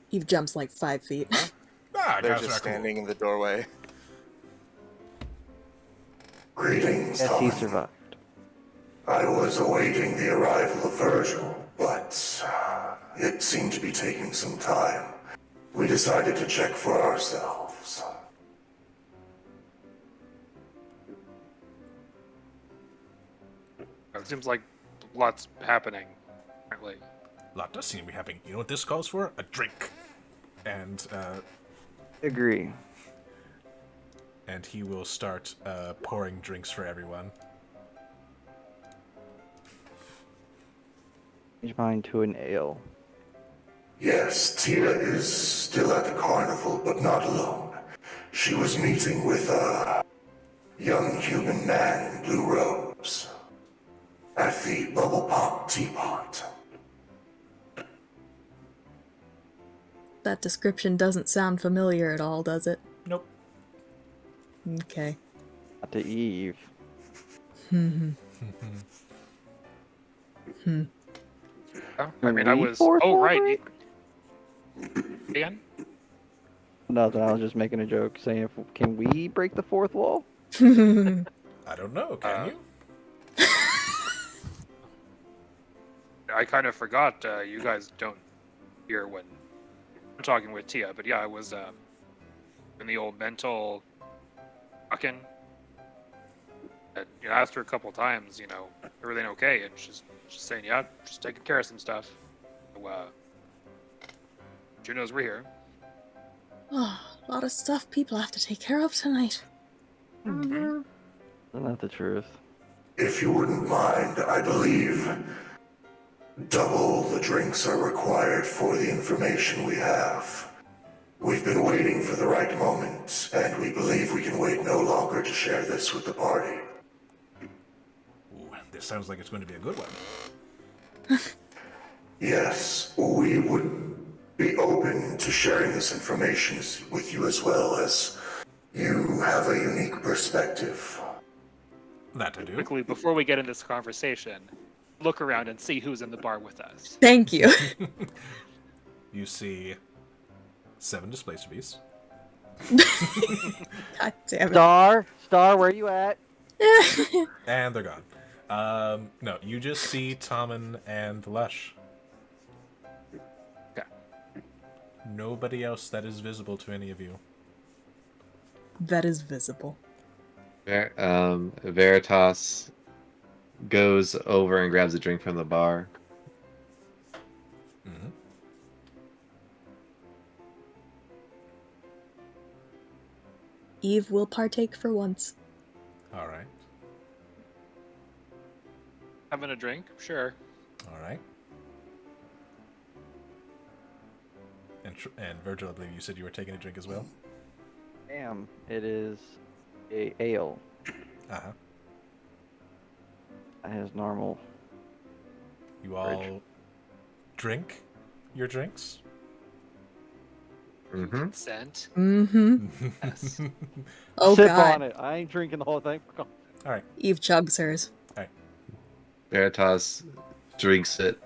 Eve jumps like 5 feet. They're just standing in the doorway. Greetings, Yes, he Tommen. survived. I was awaiting the arrival of Virgil, but it seemed to be taking some time. We decided to check for ourselves. seems like lots happening currently. A lot does seem to be happening. You know what this calls for? A drink. And Agree. he will start pouring drinks for everyone. Change mine to an ale. Yes, Tia is still at the carnival, but not alone. She was meeting with a young human man in blue robes at the Bubble Pop Teapot. That description doesn't sound familiar at all, does it? Nope. Okay. Not to Eve. I mean, I We was. fourth Oh, wall right. break? Again? Nothing. I was just making a joke, saying, can we break the fourth wall? I don't know. Can you? I kind of forgot you guys don't hear when I'm talking with Tia, but yeah, I was in the old mental fucking. I asked her a couple times, everything okay, and she's saying, yeah, just taking care of some stuff. So, she knows we're here. Oh, a lot of stuff people have to take care of tonight. Mm-hmm. Isn't that the truth? If you wouldn't mind, I believe double the drinks are required for the information we have. We've been waiting for the right moment, and we believe we can wait no longer to share this with the party. Ooh, this sounds like it's going to be a good one. Yes, we would be open to sharing this information with you as well, as you have a unique perspective. That I do. Quickly, before we get in this conversation, look around and see who's in the bar with us. Thank you. You see 7 displacer beasts. God damn it. Star, where you at? And they're gone. No, you just see Tommen and Lush. Okay. Nobody else that is visible to any of you. That is visible. Veritas goes over and grabs a drink from the bar. Mm-hmm. Eve will partake for once. All right. Having a drink? Sure. All right. And Virgil, I believe you said you were taking a drink as well? Damn, it is a ale. Uh-huh. As normal. You all drink your drinks? Mm-hmm. Consent. Mm-hmm. Yes. Oh, Sip God. on it. I ain't drinking the whole thing. All right. Eve chugs hers. Veritas drinks it,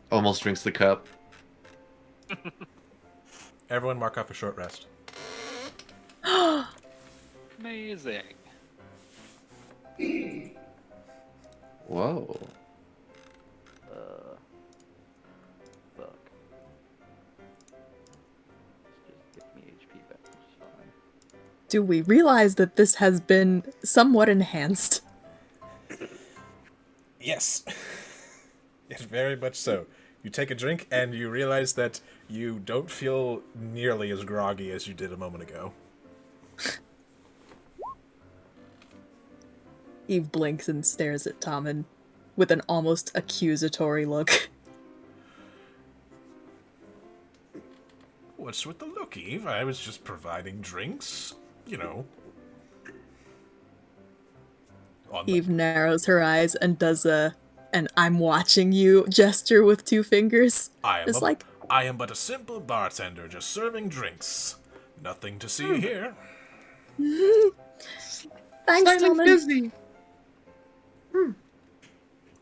almost drinks the cup. Everyone mark off a short rest. Amazing. Whoa. Fuck. Just give me HP back. It's fine. Do we realize that this has been somewhat enhanced? Yes. Yes, very much so. You take a drink and you realize that you don't feel nearly as groggy as you did a moment ago. Eve blinks and stares at Tommen with an almost accusatory look. What's with the look, Eve? I was just providing drinks, Eve narrows her eyes and does an I'm watching you gesture with 2 fingers. I am but a simple bartender just serving drinks. Nothing to see here. Thanks, Tommen. Disney.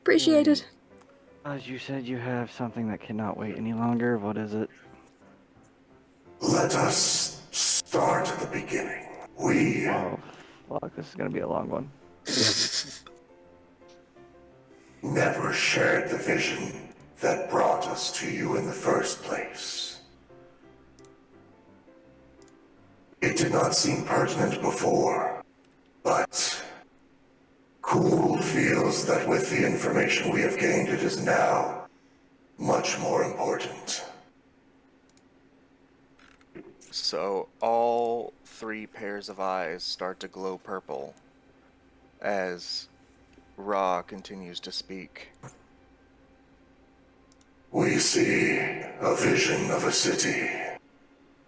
Appreciate it. As you said, you have something that cannot wait any longer. What is it? Let us start at the beginning. We Oh, fuck. This is gonna be a long one. never shared the vision that brought us to you in the first place. It did not seem pertinent before, but Cool feels that with the information we have gained, it is now much more important. So all 3 pairs of eyes start to glow purple as Ra continues to speak. We see a vision of a city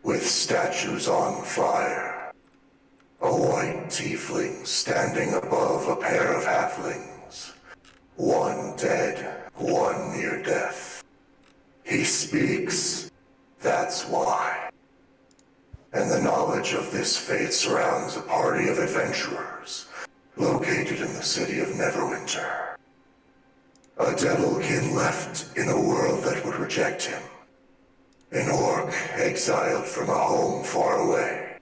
with statues on fire. A white tiefling standing above a pair of halflings. One dead, one near death. He speaks, that's why. And the knowledge of this fate surrounds a party of adventurers located in the city of Neverwinter. A devilkin left in a world that would reject him. An orc exiled from a home far away.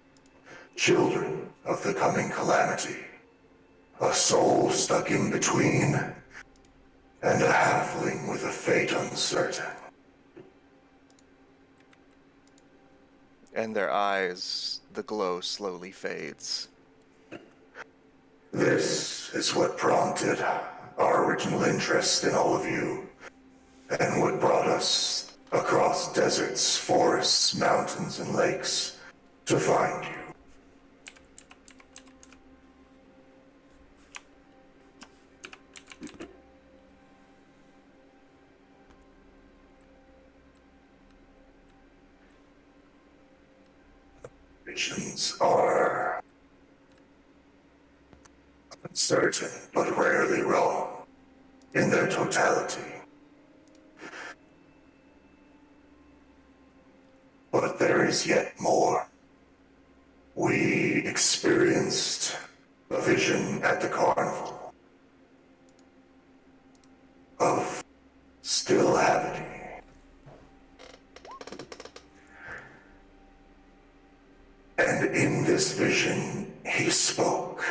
Children of the coming calamity. A soul stuck in between. And a halfling with a fate uncertain. And their eyes, the glow slowly fades. This is what prompted our original interest in all of you, and what brought us across deserts, forests, mountains, and lakes to find you. Visions are uncertain but rarely wrong in their totality. But there is yet more. We experienced a vision at the carnival of still Havity. And in this vision, he spoke.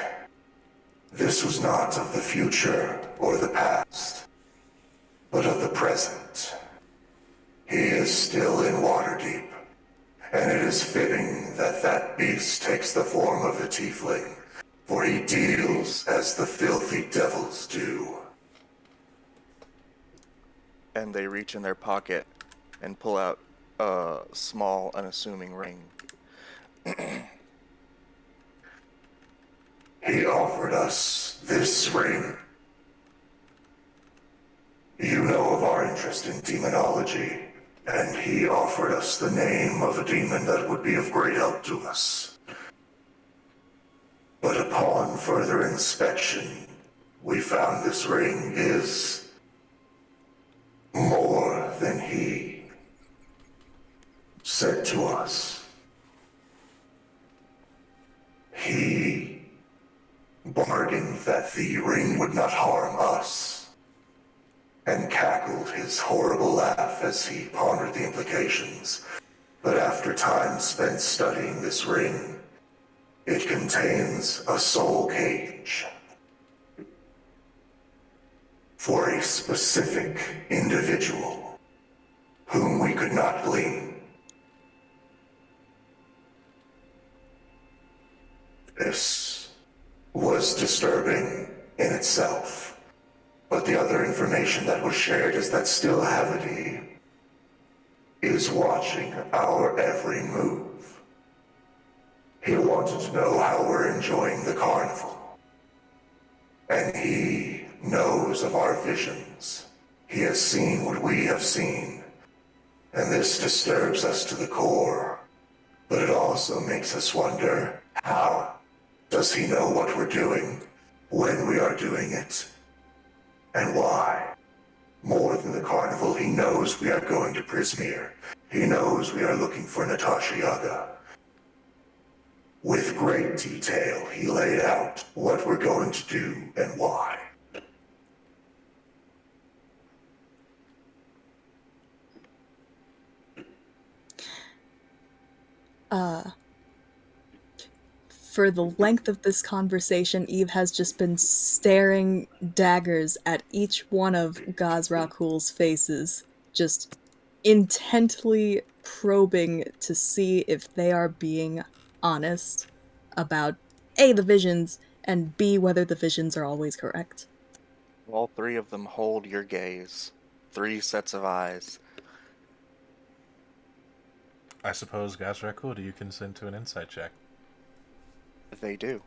This was not of the future or the past, but of the present. He is still in Waterdeep, and it is fitting that that beast takes the form of a tiefling, for he deals as the filthy devils do. And they reach in their pocket and pull out a small, unassuming ring. He offered us this ring. You know of our interest in demonology, and he offered us the name of a demon that would be of great help to us. But upon further inspection, we found this ring is more than he said to us. He bargained that the ring would not harm us, and cackled his horrible laugh as he pondered the implications. But after time spent studying this ring, it contains a soul cage for a specific individual whom we could not glean. This was disturbing in itself, but the other information that was shared is that still Havity is watching our every move. He wanted to know how we're enjoying the carnival. And he knows of our visions. He has seen what we have seen. And this disturbs us to the core. But it also makes us wonder, how does he know what we're doing, when we are doing it, and why? More than the carnival, he knows we are going to Prismere. He knows we are looking for Natasha Yaga. With great detail, he laid out what we're going to do and why. For the length of this conversation, Eve has just been staring daggers at each one of Gazrakul's faces, just intently probing to see if they are being honest about A, the visions, and B, whether the visions are always correct. All three of them hold your gaze. 3 sets of eyes. I suppose, Gazrakul, do you consent to an insight check? They do.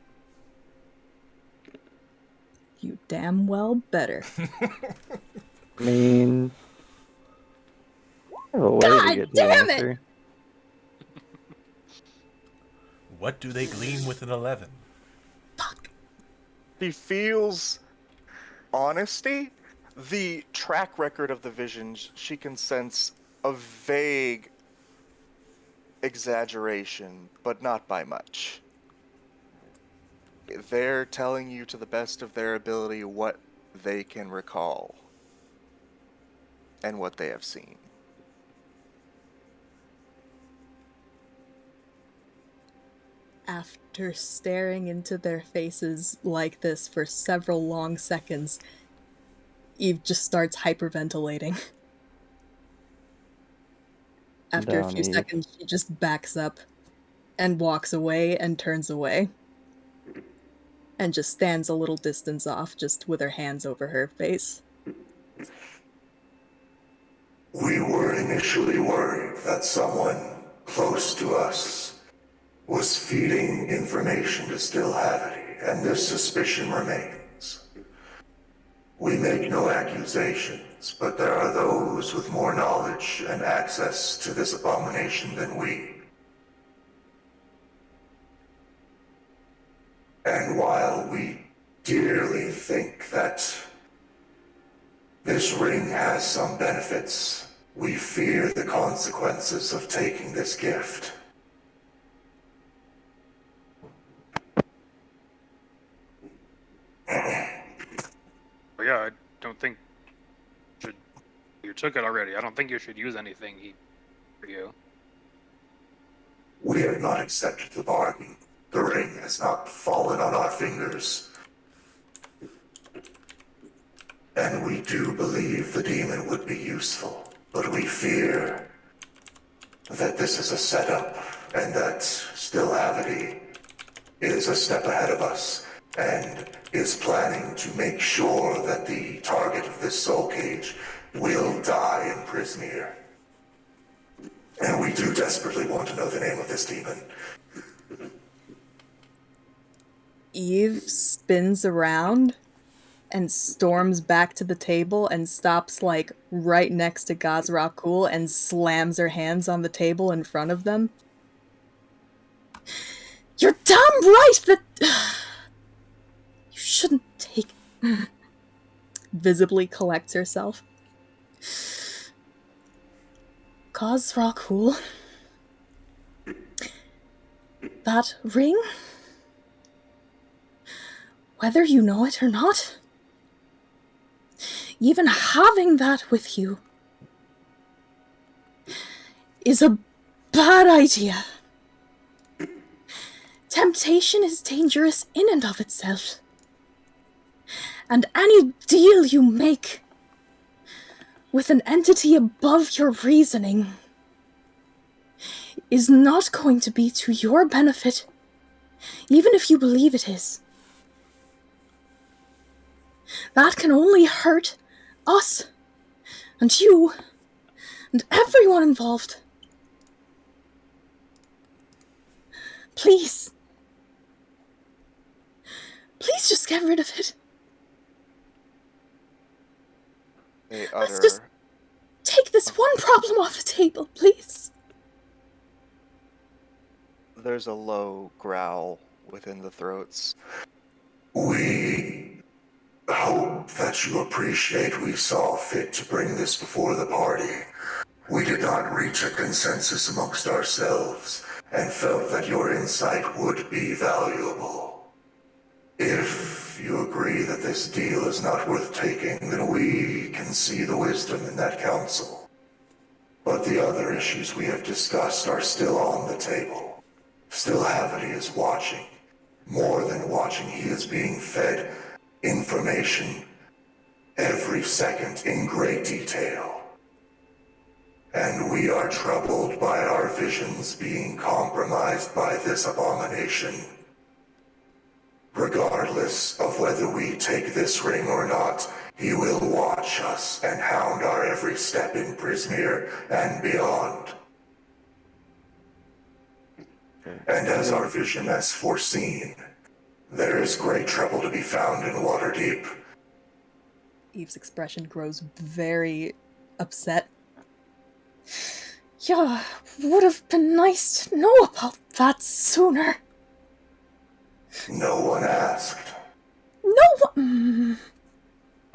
You damn well better. I mean, I have a way God to get the damn it! answer. What do they glean with an 11? He feels honesty. The track record of the visions, she can sense a vague exaggeration, but not by much. They're telling you to the best of their ability what they can recall and what they have seen. After staring into their faces like this for several long seconds, Eve just starts hyperventilating. After a Down, few Eve. seconds, she just backs up and walks away and turns away. And just stands a little distance off, just with her hands over her face. We were initially worried that someone close to us was feeding information to Stillhavity, and this suspicion remains. We make no accusations, but there are those with more knowledge and access to this abomination than we. And while we dearly think that this ring has some benefits, we fear the consequences of taking this gift. But yeah, I don't think you took it already. I don't think you should use anything for you. We have not accepted the bargain. The ring has not fallen on our fingers. And we do believe the demon would be useful, but we fear that this is a setup, and that Stillhavity is a step ahead of us, and is planning to make sure that the target of this soul cage will die in Prismere. And we do desperately want to know the name of this demon. Eve spins around and storms back to the table and stops, like, right next to Gazrakul and slams her hands on the table in front of them. You're damn right that... You shouldn't take... Visibly collects herself. Gazrakul. That ring? Whether you know it or not, even having that with you is a bad idea. Temptation is dangerous in and of itself. And any deal you make with an entity above your reasoning is not going to be to your benefit, even if you believe it is. That can only hurt us, and you, and everyone involved. Please. Please just get rid of it. They Let's utter... just take this one problem off the table, please. There's a low growl within the throats. We hope that you appreciate we saw fit to bring this before the party. We did not reach a consensus amongst ourselves, and felt that your insight would be valuable. If you agree that this deal is not worth taking, then we can see the wisdom in that counsel. But the other issues we have discussed are still on the table. Stillhavity is watching. More than watching, he is being fed information every second in great detail. And we are troubled by our visions being compromised by this abomination. Regardless of whether we take this ring or not, he will watch us and hound our every step in Prismere and beyond. And as our vision has foreseen, there is great trouble to be found in Waterdeep. Eve's expression grows very upset. Yeah, would have been nice to know about that sooner. No one asked. No one.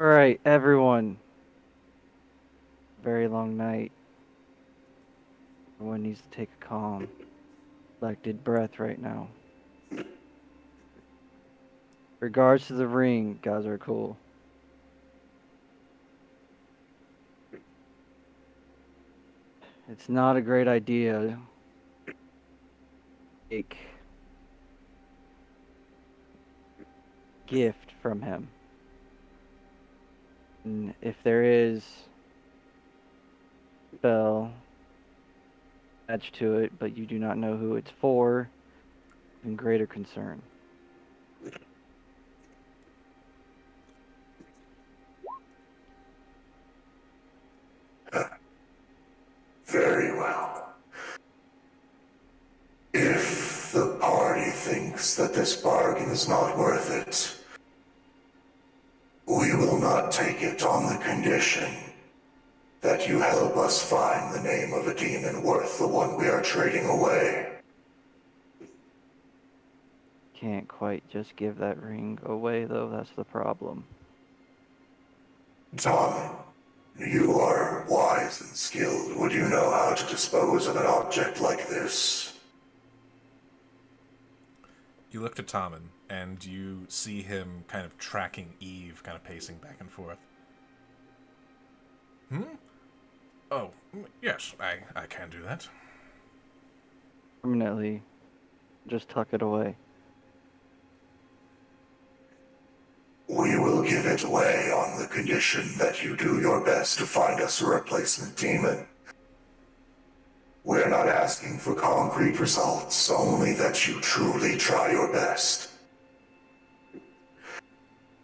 Alright, everyone. Very long night. Everyone needs to take a calm, collected breath right now. Regards to the ring, guys are cool. It's not a great idea to take gift from him. And if there is a spell attached to it, but you do not know who it's for, even greater concern. Very well. If the party thinks that this bargain is not worth it, we will not take it on the condition that you help us find the name of a demon worth the one we are trading away. Can't quite just give that ring away, though, that's the problem. Tommen, you are wise and skilled. Would you know how to dispose of an object like this? You look to Tommen, and you see him kind of tracking Eve, kind of pacing back and forth. Oh, yes, I can do that. Permanently, just tuck it away. We will give it away on the condition that you do your best to find us a replacement demon. We're not asking for concrete results, only that you truly try your best.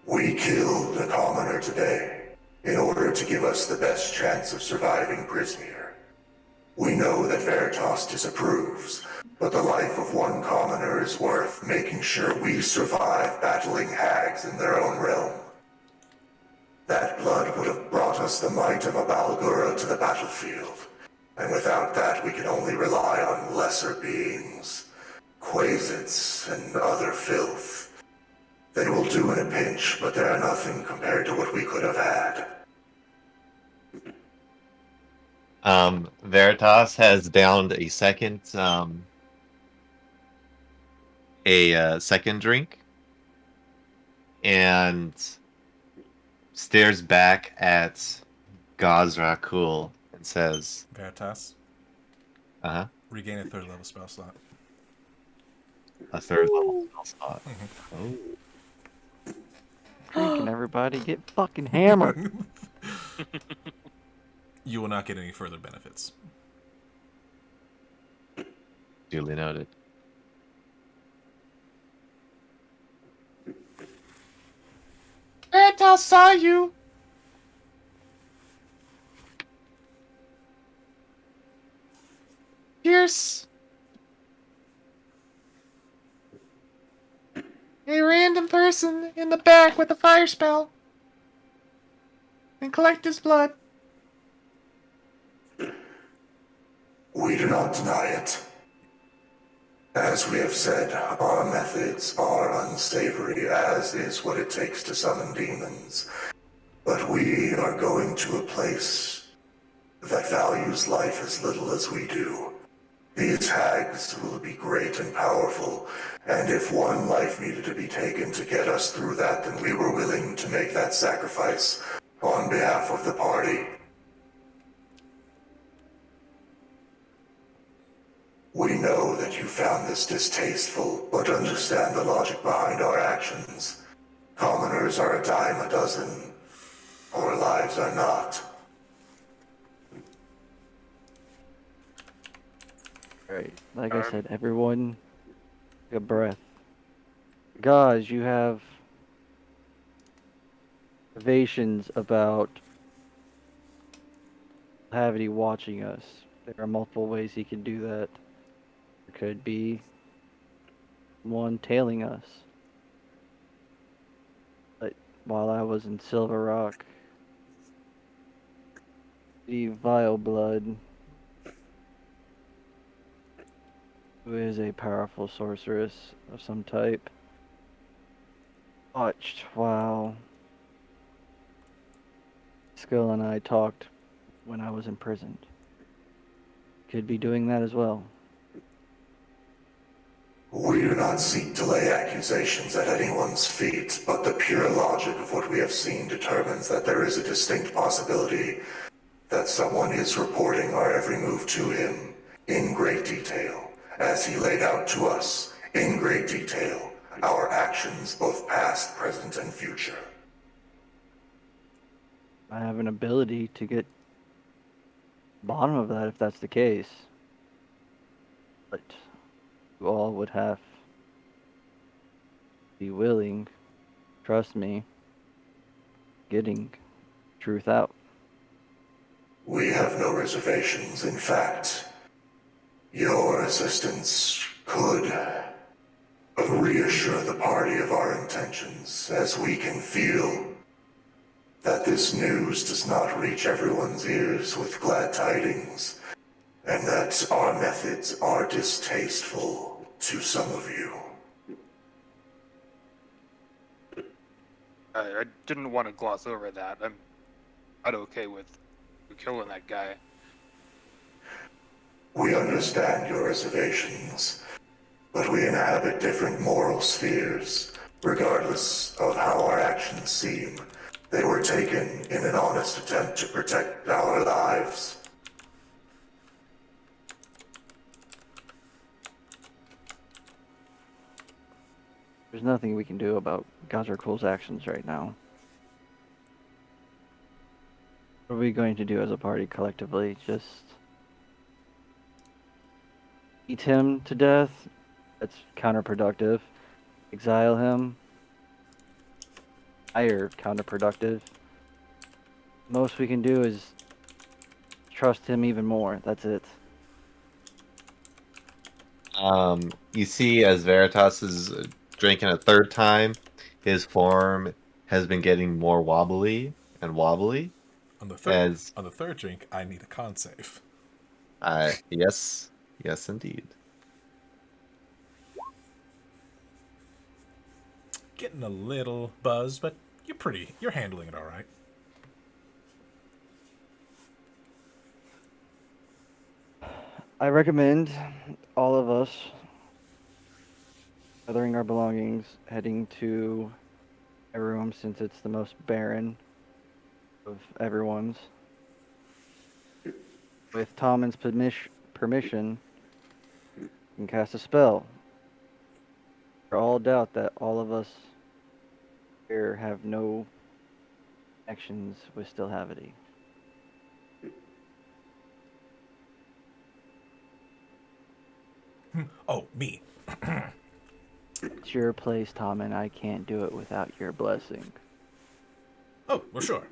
We killed a commoner today, in order to give us the best chance of surviving Prismere. We know that Veritas disapproves, but the life of one commoner is worth making sure we survive battling hags in their own realm. That blood would have brought us the might of a Balgura to the battlefield, and without that we can only rely on lesser beings, Quasits and other filth. They will do in a pinch, but they are nothing compared to what we could have had. Veritas has downed a second drink and stares back at Gazra Kul and says, Veritas, "Uh-huh, regain a third level spell slot. a third level spell slot." Oh. Drinking, everybody, get fucking hammered. You will not get any further benefits. Duly noted. Veritas saw you. Pierce a random person in the back with a fire spell and collect his blood. We do not deny it. As we have said, our methods are unsavory, as is what it takes to summon demons. But we are going to a place that values life as little as we do. These hags will be great and powerful, and if one life needed to be taken to get us through that, then we were willing to make that sacrifice on behalf of the party. We know that you found this distasteful, but understand the logic behind our actions. Commoners are a dime a dozen. Our lives are not. Alright, like I said, everyone, take a breath. Guys, you have observations about Havity watching us. There are multiple ways he could do that. There could be one tailing us. But while I was in Silver Rock, the Vile Blood, who is a powerful sorceress of some type, watched while Skull and I talked when I was imprisoned. Could be doing that as well. We do not seek to lay accusations at anyone's feet, but the pure logic of what we have seen determines that there is a distinct possibility that someone is reporting our every move to him in great detail, as he laid out to us in great detail our actions, both past, present, and future. I have an ability to get bottom of that if that's the case. But you all would have to be willing, trust me, getting truth out. We have no reservations. In fact, your assistance could reassure the party of our intentions, as we can feel that this news does not reach everyone's ears with glad tidings, and that our methods are distasteful to some of you. I didn't want to gloss over that. I'm not okay with you killing that guy. We understand your reservations, but we inhabit different moral spheres. Regardless of how our actions seem, they were taken in an honest attempt to protect our lives. There's nothing we can do about Gazarkul's actions right now. What are we going to do as a party collectively? Just eat him to death? That's counterproductive. Exile him? Higher counterproductive. Most we can do is trust him even more. That's it. You see, as Veritas is drinking a third time, his form has been getting more wobbly and wobbly. On the As third drink, I need a con save. yes, yes, indeed. Getting a little buzzed, but you're handling it all right. I recommend all of us gathering our belongings, heading to a room since it's the most barren of everyone's. With Tommen's permission, you can cast a spell. For all doubt that all of us here have no connections with Stillhavity. Oh, me. It's your place, Tommen. I can't do it without your blessing. Oh, well, sure.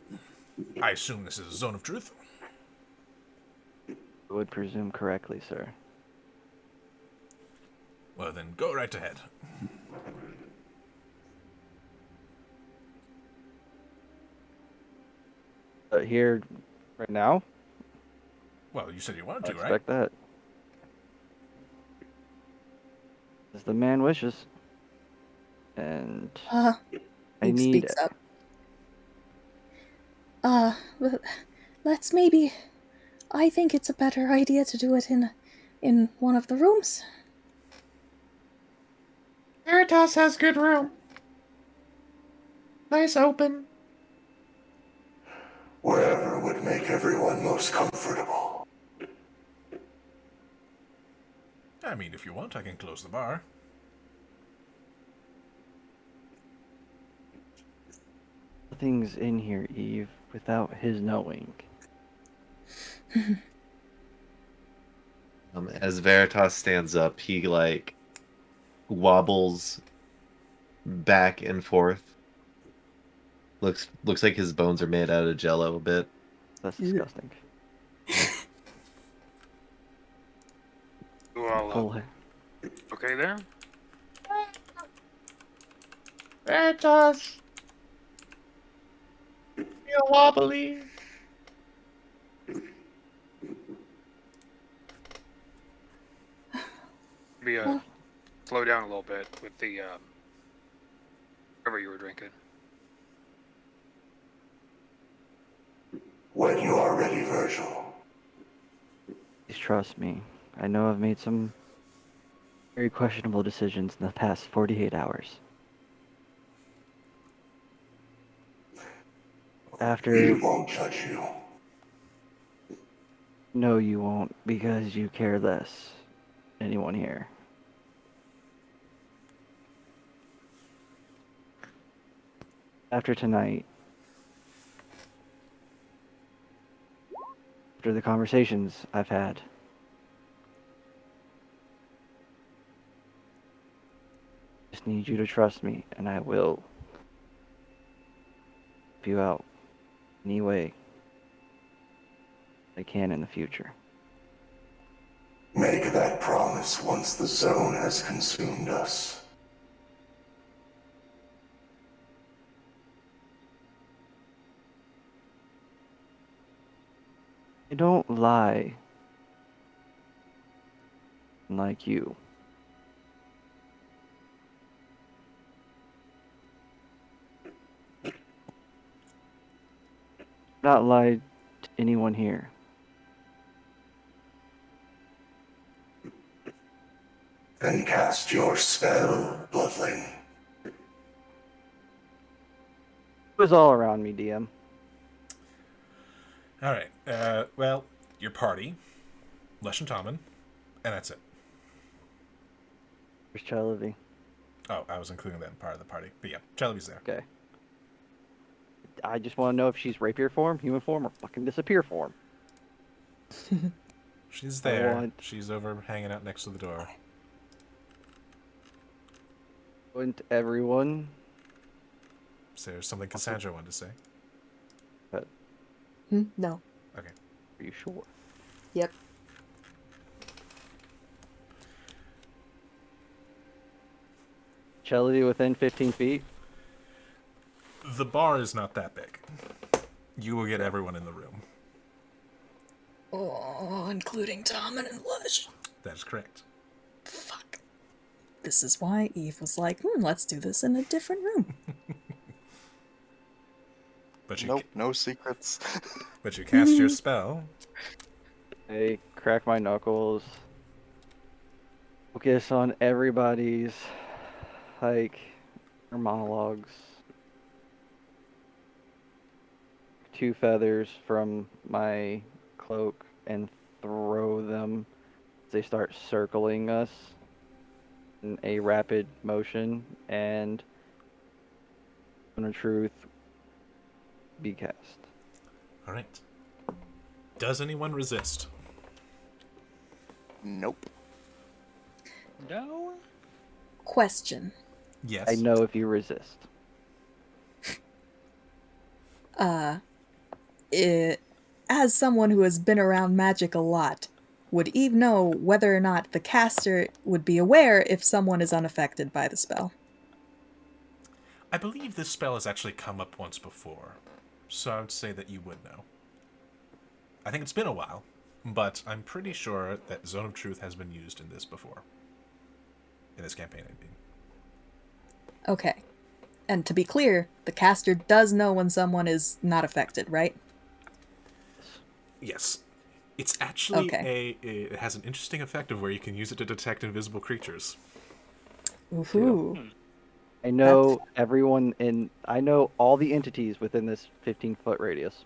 I assume this is a zone of truth. I would presume correctly, sir. Well, then go right ahead. Here, right now? Well, you said you wanted I to, right? expect that. As the man wishes. And I Eve need... speaks up. Let's maybe... I think it's a better idea to do it in one of the rooms. Veritas has good room. Nice open. Wherever would make everyone most comfortable. I mean, if you want, I can close the bar. Nothing's in here, Eve, without his knowing. As Veritas stands up, he like wobbles back and forth. Looks like his bones are made out of jello a bit. That's disgusting. You all Full hair. okay there? Veritas! Feel wobbly. Maybe slow down a little bit with the whatever you were drinking. When you are ready, Virgil. Please trust me. I know I've made some very questionable decisions in the past 48 hours. We won't judge you. No, you won't, because you care less than anyone here. After tonight, after the conversations I've had, I just need you to trust me, and I will help you out any way I can in the future. Make that promise once the zone has consumed us. I don't lie like you. Not lied to anyone here. Then cast your spell, Bloodling. It was all around me, DM. All right. Well, your party, Lesh and Tommen, and that's it. Where's Chalavi? Oh, I was including that in part of the party. But yeah, Chalavi's there. Okay. I just want to know if she's rapier form, human form, or fucking disappear form. She's there. She's over hanging out next to the door. Wouldn't everyone? Is there something Cassandra wanted to say? But No. Okay. are you sure? Yep. Chalavi within 15 feet? The bar is not that big. You will get everyone in the room. Oh, including Tommen and Lush. That is correct. Fuck. This is why Eve was like, let's do this in a different room. But you Nope, no secrets. But you cast your spell. I crack my knuckles. Focus on everybody's, like, their monologues. 2 feathers from my cloak and throw them as they start circling us in a rapid motion, and Zone of Truth be cast. All right. Does anyone resist? Nope. No. Question. Yes. I know if you resist. As someone who has been around magic a lot, would Eve know whether or not the caster would be aware if someone is unaffected by the spell? I believe this spell has actually come up once before, so I would say that you would know. I think it's been a while, but I'm pretty sure that Zone of Truth has been used in this before. In this campaign, I mean. Okay. And to be clear, the caster does know when someone is not affected, right? Yes. It's actually Okay. it has an interesting effect of where you can use it to detect invisible creatures. Ooh. I know everyone I know all the entities within this 15-foot radius.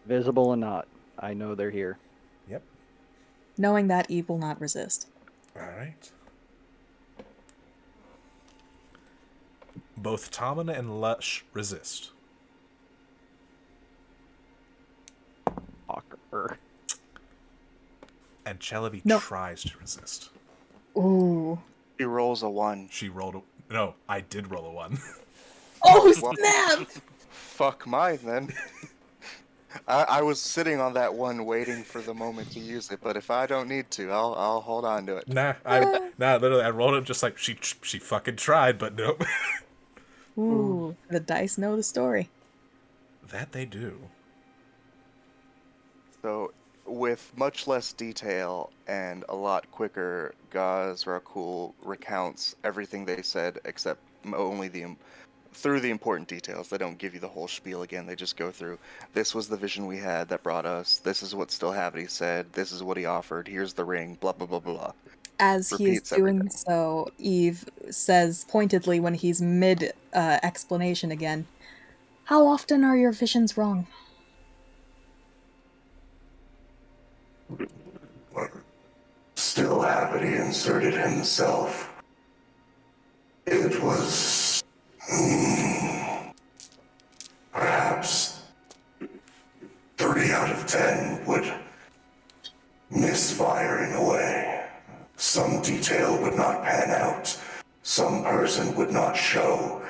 Visible and not. I know they're here. Yep. Knowing that, Eve will not resist. All right. Both Tommen and Lush resist. Fucker. And Chalavi tries to resist. Ooh. She rolls a 1. She rolled No, I did roll a 1. Oh, Well, snap! fuck mine then. I was sitting on that one waiting for the moment to use it, but if I don't need to, I'll hold on to it. Nah, literally, I rolled it just like she fucking tried, but nope. Ooh, the dice know the story. That they do. So, with much less detail and a lot quicker, Gaz Rakul recounts everything they said except only through the important details. They don't give you the whole spiel again. They just go through, this was the vision we had that brought us. This is what Stillhavity said. This is what he offered. Here's the ring. Blah, blah, blah, blah, blah. As he is Repeats doing everything. so, Eve says pointedly when he's mid explanation again, "How often are your visions wrong?" Stillhavity inserted himself. It was perhaps 3 out of 10 would misfire in a way. Some detail would not pan out. Some person would not show.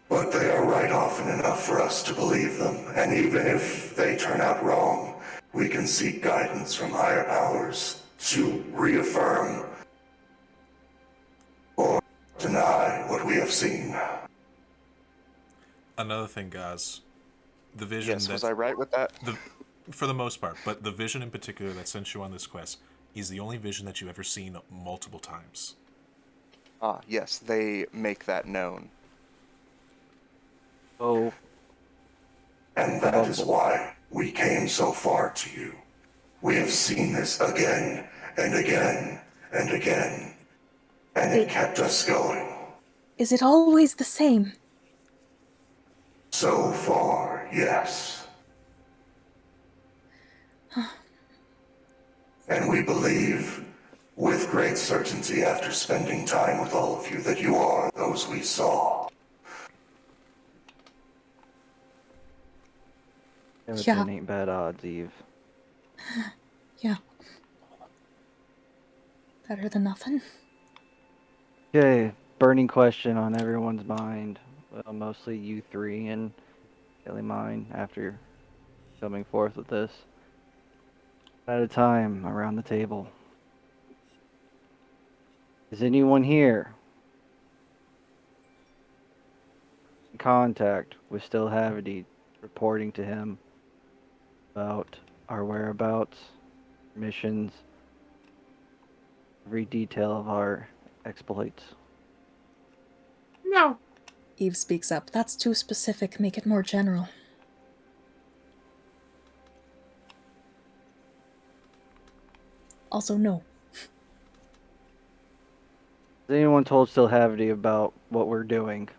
But they are right often enough for us to believe them. And even if they turn out wrong, we can seek guidance from higher powers to reaffirm or deny what we have seen. Another thing, guys, the vision Yes, that was I right with that? for the most part, but the vision in particular that sent you on this quest is the only vision that you've ever seen multiple times. Ah, yes, they make that known. Oh, And that is why we came so far to you. We have seen this again and again and again, and it kept us going. Is it always the same? So far, yes. And we believe, with great certainty after spending time with all of you, that you are those we saw. Yeah. ain't bad odds, Eve. Yeah. Better than nothing. Okay, burning question on everyone's mind. Well, mostly you three and Kelly mine after coming forth with this. At a time around the table. Is anyone here in contact with Stillhavity reporting to him about our whereabouts, missions, every detail of our exploits? No. Eve speaks up. That's too specific. Make it more general. Also, no. Has anyone told Stillhavity about what we're doing?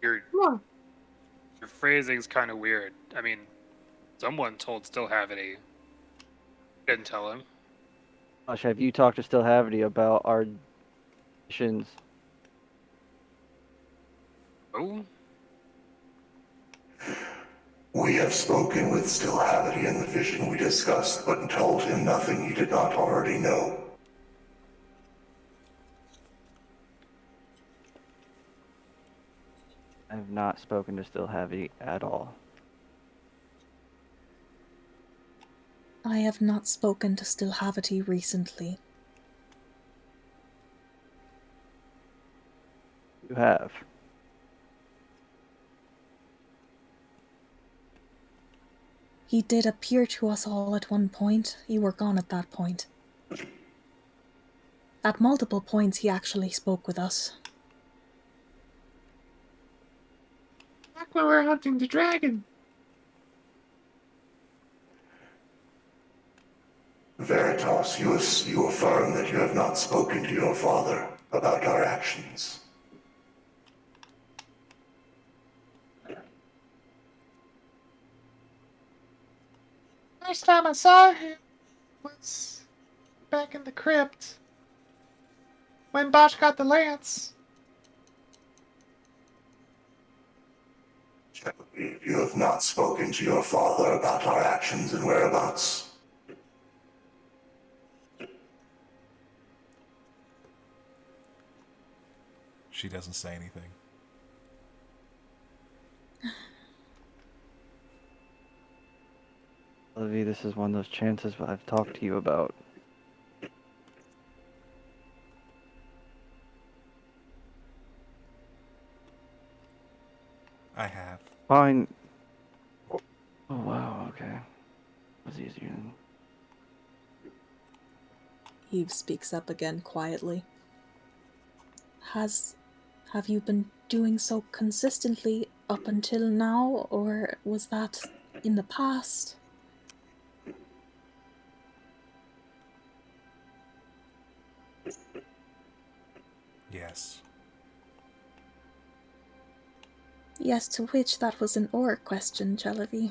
Your No. your phrasing's kind of weird. I mean, someone told Stillhavity. Didn't tell him. Josh, have you talked to Stillhavity about our missions? Oh, We have spoken with Stillhavity in the vision we discussed, but told him nothing he did not already know. I have not spoken to Stillhavity at all. I have not spoken to Stillhavity recently. You have. He did appear to us all at one point. You were gone at that point. At multiple points, he actually spoke with us. Back when we were hunting the dragon. Veritas, you affirm that you have not spoken to your father about our actions. First time I saw him was back in the crypt. When Bosch got the lance. You have not spoken to your father about our actions and whereabouts. She doesn't say anything. Olivia, this is one of those chances I've talked to you about. I have. Fine. Oh wow, okay. That was easier than... Eve speaks up again quietly. Have you been doing so consistently up until now, or was that in the past? Yes. Yes, to which that was an or question, Chalavi.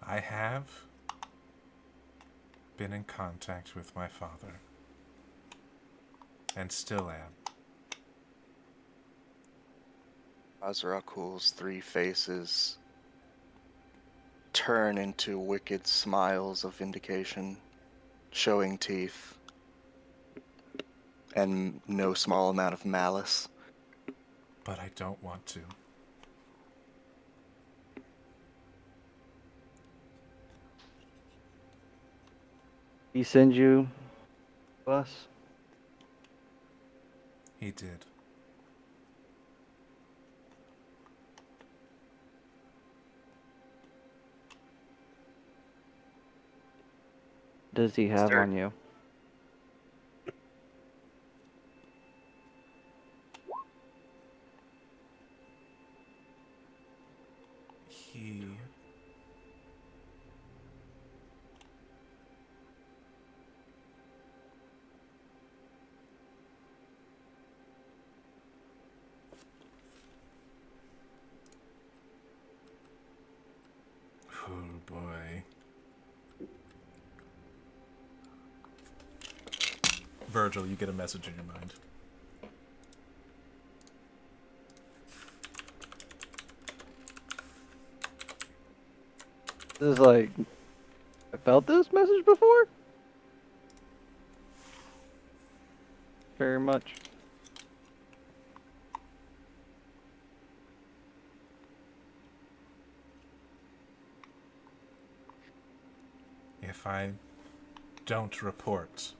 I have been in contact with my father. And still am. Azrakul's three faces turn into wicked smiles of vindication, showing teeth, and no small amount of malice. But I don't want to. He send you to us? He did. Does he have Sir. on you? He... Oh boy. Virgil, you get a message in your mind. This is like... I felt this message before? Very much. If I don't report,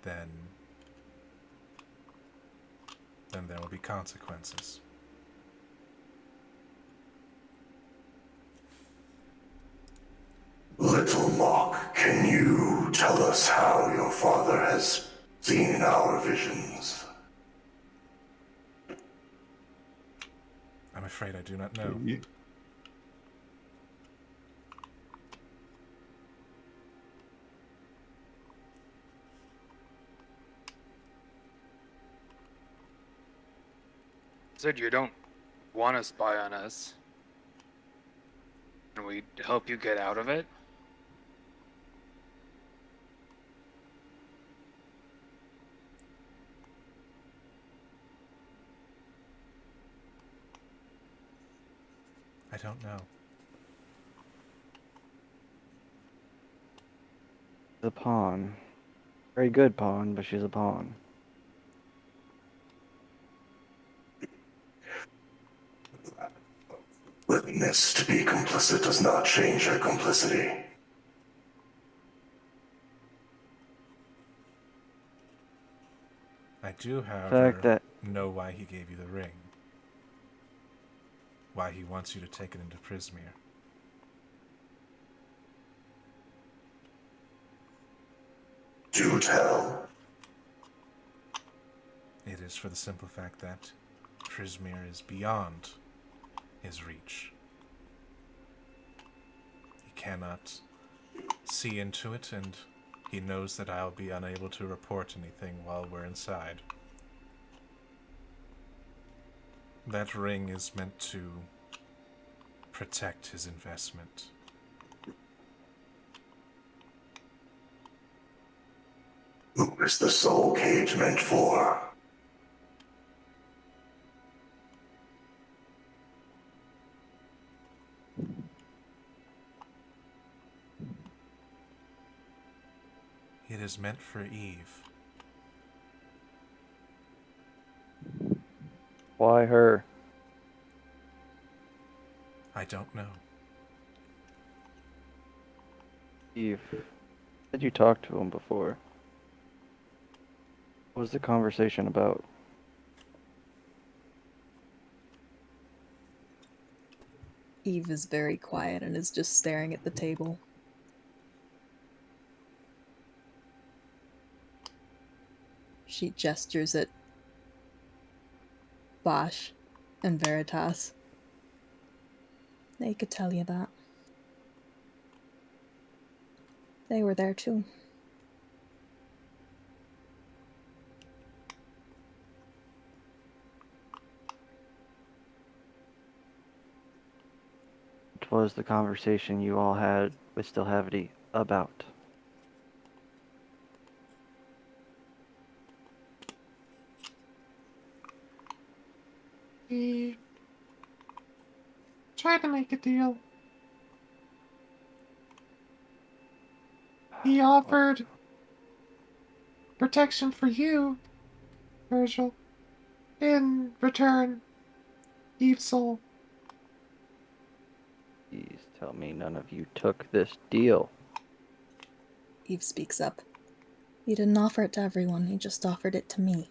then there will be consequences. Little Mock, can you tell us how your father has seen our visions? I'm afraid I do not know. Said you don't want to spy on us. Can we help you get out of it? I don't know. She's a pawn. Very good pawn, but she's a pawn. Willingness to be complicit does not change her complicity. I do, The however, fact that... know why he gave you the ring. Why he wants you to take it into Prismere. Do tell. It is for the simple fact that Prismere is beyond his reach. He cannot see into it, and he knows that I'll be unable to report anything while we're inside. That ring is meant to protect his investment. Who is the soul cage meant for? It is meant for Eve. Why her? I don't know. Eve, said you talked to him before. What was the conversation about? Eve is very quiet and is just staring at the table. She gestures at Bosch and Veritas. They could tell you that. They were there too. What was the conversation you all had with Stillhavity about? He tried to make a deal. He offered protection for you, Virgil. In return, Eve's soul. Please tell me none of you took this deal. Eve speaks up. He didn't offer it to everyone, he just offered it to me.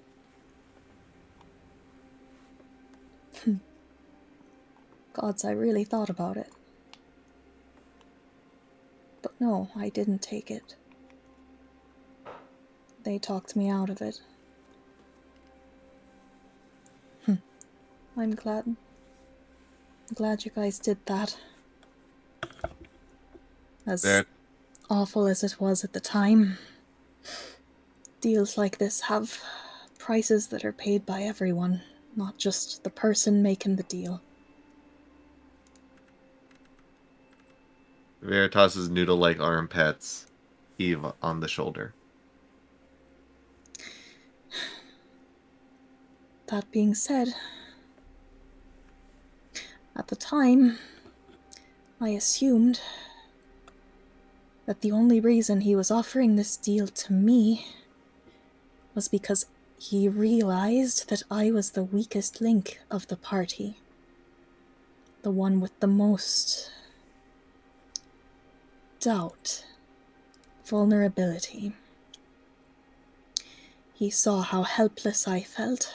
Gods, I really thought about it. But no, I didn't take it. They talked me out of it. I'm glad you guys did that. As awful as it was at the time, deals like this have prices that are paid by everyone, not just the person making the deal. Veritas's noodle-like arm pets Eve on the shoulder. That being said, at the time, I assumed that the only reason he was offering this deal to me was because he realized that I was the weakest link of the party. The one with the most doubt, vulnerability. He saw how helpless I felt,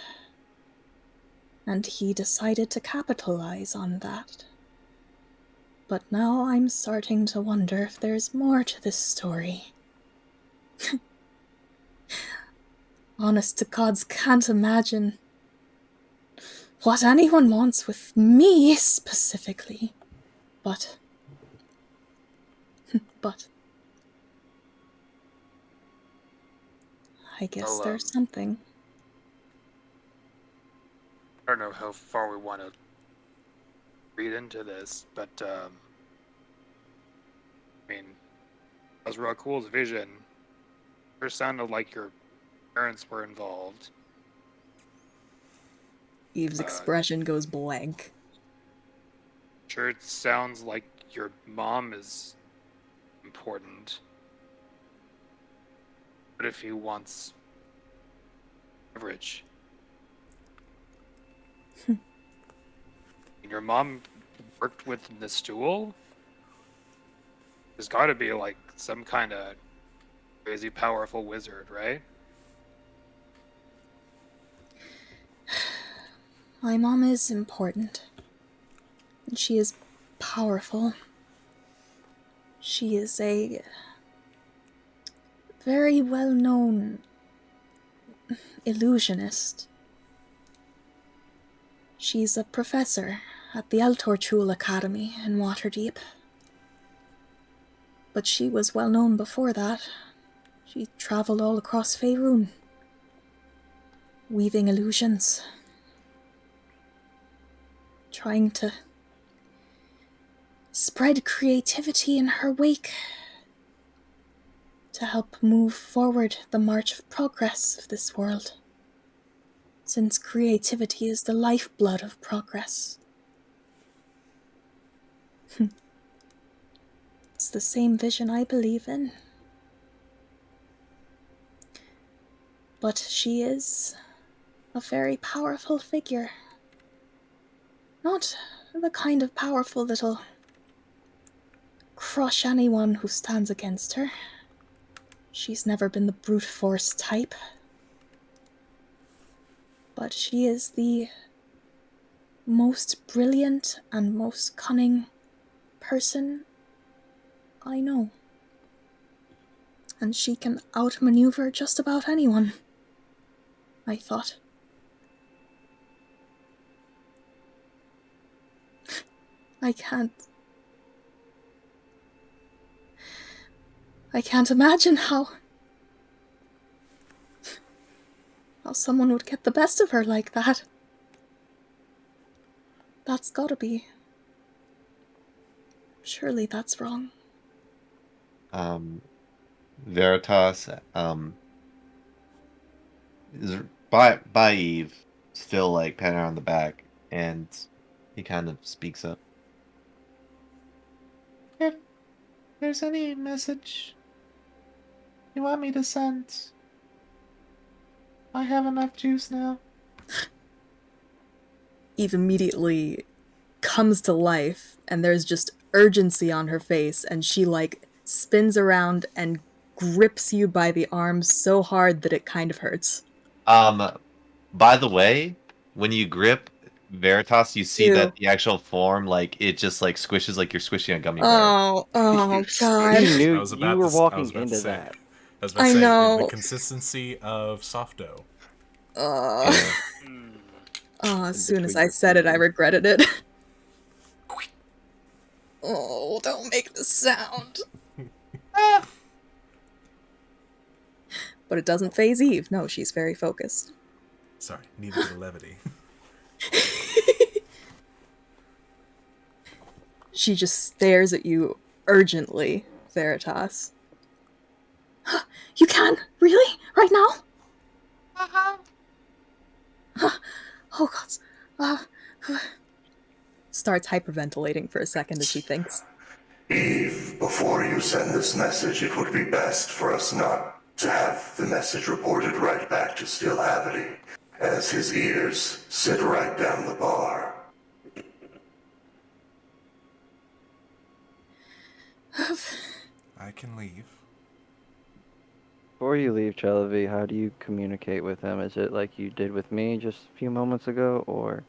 and he decided to capitalize on that. But now I'm starting to wonder if there's more to this story. Honest to gods, can't imagine what anyone wants with me specifically. But I guess Well, there's something. I don't know how far we want to read into this, but I mean, as Rakul's vision, it sounded like your parents were involved. Eve's expression goes blank. Sure, it sounds like your mom is important. But if he wants leverage, your mom worked with the stool? There's got to be like some kind of crazy powerful wizard, right? My mom is important. And she is powerful. She is a very well-known illusionist. She's a professor at the Eltorchul Academy in Waterdeep. But she was well known before that. She traveled all across Faerun, weaving illusions, trying to spread creativity in her wake to help move forward the march of progress of this world, since creativity is the lifeblood of progress. It's the same vision I believe in. But she is a very powerful figure. Not the kind of powerful that'll crush anyone who stands against her. She's never been the brute force type. But she is the most brilliant and most cunning person I know. And she can outmaneuver just about anyone, I thought. I can't imagine how someone would get the best of her like that. That's gotta be. Surely that's wrong. Veritas is by Eve, still like patting her on the back, and he kind of speaks up. If there's any message you want me to send, I have enough juice now. Eve immediately comes to life, and there's just urgency on her face, and she like spins around and grips you by the arms so hard that it kind of hurts. By the way, when you grip Veritas, you see that Ew. the actual form, like, it just like squishes like you're squishing a gummy bear. Oh You're god. You knew I was you about were to. I walking was about into to say. that. I was about to I say know. the consistency of soft dough. Yeah. As soon as Between I your said it, I fingers. regretted it. Oh, don't make the sound. But it doesn't phase Eve. No, she's very focused. Sorry, need a bit of levity. She just stares at you urgently, Veritas. You can? Really? Right now? Oh, God. Starts hyperventilating for a second as she thinks. Eve, before you send this message, it would be best for us not to have the message reported right back to Stillhavity, as his ears sit right down the bar. I can leave. Before you leave Chelavi, how do you communicate with him? Is it like you did with me just a few moments ago, or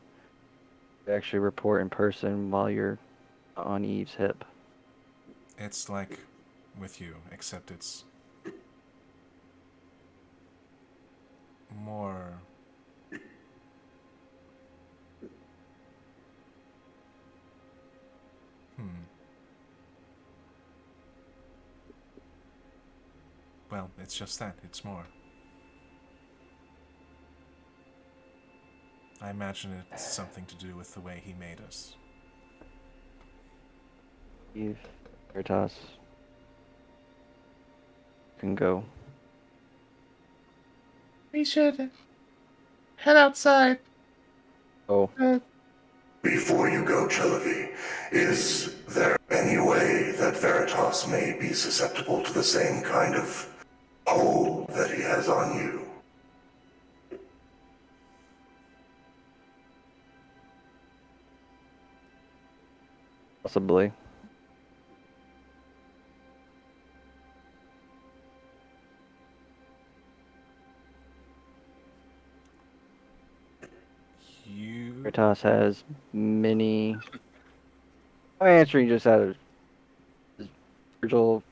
you actually report in person while you're on Eve's hip? It's like with you, except it's more. Well, it's just that. It's more. I imagine it's something to do with the way he made us. Eve, Veritas, can go. We should head outside. Oh, Before you go, Chelavi, is there any way that Veritas may be susceptible to the same kind of hold that he has on you? possibly. You. Veritas has many. I'm answering just out of. Does Virgil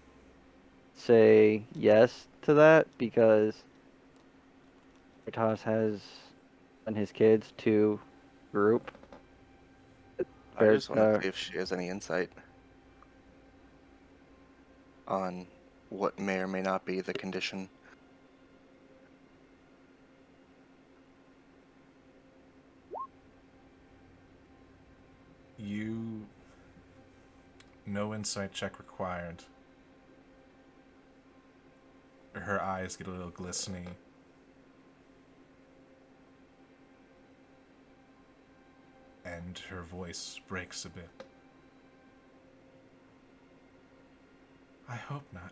say yes to that because Veritas has and his kids to group. I just want to Uh, see if she has any insight on what may or may not be the condition. You. No insight check required. Her eyes get a little glistening. And her voice breaks a bit. I hope not.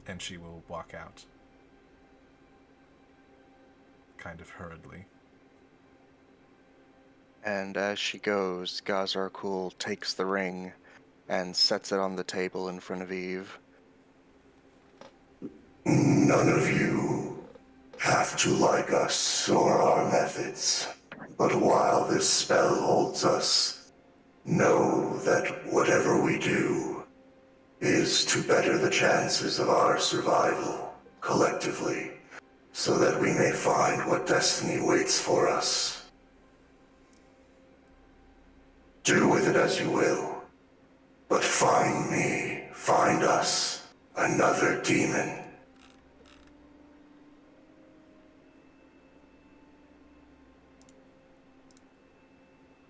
and she will walk out. Kind of hurriedly. And as she goes, Gazarkul takes the ring and sets it on the table in front of Eve. None of you have to like us or our methods, but while this spell holds us, know that whatever we do is to better the chances of our survival collectively, so that we may find what destiny waits for us. Do with it as you will, but find me, find us, another demon.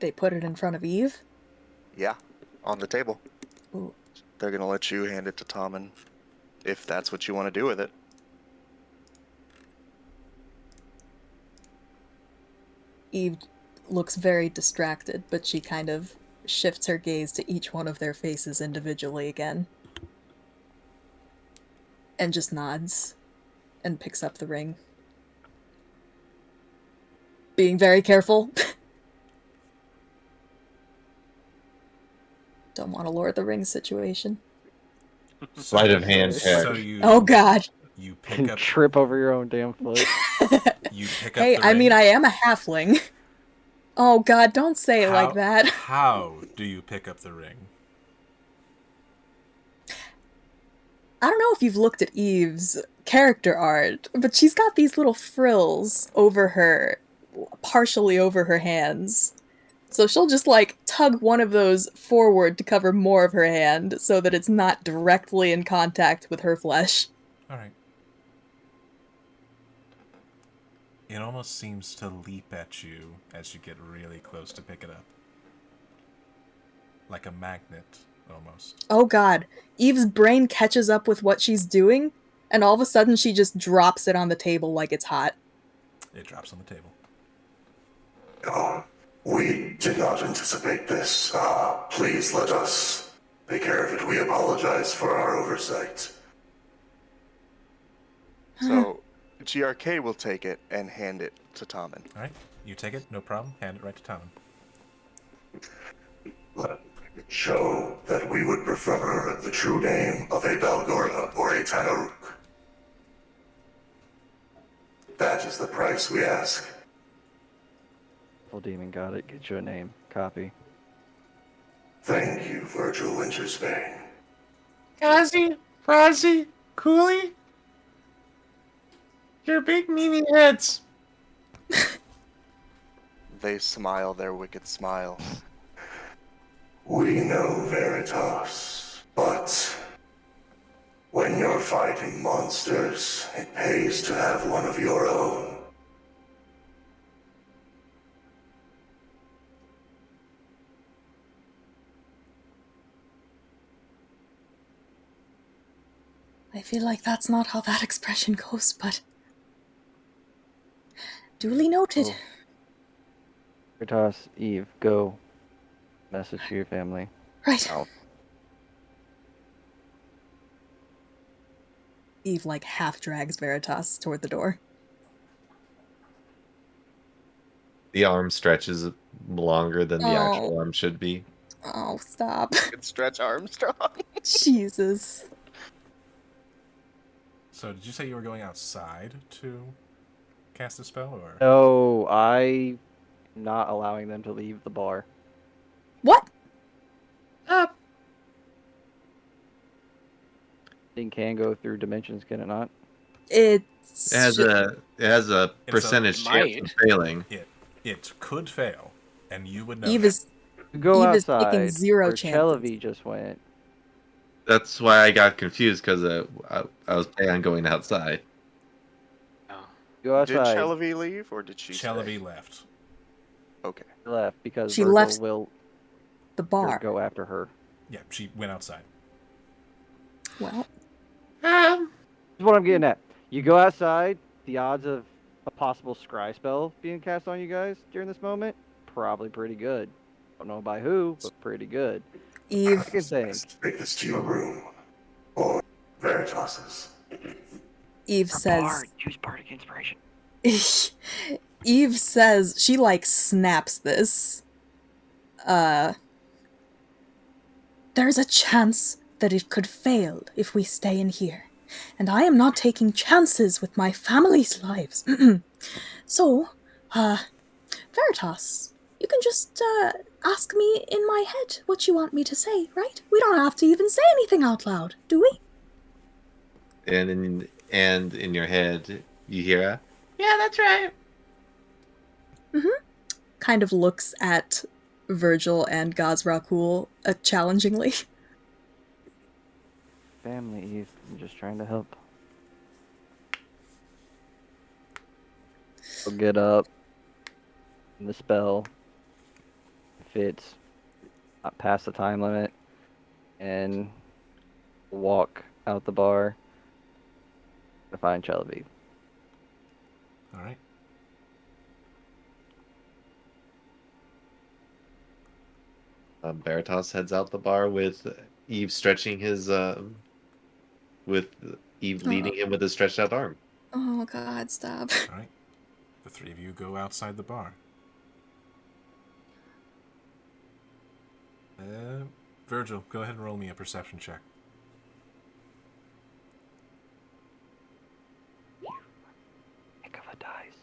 They put it in front of Eve? Yeah, on the table. Ooh. They're gonna let you hand it to Tommen, if that's what you want to do with it. Eve looks very distracted, but she kind of shifts her gaze to each one of their faces individually again. And just nods and picks up the ring. Being very careful. Don't want a Lord of the Rings situation. Sleight of hand check. So you. Oh God. You pick up. Trip over your own damn foot. You pick up. Hey, the I ring. mean, I am a halfling. Oh God, don't say it like that. How do you pick up the ring? I don't know if you've looked at Eve's character art, but she's got these little frills over her, partially over her hands. So she'll just like tug one of those forward to cover more of her hand so that it's not directly in contact with her flesh. Alright. It almost seems to leap at you as you get really close to pick it up. Like a magnet, almost. Oh God. Eve's brain catches up with what she's doing, and all of a sudden she just drops it on the table like it's hot. It drops on the table. Oh, we did not anticipate this. Please let us take care of it. We apologize for our oversight. So, GRK will take it and hand it to Tommen. Alright, you take it, no problem. Hand it right to Tommen. Let it show that we would prefer the true name of a Belgorla or a Tanaruk. That is the price we ask. Full demon got it. Get you a name. Copy. Thank you, Virgil Wintersbane. Kazi, Frazi, Cooley, your big meanie heads. They smile their wicked smile. We know Veritas, but when you're fighting monsters, it pays to have one of your own. I feel like that's not how that expression goes, but duly noted. Oh. Veritas, Eve, go. Message to your family. Right. Out. Eve like half drags Veritas toward the door. The arm stretches longer than the Oh. actual arm should be. Oh, stop. Good stretch, Armstrong. Jesus. So, did you say you were going outside to cast a spell, or? No, I'm not allowing them to leave the bar. What? Thing can go through dimensions, can it not? It's It has a percentage chance of might. failing. It could fail, and you would know. Eve that. is Go Eve is taking outside. zero where chances. Chelavi just went. That's why I got confused, because I was planning on going outside. Go Did outside. Chelavi leave, or did she Chelavi stay? left. Okay. Left because She Virgil left will the bar. go after her. Yeah, she went outside. Well, This is what I'm getting at. You go outside, the odds of a possible scry spell being cast on you guys during this moment, probably pretty good. Don't know by who, but pretty good. Eve Second thing, Take this to your room, or Veritas's. Eve says. Bard, use bardic inspiration. Eve says she like snaps this. There's a chance that it could fail if we stay in here, and I am not taking chances with my family's lives. So, Veritas, you can just ask me in my head what you want me to say, right? We don't have to even say anything out loud, do we? And in your head, you hear a, Yeah, that's right. Kind of looks at Virgil and Gazrakul challengingly. Family, Eve. I'm just trying to help. I'll get up. The spell. If it's not past the time limit. And walk out the bar to find Chelavi. All right. Veritas heads out the bar with Eve stretching his with Eve leading him with his stretched out arm. Oh god, stop. All right. The three of you go outside the bar. Virgil, go ahead and roll me a perception check. Think of a dice.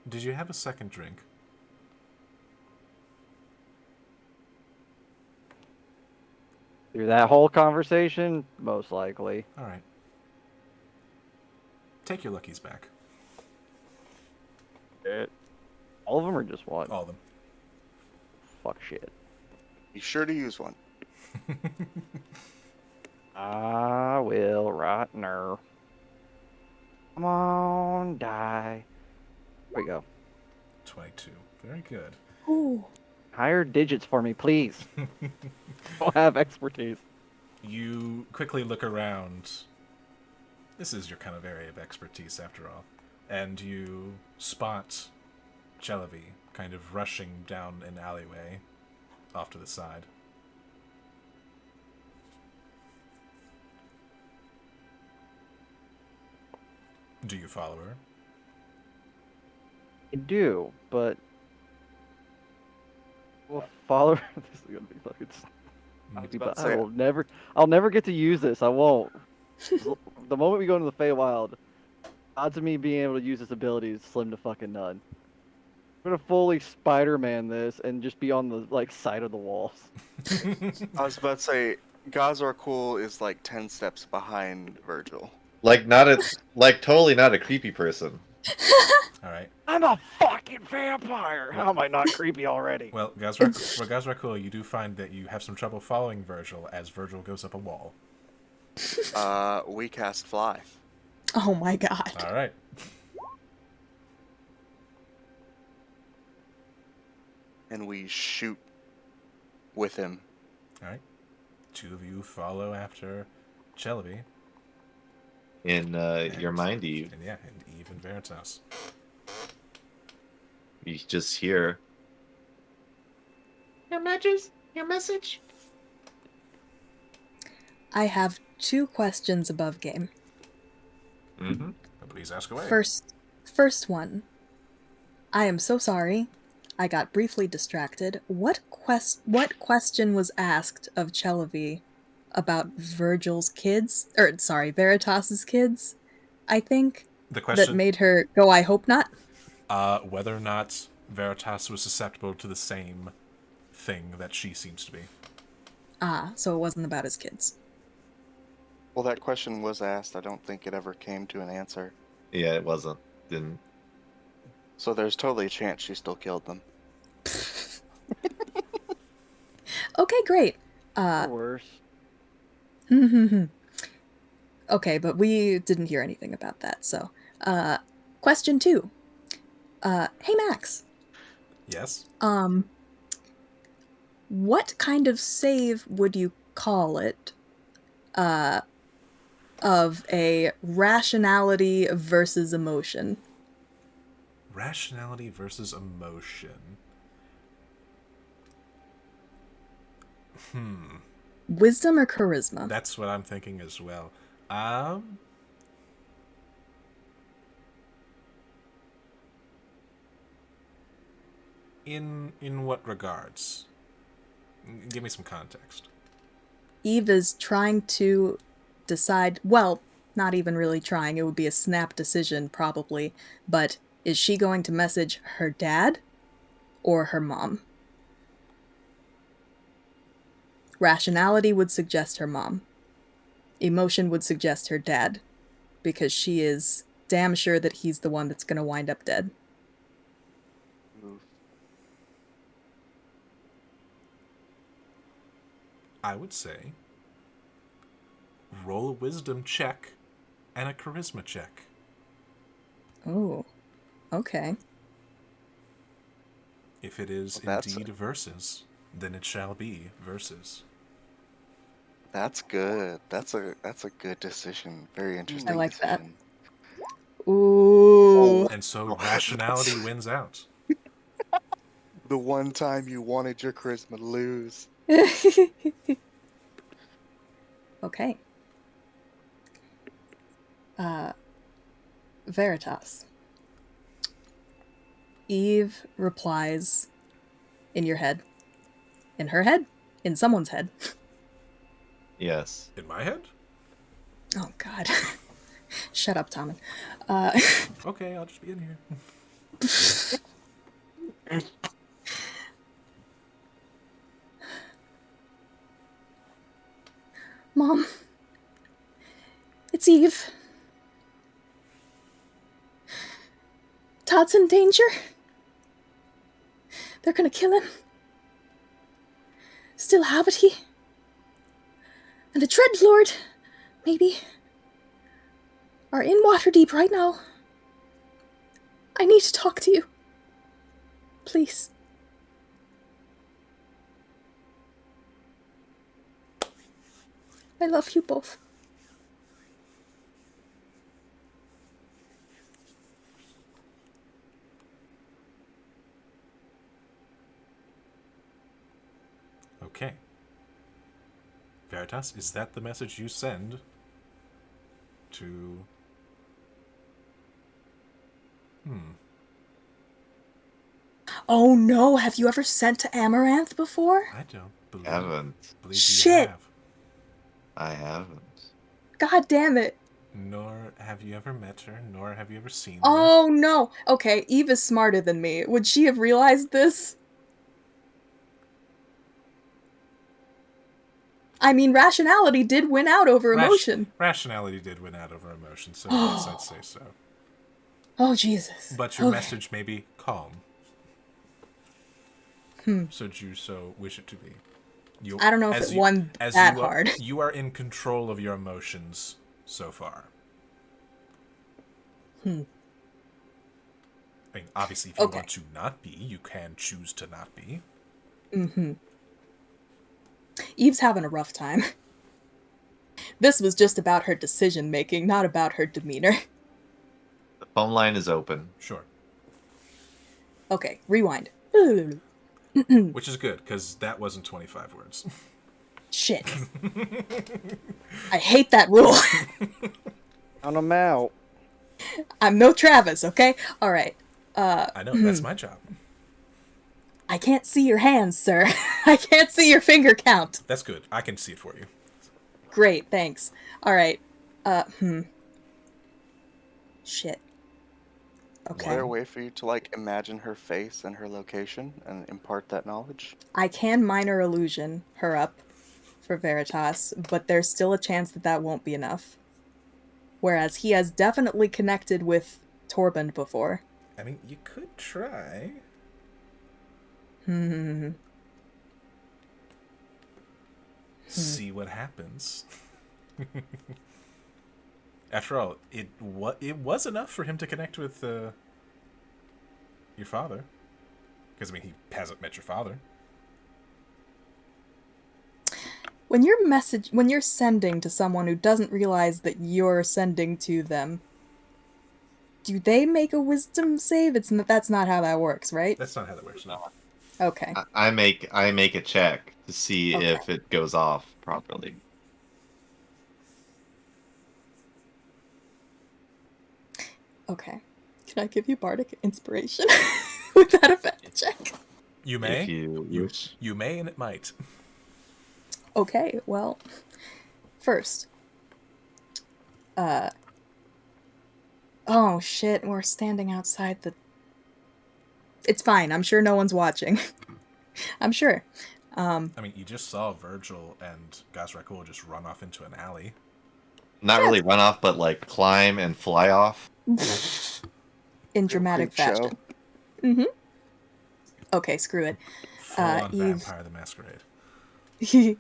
Did you have a second drink? Through that whole conversation, most likely. All right. Take your luckies back. All of them or just one? All of them. Fuck shit. Be sure to use one. I will right now. Come on, die. There we go. 22. Very good. Ooh. Higher digits for me, please. I don't have expertise. You quickly look around. This is your kind of area of expertise, after all. And you spot Chelavi kind of rushing down an alleyway off to the side. Do you follow her? I do, but we'll follow. This is gonna be fucking. I was stupid, about but to say, I'll never get to use this. I won't. The moment we go into the Feywild, odds of me being able to use this ability is slim to fucking none. I'm gonna fully Spider-Man this and just be on the like side of the walls. I was about to say, Gazrakul is like 10 steps behind Virgil. Like totally not a creepy person. All right. I'm a fucking vampire. How am I not creepy already? Well, Gazrakul, you do find that you have some trouble following Virgil as Virgil goes up a wall. We cast Fly. Oh my god. All right. And we shoot with him. All right. Two of you follow after Chelavi. In your mind, Eve, And yeah, and Eve and Veritas. you just hear, Your message? I have 2 questions above game. mm-hmm. Please ask away. First one. I am so sorry. I got briefly distracted. What question was asked of Chelavi about Virgil's kids? Or, sorry, Veritas's kids, I think, The that question, made her go, I hope not? whether or not Veritas was susceptible to the same thing that she seems to be. Ah, so it wasn't about his kids. Well, that question was asked. I don't think it ever came to an answer. Yeah, it wasn't. Didn't. So there's totally a chance she still killed them. Okay, great. Or worse. Okay, but we didn't hear anything about that, so. Question 2. Hey Max. Yes? What kind of save would you call it, of a rationality versus emotion? Rationality versus emotion. Wisdom or charisma? That's what I'm thinking as well. In what regards? Give me some context. Eve is trying to decide, well, not even really trying, it would be a snap decision probably, but is she going to message her dad or her mom? Rationality would suggest her mom. Emotion would suggest her dad, because she is damn sure that he's the one that's going to wind up dead. Oof. I would say roll a wisdom check and a charisma check. Oh, okay. If it is indeed versus, then it shall be versus. That's good. That's a good decision. Very interesting. I like decision. that. Ooh. And so rationality wins out. The one time you wanted your charisma to lose. Okay. Veritas. Eve replies in your head. In her head? In someone's head. Yes. In my head? Oh, God. Shut up, Tommen. Okay, I'll just be in here. Mom. It's Eve. Todd's in danger. They're gonna kill him. Still Habity. And the Dreadlord, maybe, are in Waterdeep right now. I need to talk to you. Please. I love you both. Okay. Veritas, is that the message you send to... Oh no, have you ever sent to Amaranth before? I don't believe you Shit. have. I haven't. God damn it. Nor have you ever met her, nor have you ever seen her. Oh no. Okay, Eve is smarter than me. Would she have realized this? I mean, rationality did win out over emotion. Rationality did win out over emotion, so yes, I'd say so. Oh, Jesus. But your message may be calm. Should you so wish it to be. I don't know if it won that hard. You are in control of your emotions so far. I mean, obviously, if you want to not be, you can choose to not be. Eve's having a rough time. This was just about her decision-making, not about her demeanor. The phone line is open. Sure. Okay, rewind. Which is good, because that wasn't 25 words. Shit. I hate that rule. On them out. I'm no Travis, okay? Alright. I know, that's my job. I can't see your hands, sir. I can't see your finger count. That's good. I can see it for you. Great, thanks. Alright. Shit. Okay. Is there a way for you to, like, imagine her face and her location and impart that knowledge? I can minor illusion her up for Veritas, but there's still a chance that that won't be enough. Whereas he has definitely connected with Torben before. I mean, you could try. See what happens. After all, it was enough for him to connect with your father. Because, I mean, he hasn't met your father. When you're sending to someone who doesn't realize that you're sending to them, do they make a wisdom save? That's not how that works, right? That's not how that works, no. Okay. I make a check to to see Okay. if it goes off properly. Okay. Can I give you bardic inspiration with that effect check? You may. If you wish. You may, and it might. Okay, well, first, oh shit, we're standing outside the. It's fine. I'm sure no one's watching. I'm sure. I mean, you just saw Virgil and Gazrakul just run off into an alley. Not really run off, but like climb and fly off. In dramatic creep show. fashion. Mm-hmm. Okay, screw it. Full-on Eve. Vampire the Masquerade.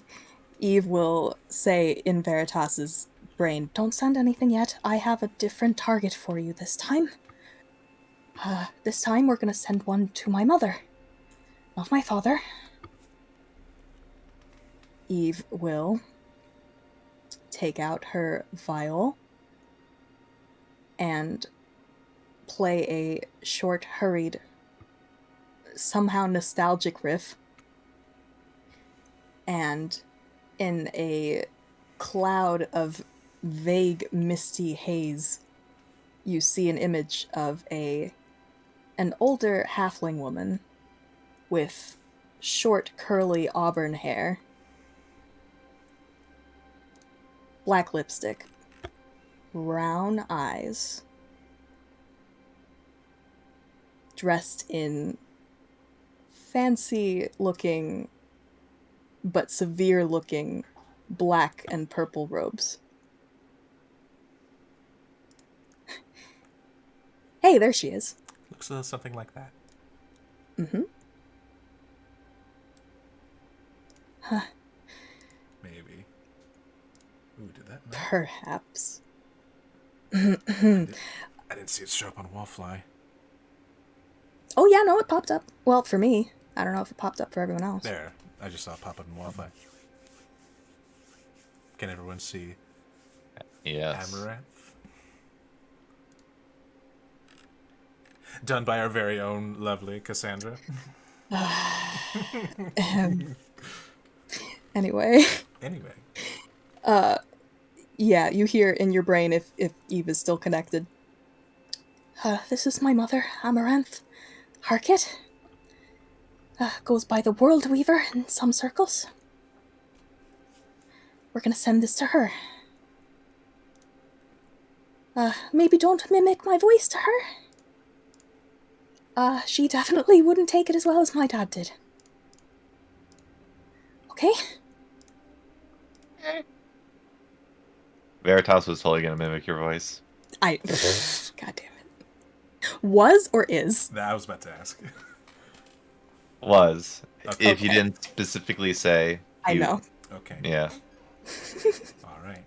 Eve will say in Veritas's brain, "Don't send anything yet. I have a different target for you this time. This time we're gonna send one to my mother, not my father." Eve will take out her viol and play a short, hurried, somehow nostalgic riff. And in a cloud of vague, misty haze, you see an image of an older halfling woman with short, curly auburn hair, black lipstick, brown eyes, dressed in fancy-looking but severe-looking black and purple robes. Hey, there she is. Looks something like that. Mm-hmm. Huh. Maybe. Ooh, did that matter? Perhaps. I didn't see it show up on Wallfly. Oh yeah, no, it popped up. Well, for me. I don't know if it popped up for everyone else. There. I just saw it pop up in Wallfly. Can everyone see Yes. Amaranth? Done by our very own lovely Cassandra. Anyway. Anyway. Yeah, you hear in your brain if Eve is still connected. This is my mother, Amaranth. Harkett. Goes by the World Weaver in some circles. We're gonna send this to her. Maybe don't mimic my voice to her. She definitely wouldn't take it as well as my dad did. Okay? Veritas was totally gonna mimic your voice. God damn it. Was or is? I was about to ask. Was. Okay. If you didn't specifically say. I know. Okay. Yeah. All right.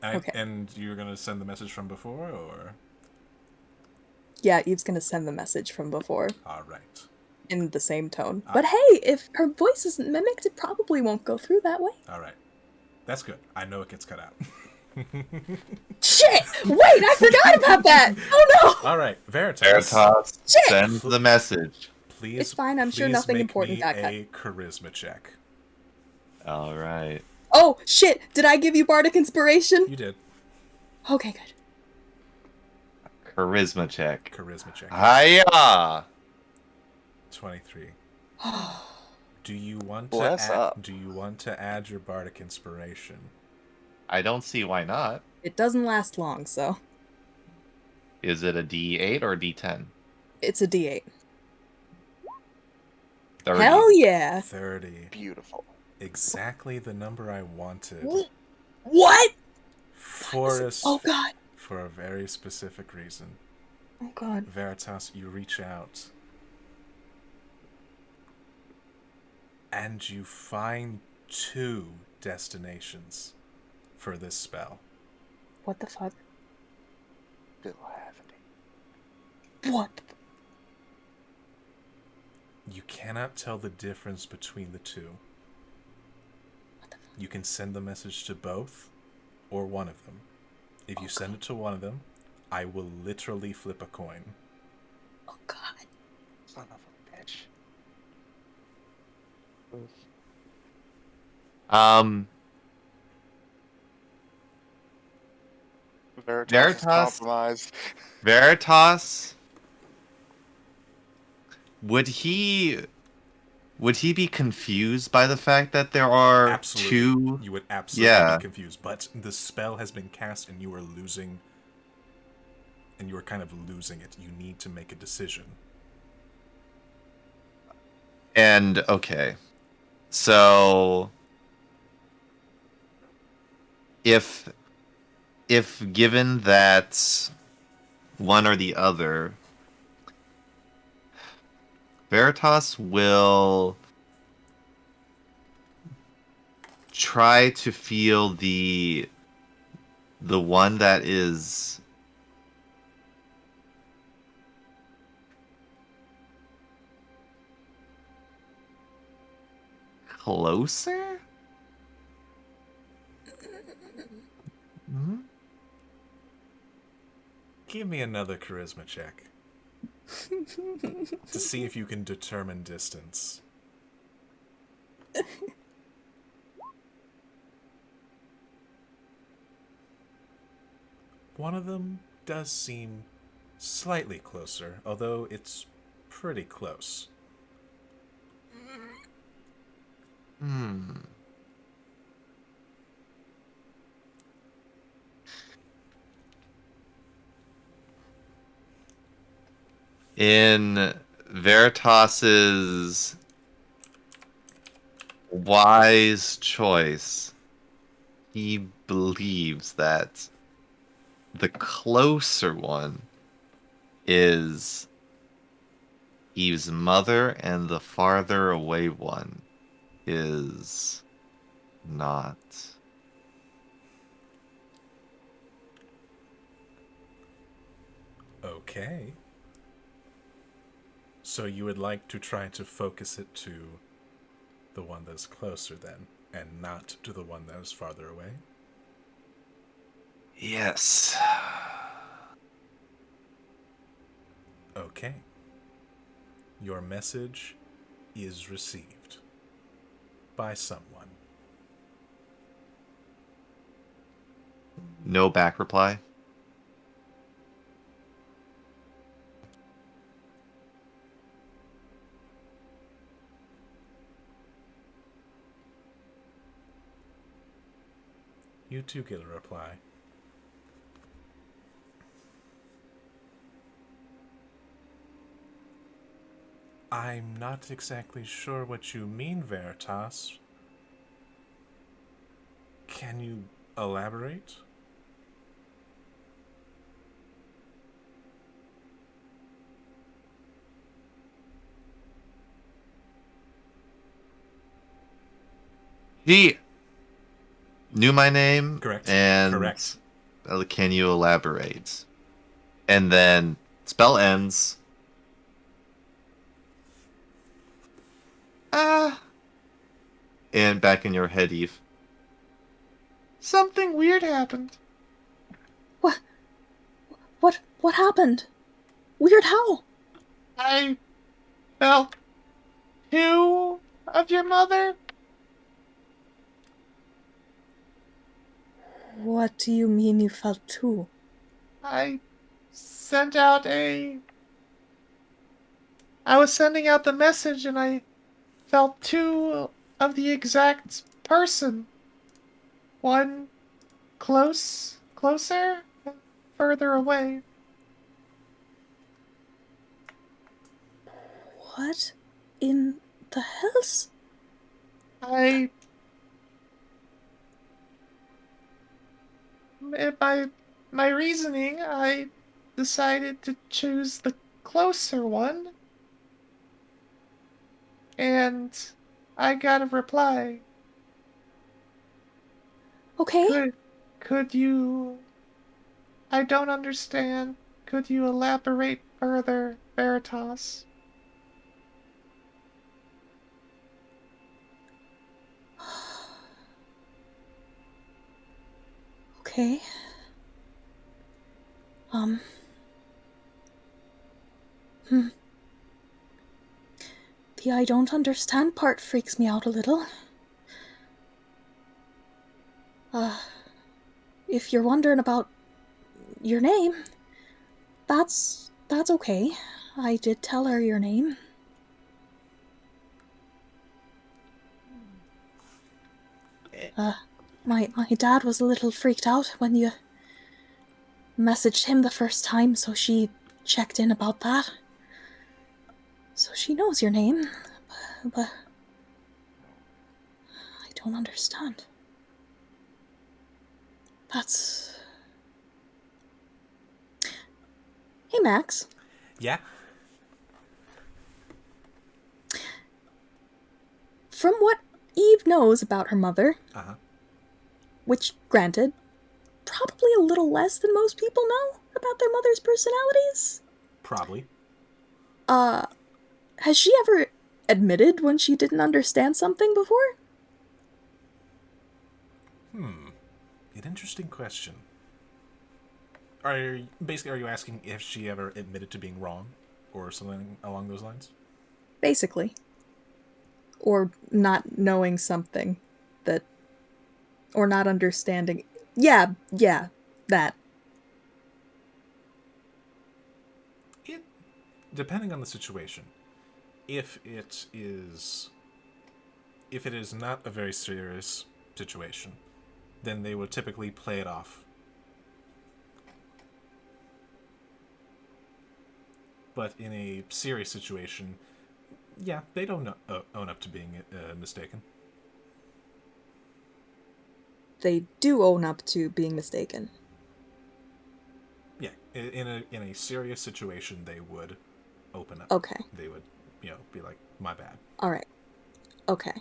Okay. And you're going to send the message from before, or? Yeah, Eve's gonna send the message from before. All right. In the same tone. But hey, if her voice isn't mimicked, it probably won't go through that way. All right. That's good. I know it gets cut out. Shit! Wait, I forgot about that! Oh no! All right, Veritas. Shit! Send the message. Please. It's fine, I'm sure please nothing make important me got cut. a charisma check. All right. Oh, shit! Did I give you bardic inspiration? You did. Okay, good. Charisma check. Charisma check. Hiya! 23. Do you want Bless to add, up. do you want to add your bardic inspiration? I don't see why not. It doesn't last long, so. Is it a D8 or a D10? It's a D8. 30. Hell yeah! 30. Beautiful. Exactly the number I wanted. What? Oh god. For a very specific reason. Oh god. Veritas, you reach out. And you find 2 destinations for this spell. What the fuck? Bill Haverty. What? You cannot tell the difference between the 2. You can send the message to both or one of them. If you send it to one of them, I will literally flip a coin. Oh god. Son of a bitch. Um, Veritas is Veritas, compromised. Veritas, would he be confused by the fact that there are Absolutely. two? You would absolutely Yeah. be confused, but the spell has been cast and you are losing, and you are kind of losing it. You need to make a decision. And okay. So if given that one or the other, Veritas will try to feel the one that is closer? Hmm? Give me another charisma check to see if you can determine distance. One of them does seem slightly closer, although it's pretty close. Hmm. In Veritas's wise choice, he believes that the closer one is Eve's mother, and the farther away one is not. Okay. So you would like to try to focus it to the one that's closer then, and not to the one that is farther away? Yes. Okay. Your message is received by someone. No back reply. You too get a reply. I'm not exactly sure what you mean, Veritas. Can you elaborate? He knew my name, Correct. and Correct. can you elaborate? And then spell ends. Ah. And back in your head, Eve. Something weird happened. What happened? Weird how? I felt two of your mother. What do you mean you felt two? I sent out a. I was sending out the message and I felt two of the exact person. One closer, and further away. What in the hells? I. By my reasoning, I decided to choose the closer one. And I got a reply. Okay. Could you. I don't understand. Could you elaborate further, Veritas? Okay. Hmm. The I don't understand part freaks me out a little. If you're wondering about your name, that's okay. I did tell her your name. My dad was a little freaked out when you messaged him the first time, so she checked in about that. So she knows your name, but I don't understand. That's... Hey, Max. Yeah? From what Eve knows about her mother, Uh-huh. which, granted, probably a little less than most people know about their mother's personalities, Probably. has she ever admitted when she didn't understand something before? An interesting question. Are you asking if she ever admitted to being wrong? Or something along those lines? Basically. Or not knowing something that... Or not understanding... Yeah, that. It, depending on the situation, if it is not a very serious situation, then they would typically play it off. But in a serious situation, yeah, they don't own up to being mistaken. They do own up to being mistaken. Yeah, in a serious situation, they would open up. Okay. They would, be like, my bad. Alright. Okay.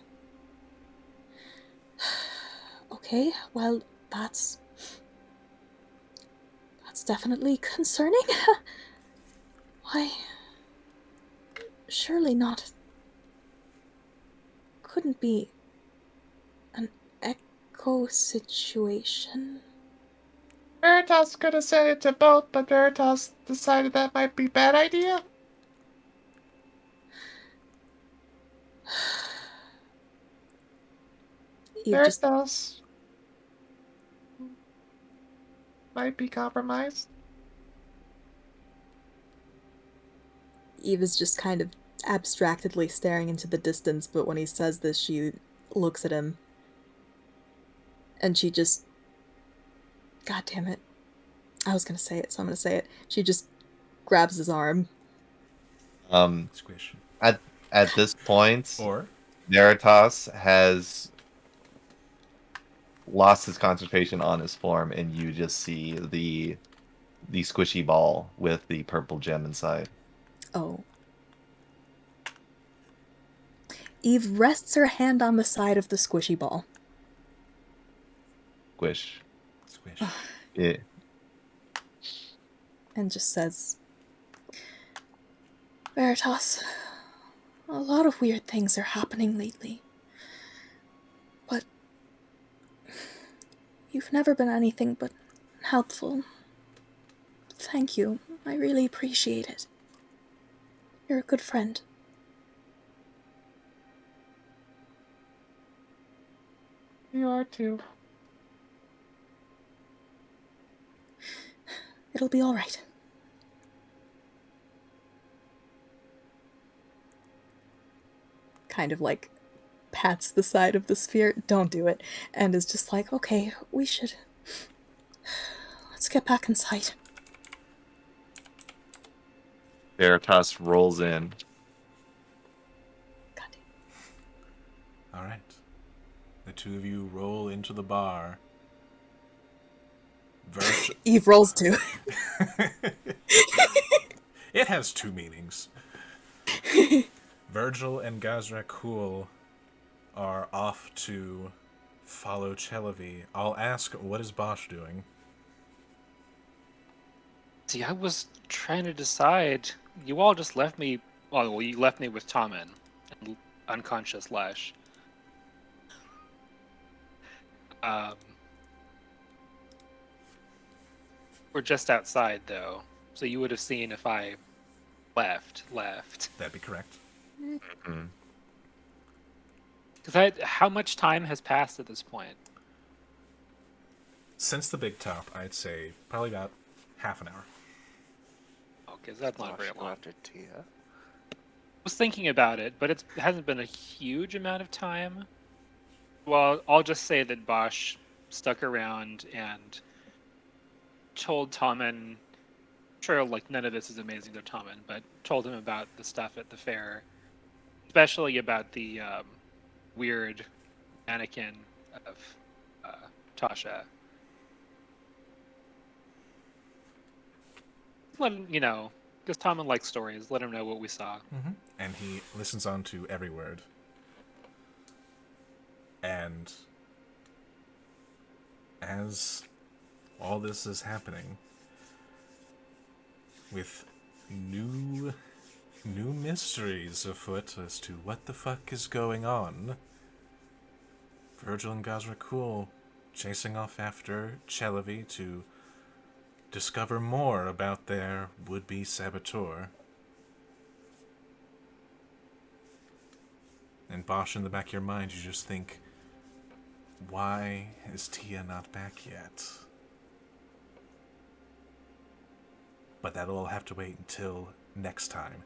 Okay, well, that's definitely concerning. Why? Surely not. Couldn't be an echo situation. Veritas could have said it to both, but Veritas decided that might be a bad idea. Eve just Veritas might be compromised. Eve is just kind of abstractedly staring into the distance, but when he says this, she looks at him. And she just... God damn it. I was gonna say it, so I'm gonna say it. She just grabs his arm. Squish. At this point, Or Veritas has lost his concentration on his form, and you just see the squishy ball with the purple gem inside. Oh. Eve rests her hand on the side of the squishy ball. Squish. squish. Yeah. And just says, Veritas, a lot of weird things are happening lately. But you've never been anything but helpful. Thank you. I really appreciate it. You're a good friend. You are too. It'll be all right. Kind of like pats the side of the sphere. Don't do it. And is just like, okay, we should... Let's get back inside. Veritas rolls in. God damn. All right. The two of you roll into the bar. Eve rolls too. It has two meanings. Virgil and Gazrakul are off to follow Chelavi. I'll ask, what is Bosch doing? See, I was trying to decide. You all just left me. Well, you left me with Tommen and unconscious Lash. We're just outside, though, so you would have seen if I left. That'd be correct. Mm-hmm. Because how much time has passed at this point? Since the big top, I'd say probably about half an hour. Okay, so that's not Bosch very go long. after Tia. Was thinking about it, but it hasn't been a huge amount of time. Well, I'll just say that Bosch stuck around and told Tommen, sure, like none of this is amazing to Tommen, but told him about the stuff at the fair, especially about the weird mannequin of Tasha. Let him, because Tommen likes stories. Let him know what we saw. Mm-hmm. And he listens on to every word. And as all this is happening, with new mysteries afoot as to what the fuck is going on, Virgil and Gazrakul chasing off after Chelavi to discover more about their would-be saboteur. And Bosch, in the back of your mind, you just think, why is Tia not back yet? But that'll all have to wait until next time